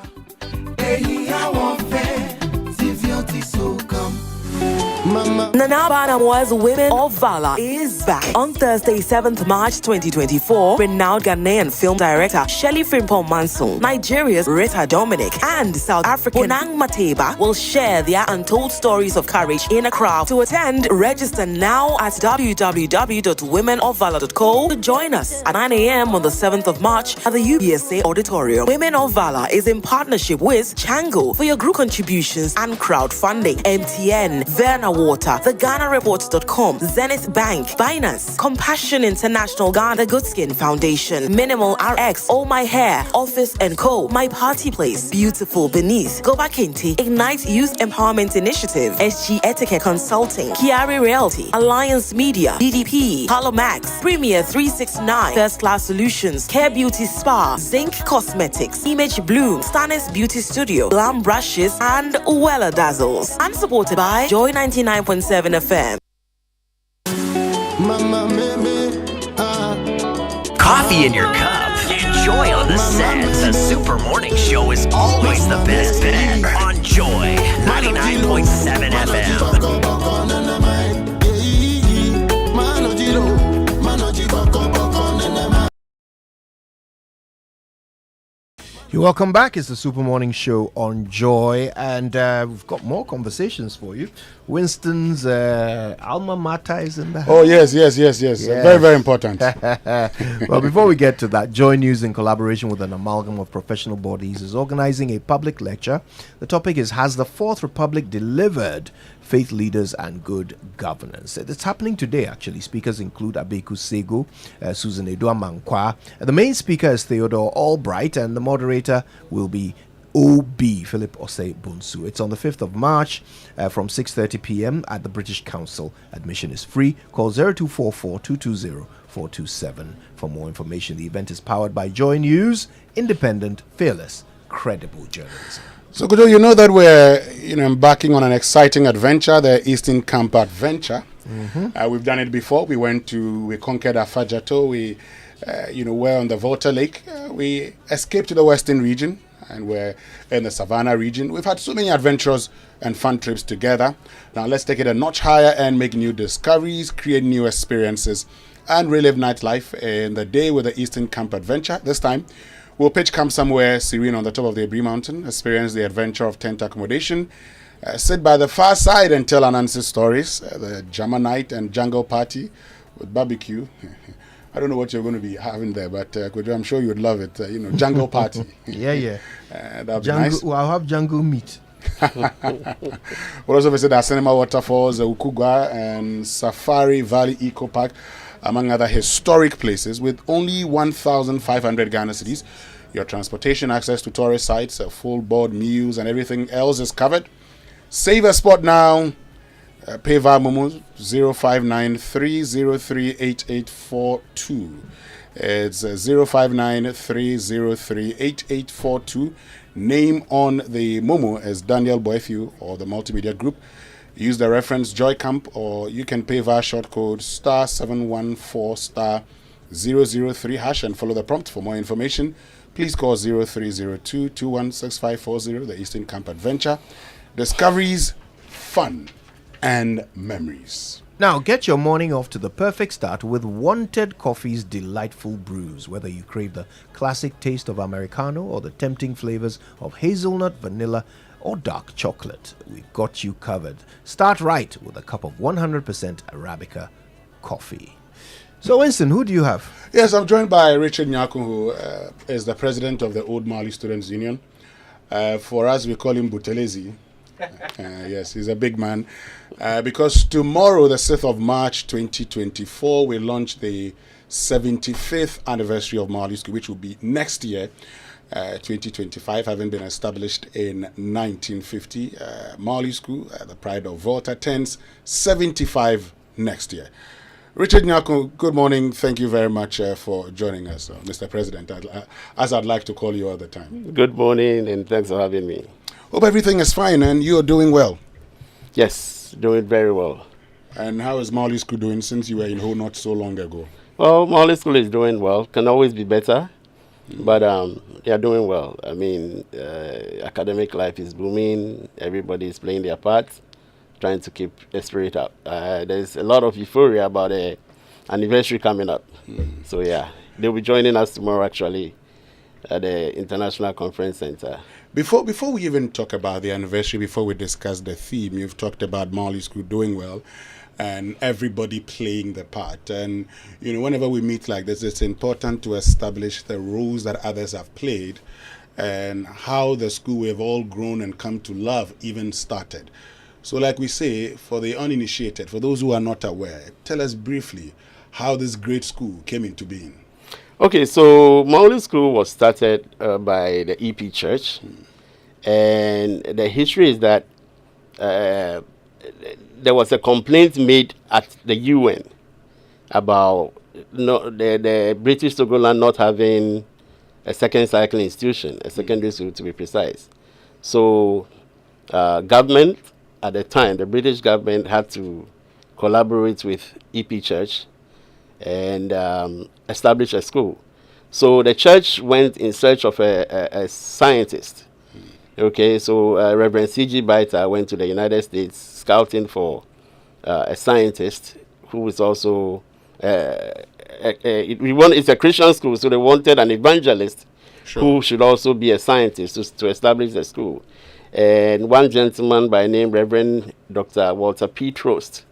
Nana Banamoa's Women of Valor is back on Thursday, 7th March 2024. Renowned Ghanaian film director Shirley Frimpong Manson, Nigeria's Rita Dominic, and South African Bonang Mateba will share their untold stories of courage in a crowd. To attend, register now at www.womenofvalor.co to join us at 9 a.m. on the 7th of March at the UBSA Auditorium. Women of Valor is in partnership with Chango for your group contributions and crowdfunding. MTN, Verna Water, theGhanaReport.com, Zenith Bank, Binance, Compassion International, Ghana Good Skin Foundation, Minimal RX, All My Hair, Office & Co, My Party Place, Beautiful Beneath, Goba Kinti, Ignite Youth Empowerment Initiative, SG Etiquette Consulting, Kiari Realty, Alliance Media, DDP, Max, Premier 369, First Class Solutions, Care Beauty Spa, Zinc Cosmetics, Image Bloom, Stannis Beauty Studio, Glam Brushes, and Wella Dazzles. And supported by Joy 99.7 FM. Coffee in your cup. Enjoy on the set. The Super Morning Show is always the best bet on Joy 99.7 FM. You're welcome back. It's the Super Morning Show on Joy, and we've got more conversations for you. Winston's alma mater is in the house. Oh, yes. Very, very important. Well, before we get to that, Joy News, in collaboration with an amalgam of professional bodies, is organizing a public lecture. The topic is, Has the Fourth Republic Delivered? Faith Leaders and Good Governance. It's happening today, actually. Speakers include Abeku Sego, Susan Edua Mankwa. The main speaker is Theodore Albright, and the moderator will be OB Philip Osei Bunsu. It's on the 5th of March from 6:30 p.m. at the British Council. Admission is free. Call 0244-220-427 for more information. The event is powered by Joy News, independent, fearless, credible journalism. So, Kudo, you know that we're embarking on an exciting adventure, the Eastern Camp Adventure. Mm-hmm. We've done it before. We conquered Afajato. We were on the Volta Lake. We escaped to the Western region, and we're in the Savannah region. We've had so many adventures and fun trips together. Now let's take it a notch higher and make new discoveries, create new experiences, and relive nightlife in the day with the Eastern Camp Adventure. This time, we'll pitch camp somewhere serene on the top of the Abri Mountain, experience the adventure of tent accommodation, sit by the far side and tell Anansi stories, the Jama night and jungle party with barbecue. I don't know what you're going to be having there, but I'm sure you would love it. Jungle party. Yeah. That'll be nice. Well, I'll have jungle meat. We'll also visit our cinema waterfalls, Ukugwa and Safari Valley Eco Park, among other historic places, with only 1,500 Ghana cedis. Your transportation, access to tourist sites, full board meals, and everything else is covered. Save a spot now. Pay via Momo 0593038842. It's 0593038842. Name on the Momo as Daniel Boyfew or the Multimedia Group. Use the reference JoyCamp, or you can pay via short code *714*003# and follow the prompt. For more information, please call 0302-216540. The Eastern Camp Adventure. Discoveries, fun, and memories. Now, get your morning off to the perfect start with Wanted Coffee's delightful brews. Whether you crave the classic taste of Americano or the tempting flavors of hazelnut, vanilla, or dark chocolate, we've got you covered. Start right with a cup of 100% Arabica coffee. So, Winston, who do you have? Yes, I'm joined by Richard Nyaku, who is the president of the Old Mali Students Union. For us, we call him Butelezi. Yes, he's a big man. Because tomorrow, the 6th of March 2024, we launch the 75th anniversary of Mali School, which will be next year, 2025, having been established in 1950. Mali School, the pride of Volta, turns 75 next year. Richard Nyaku, good morning. Thank you very much for joining us, Mr. President, as I'd like to call you all the time. Good morning, and thanks for having me. Hope everything is fine and you're doing well. Yes, doing very well. And how is Mali School doing since you were in Ho not so long ago? Well, Mali School is doing well. Can always be better, but they are doing well. I mean, academic life is booming. Everybody is playing their part, trying to keep the spirit up. There's a lot of euphoria about the anniversary coming up. So yeah, they'll be joining us tomorrow actually at the International Conference Center. Before we even talk about the anniversary, before we discuss the theme, you've talked about Mali School doing well and everybody playing the part. And, you know, whenever we meet like this, it's important to establish the roles that others have played and how the school we've all grown and come to love even started. So like we say, for the uninitiated, for those who are not aware, tell us briefly how this great school came into being. Okay, so Mali School was started by the EP Church, and the history is that there was a complaint made at the UN about the British Togoland not having a second cycle institution, a secondary school to be precise. So government at the time, the British government had to collaborate with EP Church and establish a school. So the church went in search of a scientist. Okay, so Reverend C.G. Baita went to the United States scouting for a scientist who is also, it's a Christian school, so they wanted an evangelist who should also be a scientist to establish the school. And one gentleman by name Reverend Dr. Walter P. Trost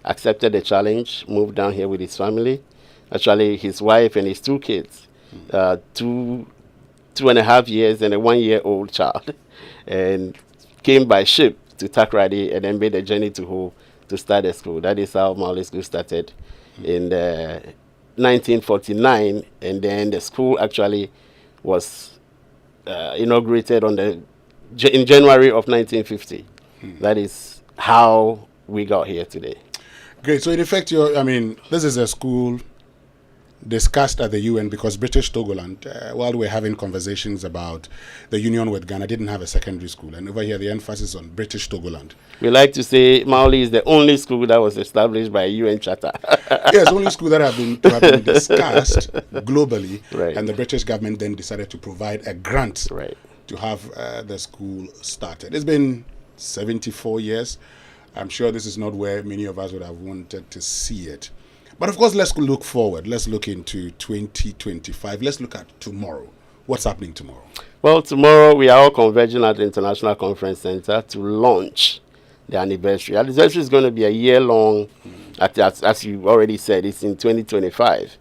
accepted the challenge, moved down here with his family, actually his wife and his two kids, 2.5 years and a 1-year-old child, and came by ship to Takrady and then made a journey to Ho to start a school. That is how Mali School started in 1949, and then the school actually was inaugurated in January of 1950. That is how we got here today. Great. So in effect, this is a school discussed at the UN because British Togoland, while we're having conversations about the union with Ghana, didn't have a secondary school. And over here, the emphasis on British Togoland. We like to say Mali is the only school that was established by a UN charter. Yes, only school that have been discussed globally. Right. And the British government then decided to provide a grant right. to have the school started. It's been 74 years. I'm sure this is not where many of us would have wanted to see it. But of course, let's look forward. Let's look into 2025. Let's look at tomorrow. What's happening tomorrow? Well, tomorrow we are all converging at the International Conference Center to launch the anniversary. The anniversary is going to be a year-long, as you already said, it's in 2025.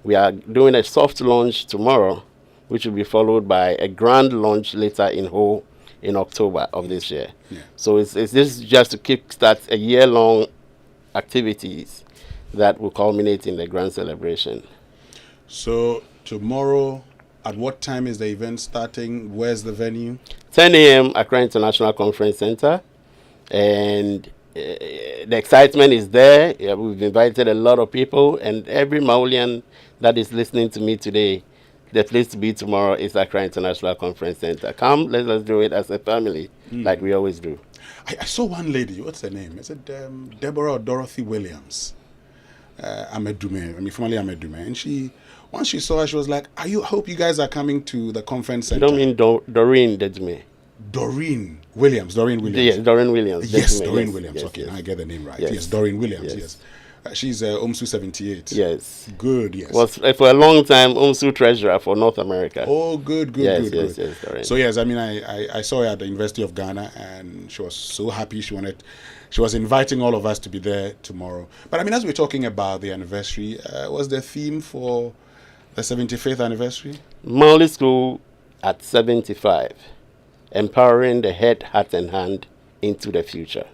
We are doing a soft launch tomorrow, which will be followed by a grand launch later in Ho in October of this year. Yeah. So this is just to kickstart a year-long activities that will culminate in the grand celebration. So tomorrow, at what time is the event starting? Where's the venue? 10 a.m. Accra International Conference Center. And the excitement is there. Yeah, we've invited a lot of people, and every Maulian that is listening to me today, the place to be tomorrow is Accra International Conference Center. Come, let's do it as a family, like we always do. I saw one lady, what's her name? Is it Deborah or Dorothy Williams? Formerly Amedume. And once she saw her, she was like, I hope you guys are coming to the conference center. You don't mean Doreen Dedume? Doreen Williams. Yes, Doreen Williams. Yes, definitely. Doreen Yes, Williams. yes, Okay, yes. now I get the name right. Yes. Yes, Doreen Williams. Yes. Yes. She's UMSU 78. Yes. Good, yes. Was for a long time UMSU treasurer for North America. Oh, good. Yes, Good. Doreen. So yes, I mean, I saw her at the University of Ghana, and she was so happy. She was inviting all of us to be there tomorrow. But I mean, as we're talking about the anniversary, was the theme for the 75th anniversary? Maoli School at 75, empowering the head, heart, and hand into the future.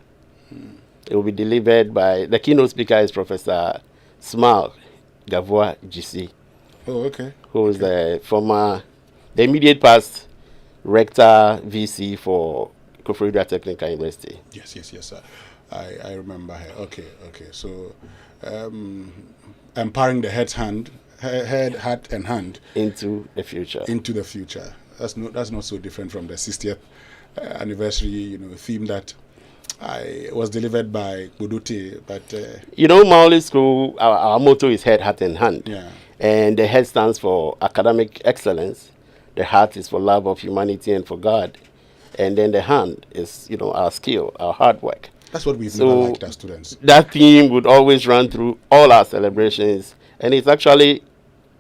It will be delivered by, the keynote speaker is Professor Smile Gavoa GC. Oh, okay. Who is the immediate past rector VC for Koforidua Technical University. Yes, sir. I remember her. Okay. So, empowering the head, heart, and hand into the future. That's not so different from the 60th anniversary, theme that was delivered by Budute. But Maoli School, our motto is head, heart, and hand. Yeah. And the head stands for academic excellence. The heart is for love of humanity and for God. And then the hand is, our skill, our hard work. That's what we've never liked as students. That theme would always run through all our celebrations. And it's actually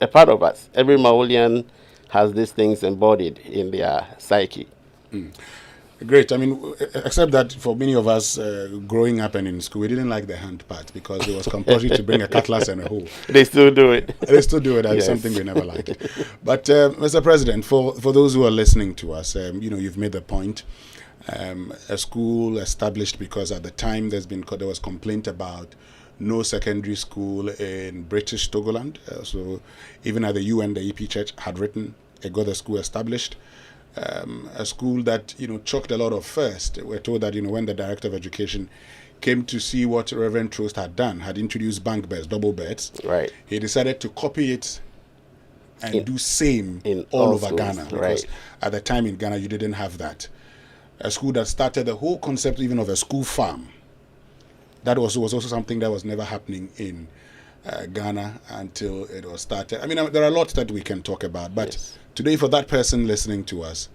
a part of us. Every Maolian has these things embodied in their psyche. Great. I mean, except that for many of us growing up and in school, we didn't like the hand part because it was compulsory to bring a cutlass and a hoe. They still do it. That's something we never liked. But, Mr. President, for those who are listening to us, you've made the point. A school established because at the time there was complaint about no secondary school in British Togoland. So even at the UN, the EP Church had written, got the school established. A school that chalked a lot of first. We're told that when the director of education came to see what Reverend Trost had introduced bunk beds, double beds. Right. He decided to copy it and do same in all over schools, Ghana, because at the time in Ghana you didn't have that. A school that started the whole concept even of a school farm. That was also something that was never happening in Ghana until it was started. I mean, there are lots that we can talk about, but today, for that person listening to us,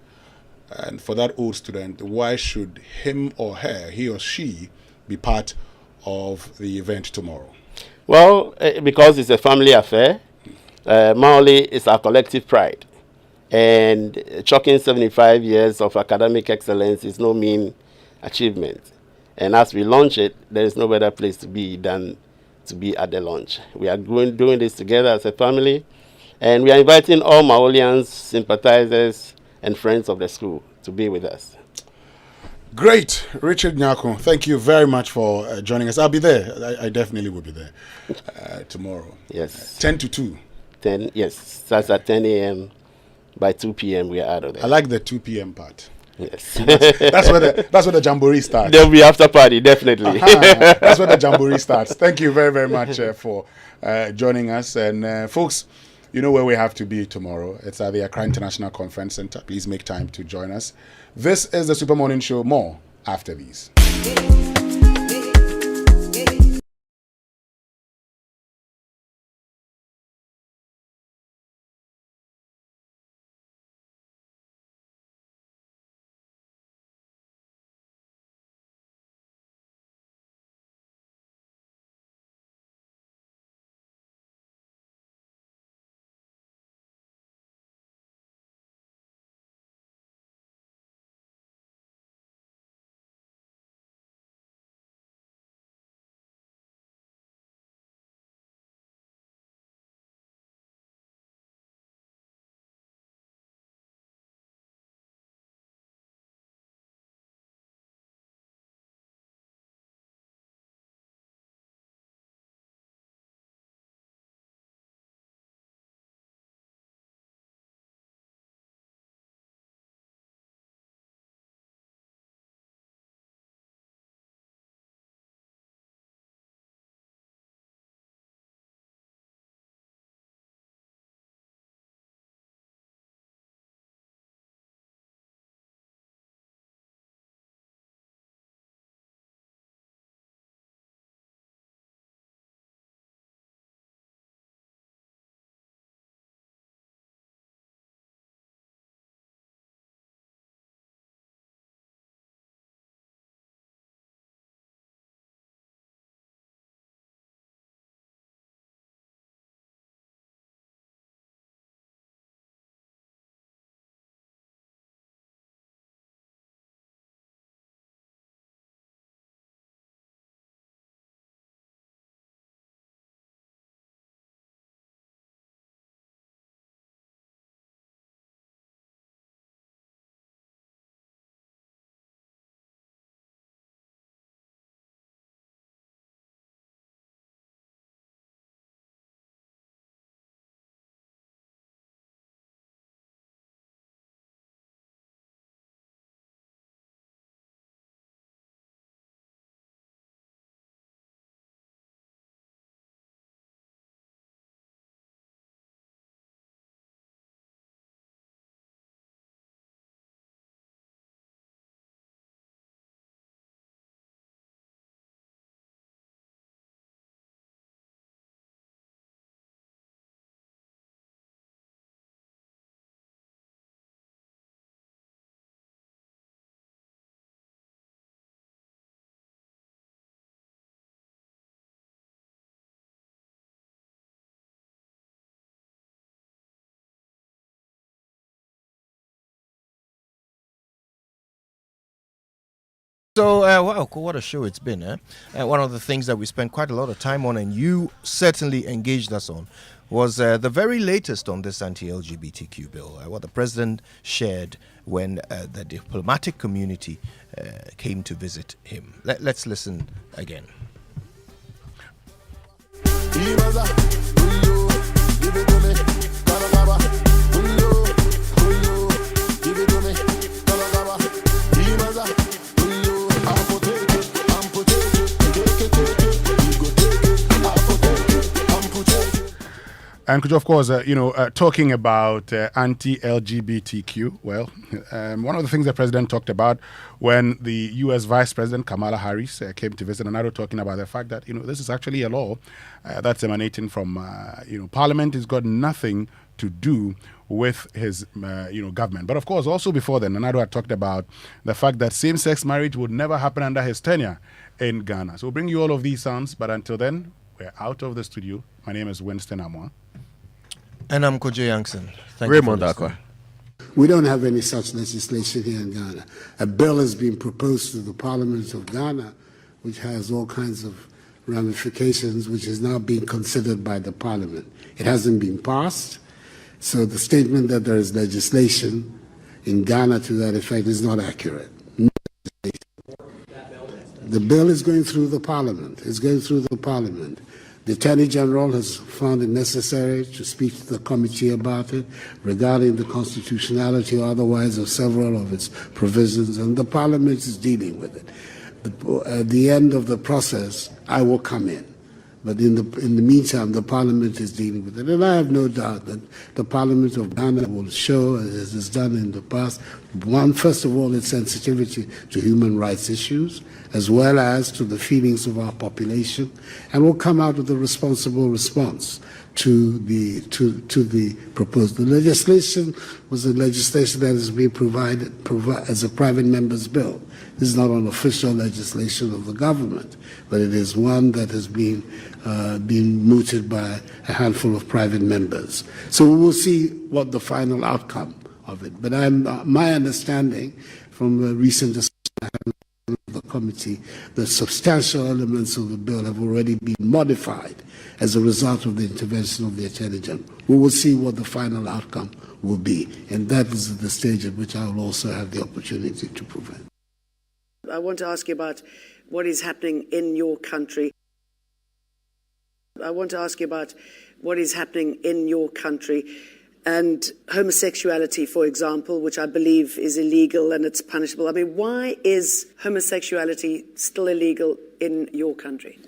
and for that old student, why should him or her, he or she, be part of the event tomorrow? Well, because it's a family affair, Maoli is our collective pride. And chalking 75 years of academic excellence is no mean achievement. And as we launch it, there is no better place to be than to be at the launch. We are doing this together as a family, and we are inviting all Maolians, sympathizers, and friends of the school to be with us. Great. Richard Nyako, thank you very much for joining us. I'll be there. I definitely will be there tomorrow. Yes. 10 to 2. 10, yes. Starts at 10 a.m. By 2 p.m. we are out of there. I like the 2 p.m. part. Yes. that's where the jamboree starts. There'll be after party, definitely. That's where the jamboree starts. Thank you very, very much for joining us. And folks, you know where we have to be tomorrow. It's at the Accra International Conference Center. Please make time to join us. This is the Super Morning Show. More after these. So, wow, what a show it's been, eh? One of the things that we spent quite a lot of time on, and you certainly engaged us on, was the very latest on this anti-LGBTQ bill, what the president shared when the diplomatic community came to visit him. Let's listen again. And could you, of course, talking about anti-LGBTQ, well, one of the things the president talked about when the U.S. Vice President Kamala Harris came to visit Anado, talking about the fact that, this is actually a law that's emanating from, Parliament. Has got nothing to do with his, government. But of course, also before then, Anado had talked about the fact that same-sex marriage would never happen under his tenure in Ghana. So we'll bring you all of these sounds, but until then, we're out of the studio. My name is Winston Amwa. And I'm Kojo Yankson. Raymond Akwa. We don't have any such legislation here in Ghana. A bill has been proposed to the Parliament of Ghana, which has all kinds of ramifications, which is now being considered by the Parliament. It hasn't been passed, so the statement that there is legislation in Ghana to that effect is not accurate. The bill is going through the Parliament. It's going through the Parliament. The Attorney General has found it necessary to speak to the committee about it regarding the constitutionality or otherwise of several of its provisions, and the Parliament is dealing with it. At the end of the process, I will come in. But in the meantime, the Parliament is dealing with it. And I have no doubt that the Parliament of Ghana will show, as it's done in the past, first of all, its sensitivity to human rights issues, as well as to the feelings of our population, and will come out with a responsible response to the proposed. The legislation was a legislation that has been provided as a private member's bill. This is not an official legislation of the government, but it is one that has been mooted by a handful of private members. So we will see what the final outcome of it. But my understanding from the recent discussion I had with the committee, the substantial elements of the bill have already been modified as a result of the intervention of the Attorney General. We will see what the final outcome will be, and that is the stage at which I will also have the opportunity to prevent. I want to ask you about what is happening in your country. And homosexuality, for example, which I believe is illegal and it's punishable. I mean, why is homosexuality still illegal in your country?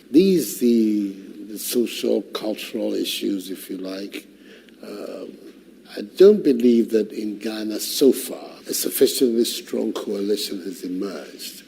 These the social, cultural issues, if you like. I don't believe that in Ghana so far a sufficiently strong coalition has emerged,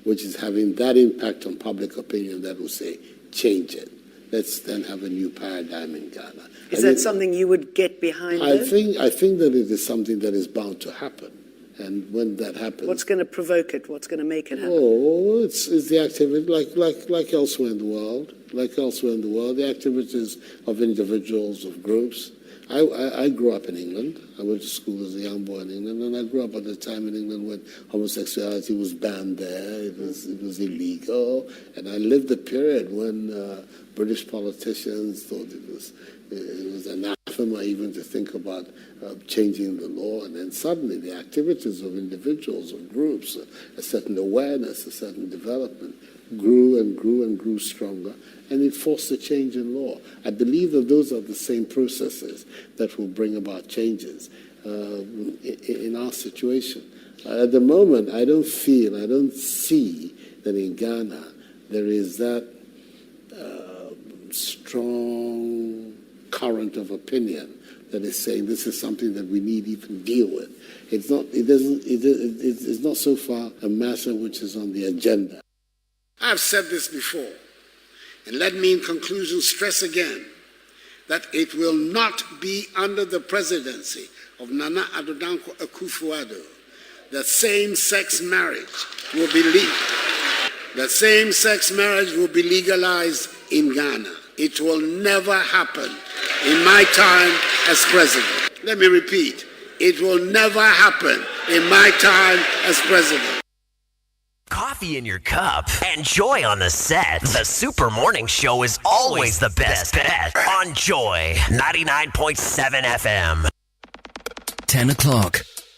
which is having that impact on public opinion that will say, change it. Let's then have a new paradigm in Ghana. Is that something you would get behind? I think that it is something that is bound to happen. And when that happens... What's going to provoke it? What's going to make it happen? Oh, it's the activity, like elsewhere in the world. Like elsewhere in the world, the activities of individuals, of groups. I grew up in England. I went to school as a young boy in England, and I grew up at a time in England when homosexuality was banned there. It was illegal, and I lived a period when British politicians thought it was anathema even to think about changing the law, and then suddenly the activities of individuals, of groups, a certain awareness, a certain development grew and grew and grew stronger, and it forced a change in law. I believe that those are the same processes that will bring about changes in our situation. At the moment, I don't see that in Ghana there is that strong current of opinion that is saying this is something that we need even deal with. It's not so far a matter which is on the agenda. I've said this before, and let me in conclusion stress again that it will not be under the presidency of Nana Addo Dankwa Akufo-Addo that same-sex marriage will be legal. That same-sex marriage will be legalized in Ghana. It will never happen in my time as president. Let me repeat, it will never happen in my time as president. Coffee in your cup and Joy on the set. The Super Morning Show is always the best bet on Joy 99.7 FM. 10 o'clock.